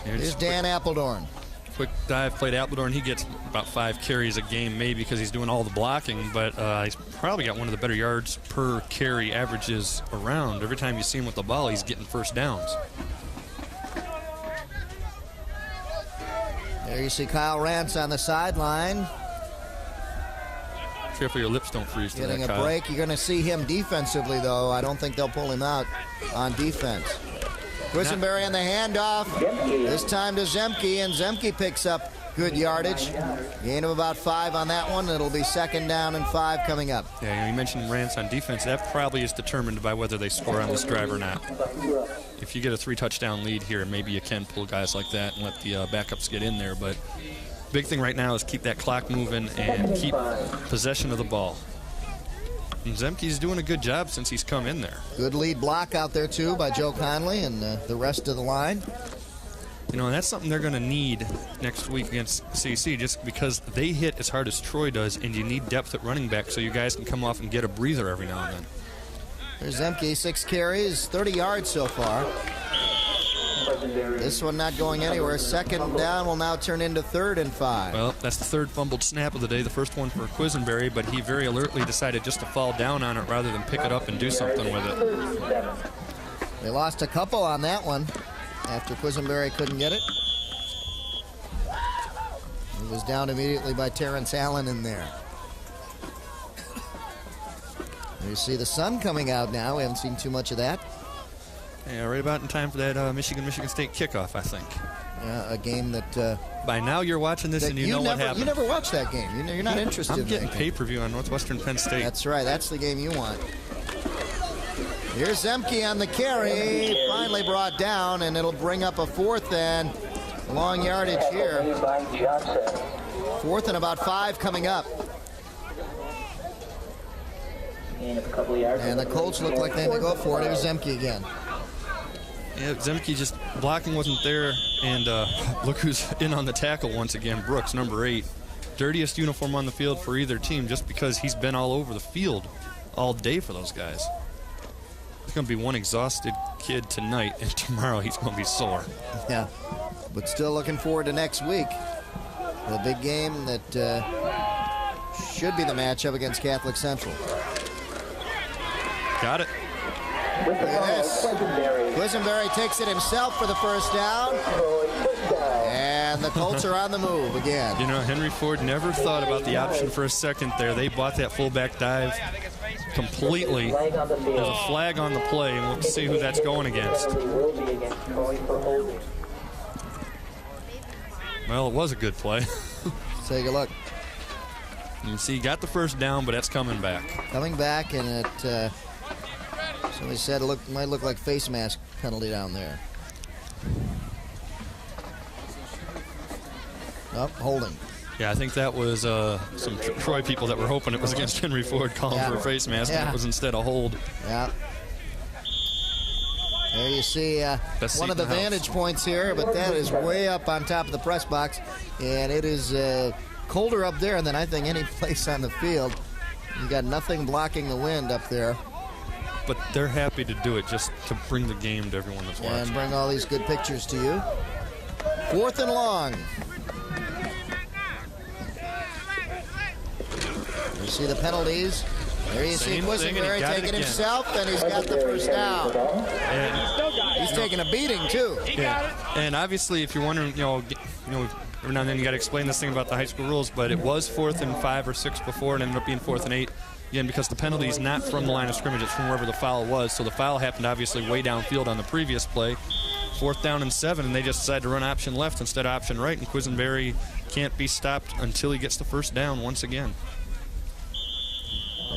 Here's Dan Appledorn. Quick dive play to Appledorn. He gets about 5 carries a game, maybe because he's doing all the blocking, but he's probably got one of the better yards per carry averages around. Every time you see him with the ball, he's getting first downs. There you see Kyle Rance on the sideline. Careful your lips don't freeze to Getting that, a Kyle. break. You're going to see him defensively, though. I don't think they'll pull him out on defense. Quisenberry on the handoff. This time to Zemke, and Zemke picks up good yardage. Gain of about 5 on that one. It'll be 2nd down and 5 coming up. Yeah, you mentioned Rance on defense. That probably is determined by whether they score on this drive or not. If you get a 3-touchdown lead here, maybe you can pull guys like that and let the backups get in there. But Big thing right now is keep that clock moving and keep possession of the ball. And Zemke's doing a good job since he's come in there. Good lead block out there, too, by Joe Conley and the rest of the line. You know, and that's something they're going to need next week against CC, just because they hit as hard as Troy does, and you need depth at running back so you guys can come off and get a breather every now and then. There's Zemke, 6 carries, 30 yards so far. This one not going anywhere. Second down will now turn into 3rd and 5. Well, that's the 3rd fumbled snap of the day, the first one for Quisenberry, but he very alertly decided just to fall down on it rather than pick it up and do something with it. They lost a couple on that one after Quisenberry couldn't get it. It was down immediately by Terrence Allen in there. You see the sun coming out now. We haven't seen too much of that. Yeah, right about in time for that Michigan State kickoff, I think. Yeah, a game that... By now you're watching this and you know what happened. You never watched that game. You're not interested in that game. I'm getting pay-per-view on Northwestern Penn State. That's right. That's the game you want. Here's Zemke on the carry. Finally brought down, and it'll bring up a 4th and long yardage here. 4th and about 5 coming up. And the Colts look like they may go for it. Here's Zemke again. Yeah, Zemke just blocking wasn't there, and look who's in on the tackle once again, Brooks, number 8. Dirtiest uniform on the field for either team just because he's been all over the field all day for those guys. There's going to be one exhausted kid tonight, and tomorrow he's going to be sore. Yeah, but still looking forward to next week. The big game that should be the matchup against Catholic Central. Got it. Look at this. Quisenberry takes it himself for the first down. And the Colts are on the move again. You know, Henry Ford never thought about the option for a second there. They bought that fullback dive completely. There's a flag on the play, and we'll see who that's going against. Well, it was a good play. Let's take a look. You see, he got the first down, but that's coming back. Coming back, and it... somebody said it might look like face mask penalty down there. Oh, holding. Yeah, I think that was some Troy people that were hoping it was against Henry Ford calling for a face mask, and it was instead a hold. Yeah. There you see one of the vantage points here, but that is way up on top of the press box, and it is colder up there than I think any place on the field. You got nothing blocking the wind up there. But they're happy to do it just to bring the game to everyone that's watching. And bring all these good pictures to you. 4th and long. You see the penalties. There you see Quisenberry taking himself, and he's got the first down. And he's taking a beating, too. Yeah. And obviously, if you're wondering, you know, every now and then you got to explain this thing about the high school rules, but it was 4th and 5 or 6 before, and ended up being 4th and 8. Again, because the penalty is not from the line of scrimmage, it's from wherever the foul was. So the foul happened obviously way downfield on the previous play. 4th down and 7, and they just decided to run option left instead of option right, and Quisenberry can't be stopped until he gets the first down once again.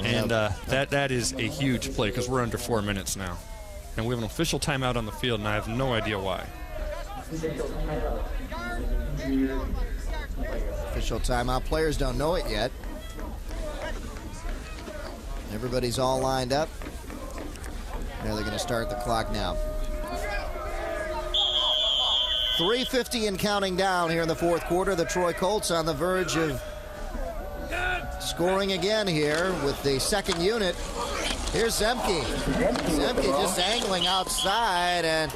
And that is a huge play because we're under 4 minutes now. And we have an official timeout on the field, and I have no idea why. Official timeout. Players don't know it yet. Everybody's all lined up. Now they're going to start the clock now. 3:50 and counting down here in the 4th quarter. The Troy Colts on the verge of scoring again here with the second unit. Here's Zemke. Zemke just angling outside and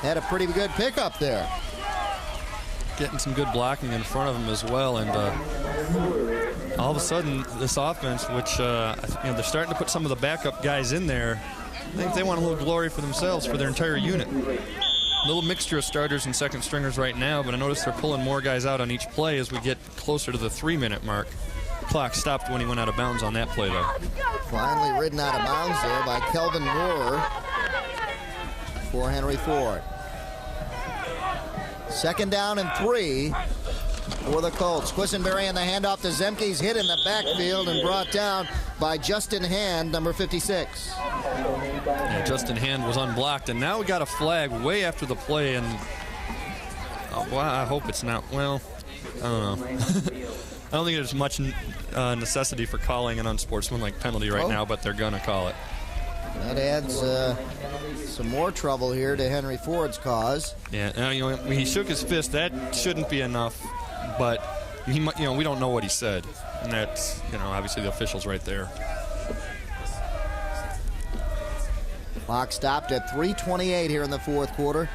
had a pretty good pickup there. Getting some good blocking in front of him as well, and all of a sudden this offense, which they're starting to put some of the backup guys in there, I think they want a little glory for themselves for their entire unit. A little mixture of starters and second stringers right now, but I notice they're pulling more guys out on each play as we get closer to the 3-minute mark. Clock stopped when he went out of bounds on that play, though. Finally ridden out of bounds there by Kelvin Moore for Henry Ford. 2nd down and 3 for the Colts. Quisenberry in the handoff to Zemke. He's hit in the backfield and brought down by Justin Hand, number 56. Yeah, Justin Hand was unblocked, and now we got a flag way after the play, and well, I hope it's not. Well, I don't know. I don't think there's much necessity for calling an unsportsmanlike penalty right now, but they're going to call it. That adds some more trouble here to Henry Ford's cause. Yeah, you know, when he shook his fist, that shouldn't be enough, but we don't know what he said, and that's, obviously the official's right there. Clock stopped at 3:28 here in the fourth quarter.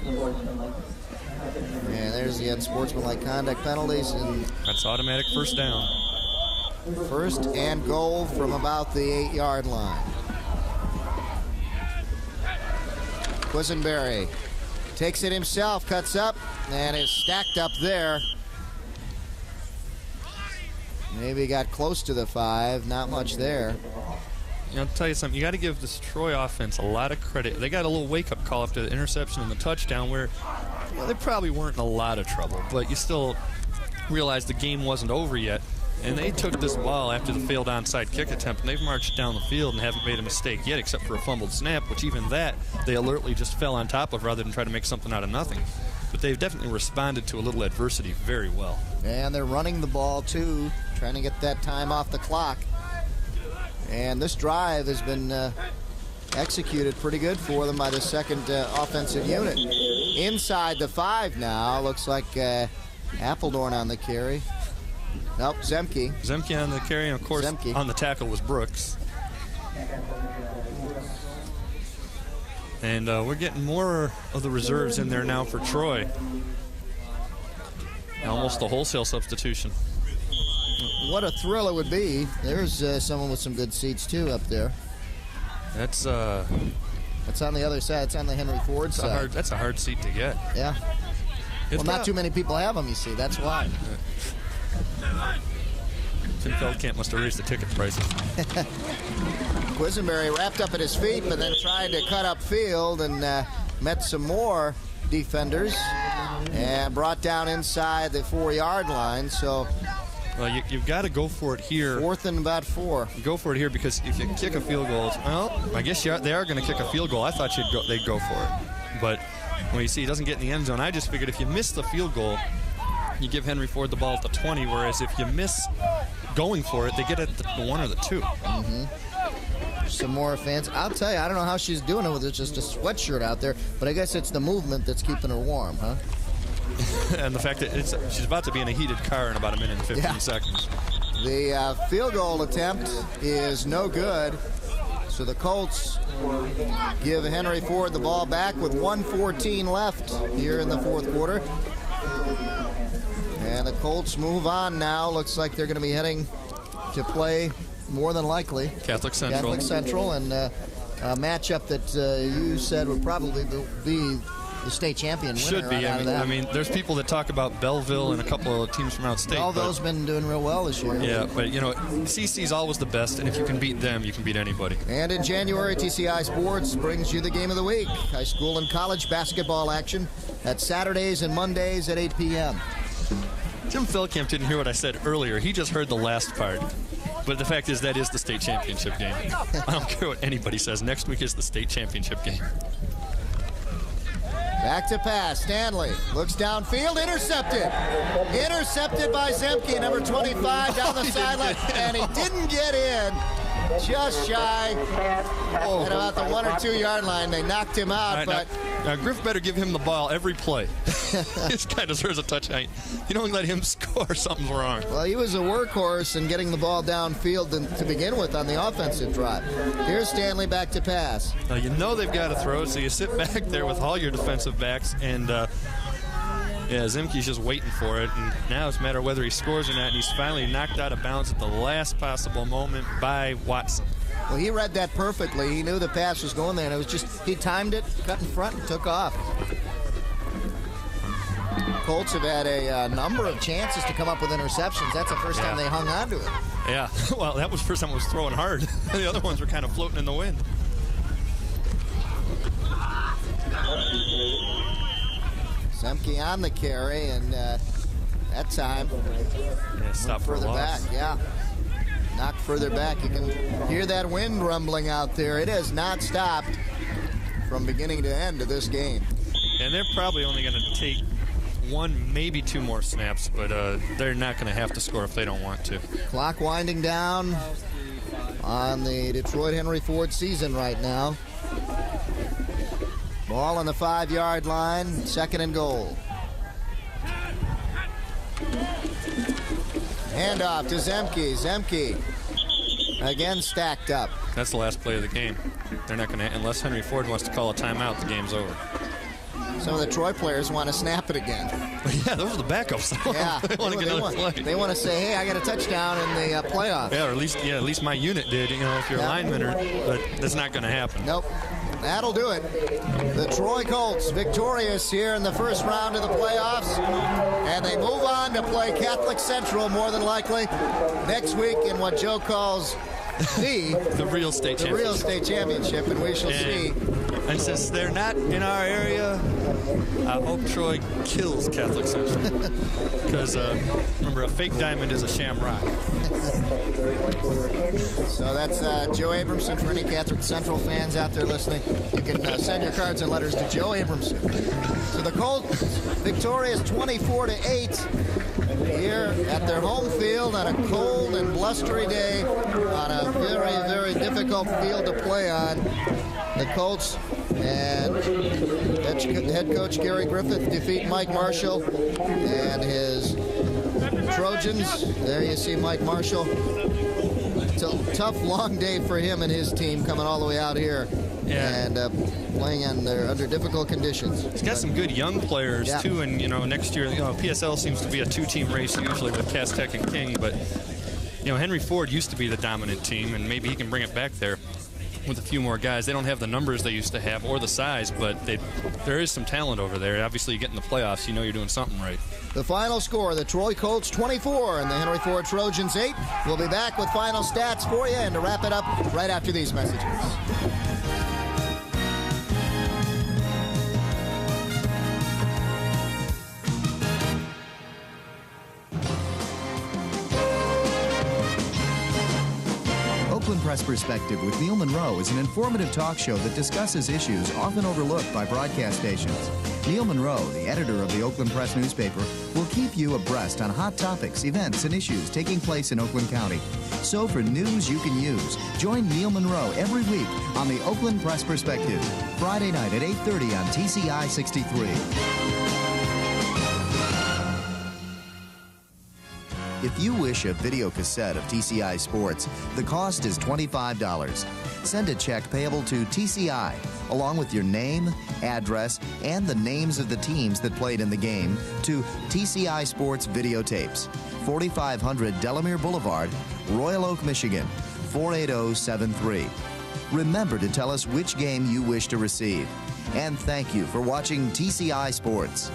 And there's the unsportsmanlike conduct penalties. And that's automatic first down. First and goal from about the 8-yard line. Quisenberry takes it himself, cuts up, and is stacked up there. Maybe got close to the 5, not much there. I'll tell you something, you got to give this Troy offense a lot of credit. They got a little wake-up call after the interception and the touchdown where they probably weren't in a lot of trouble, but you still realize the game wasn't over yet. And they took this ball after the failed onside kick attempt, and they've marched down the field and haven't made a mistake yet except for a fumbled snap, which even that they alertly just fell on top of rather than try to make something out of nothing. But they've definitely responded to a little adversity very well. And they're running the ball, too, trying to get that time off the clock. And this drive has been executed pretty good for them by the second offensive unit. Inside the 5 now. Looks like Appledorn on the carry. Nope, Zemke. Zemke on the carry, and of course on the tackle was Brooks. And we're getting more of the reserves in there now for Troy. Almost a wholesale substitution. What a thrill it would be. There's someone with some good seats, too, up there. That's on the other side. It's on the Henry Ford side. That's a hard seat to get. Yeah. Well, not too many people have them, you see. That's why. Tim Feldkamp must have raised the ticket prices. Quisenberry wrapped up at his feet, but then tried to cut up field and met some more defenders and brought down inside the 4-yard line. So you've got to go for it here. 4th and about 4. You go for it here because if you kick a field goal, well, I guess they are going to kick a field goal. I thought they'd go for it. But when you see he doesn't get in the end zone, I just figured if you miss the field goal, you give Henry Ford the ball at the 20, whereas if you miss going for it, they get it at the 1 or the 2. Some more fans. I'll tell you, I don't know how she's doing it with just a sweatshirt out there, but I guess it's the movement that's keeping her warm, huh? And the fact that she's about to be in a heated car in about a minute and 15 seconds. The field goal attempt is no good, so the Colts give Henry Ford the ball back with 1:14 left here in the fourth quarter. And the Colts move on now. Looks like they're going to be heading to play, more than likely, Catholic Central, and a matchup that you said would probably be the state champion winner. Should be. I mean, there's people that talk about Belleville and a couple of teams from out state. Belleville's been doing real well this year. Yeah, but CC's always the best, and if you can beat them, you can beat anybody. And in January, TCI Sports brings you the game of the week. High school and college basketball action at Saturdays and Mondays at 8 p.m. Tim Feldkamp didn't hear what I said earlier. He just heard the last part. But the fact is that is the state championship game. I don't care what anybody says. Next week is the state championship game. Back to pass. Stanley looks downfield. Intercepted. Intercepted by Zemke, number 25, down the sideline. And he didn't get in. Just shy at about the 1 or 2 yard line. They knocked him out. Right, now Griff better give him the ball every play. This guy deserves a touchdown. You don't let him score, something's wrong. Well, he was a workhorse in getting the ball downfield to begin with on the offensive drive. Here's Stanley back to pass. Now you know they've got to throw, so you sit back there with all your defensive backs, and Zemke's just waiting for it, and now it's a matter of whether he scores or not, and he's finally knocked out of bounds at the last possible moment by Watson. Well, he read that perfectly. He knew the pass was going there, and it was just, he timed it, cut in front, and took off. Colts have had a number of chances to come up with interceptions. That's the first time they hung on to it. Yeah, well, that was the first time it was throwing hard. The other ones were kind of floating in the wind. Zemke on the carry, and that time stop further back. Yeah, knocked further back. You can hear that wind rumbling out there. It has not stopped from beginning to end of this game. And they're probably only going to take one, maybe two more snaps, but they're not going to have to score if they don't want to. Clock winding down on the Detroit Henry Ford season right now. Ball on the 5-yard line, 2nd and goal. Handoff to Zemke. Zemke again stacked up. That's the last play of the game. They're not going to, unless Henry Ford wants to call a timeout, the game's over. Some of the Troy players want to snap it again. Yeah, those are the backups. Yeah, they want to get another play. They want to say, "Hey, I got a touchdown in the playoffs." Yeah, or at least my unit did. If you're a lineman, but that's not going to happen. Nope. That'll do it. The Troy Colts victorious here in the first round of the playoffs, and they move on to play Catholic Central more than likely next week in what Joe calls the real state championship. The real state championship, and we shall see. And since they're not in our area, I hope Troy kills Catholic Central. Because remember, a fake diamond is a shamrock. So that's Joe Abramson. For any Catholic Central fans out there listening, you can send your cards and letters to Joe Abramson. So the Colts victorious 24-8 here at their home field on a cold and blustery day on a very, very difficult field to play on. The Colts and head coach Gary Griffith defeat Mike Marshall and his Trojans. There you see Mike Marshall. It's a tough, long day for him and his team coming all the way out here and playing under difficult conditions. He's got some good young players too, and next year, PSL seems to be a two-team race usually with Cass Tech and King, but Henry Ford used to be the dominant team, and maybe he can bring it back there with a few more guys. They don't have the numbers they used to have or the size, but there is some talent over there. Obviously, you get in the playoffs, you're doing something right. The final score, the Troy Colts 24 and the Henry Ford Trojans 8. We'll be back with final stats for you and to wrap it up right after these messages. Oakland Press Perspective with Neil Monroe is an informative talk show that discusses issues often overlooked by broadcast stations. Neil Monroe, the editor of the Oakland Press newspaper, will keep you abreast on hot topics, events, and issues taking place in Oakland County. So for news you can use, join Neil Monroe every week on the Oakland Press Perspective, Friday night at 8:30 on TCI 63. If you wish a video cassette of TCI Sports, the cost is $25. Send a check payable to TCI, along with your name, address, and the names of the teams that played in the game, to TCI Sports Videotapes, 4500 Delamere Boulevard, Royal Oak, Michigan, 48073. Remember to tell us which game you wish to receive. And thank you for watching TCI Sports.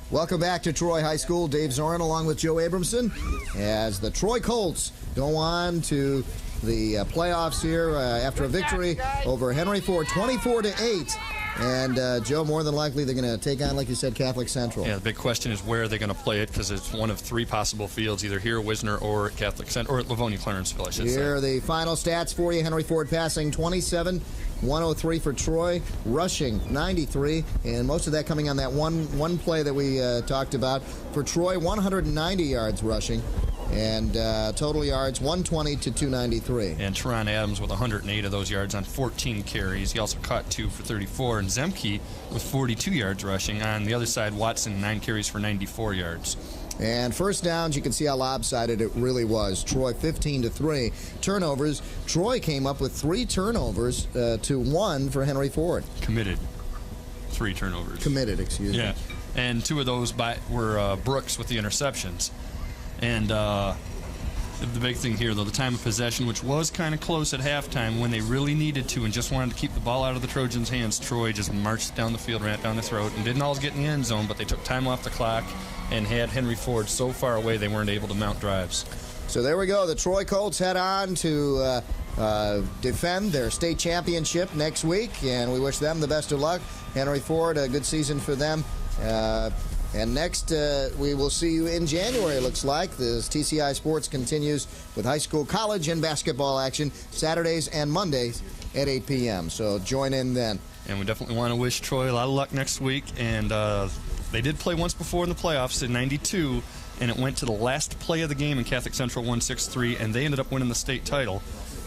Welcome back to Troy High School. Dave Zorin along with Joe Abramson as the Troy Colts go on to the playoffs here after a victory over Henry Ford 24-8. And Joe, more than likely they're going to take on, like you said, Catholic Central. Yeah, the big question is where are they going to play it, because it's one of three possible fields, either here at Wisner or at Catholic Central, or at Livonia Clarenceville, I should say. Here are the final stats for you. Henry Ford passing 27, 103 for Troy, rushing 93, and most of that coming on that one play that we talked about. For Troy, 190 yards rushing, and total yards 120 to 293. And Teron Adams with 108 of those yards on 14 carries. He also caught 2 for 34. And Zemke with 42 yards rushing. On the other side, Watson 9 carries for 94 yards. And first downs, you can see how lopsided it really was. Troy 15-3. Turnovers, Troy came up with 3 turnovers to 1 for Henry Ford. Committed 3 turnovers. Committed, excuse me. Yeah, and 2 of those were Brooks with the interceptions. And the big thing here, though, the time of possession, which was kind of close at halftime when they really needed to and just wanted to keep the ball out of the Trojans' hands, Troy just marched down the field, ran it down the throat, and didn't always get in the end zone, but they took time off the clock and had Henry Ford so far away they weren't able to mount drives. So there we go. The Troy Colts head on to defend their state championship next week, and we wish them the best of luck. Henry Ford, a good season for them. And next, we will see you in January, it looks like. The TCI Sports continues with high school, college, and basketball action Saturdays and Mondays at 8 p.m. So join in then. And we definitely want to wish Troy a lot of luck next week. And they did play once before in the playoffs in '92, and it went to the last play of the game, and Catholic Central won 6-3, and they ended up winning the state title.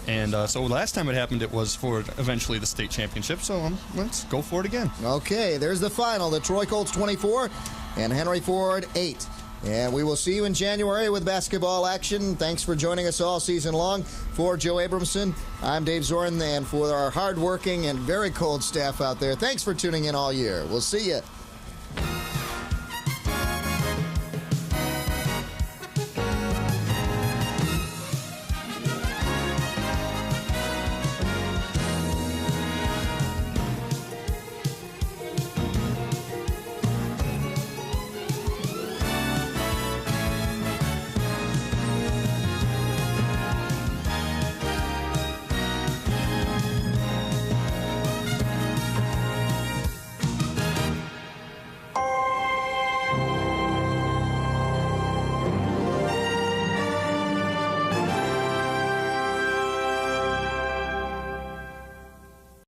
And so last time it happened, it was for eventually the state championship. So let's go for it again. Okay, there's the final. The Troy Colts 24 and Henry Ford 8. And we will see you in January with basketball action. Thanks for joining us all season long. For Joe Abramson, I'm Dave Zorn, and for our hardworking and very cold staff out there, thanks for tuning in all year. We'll see you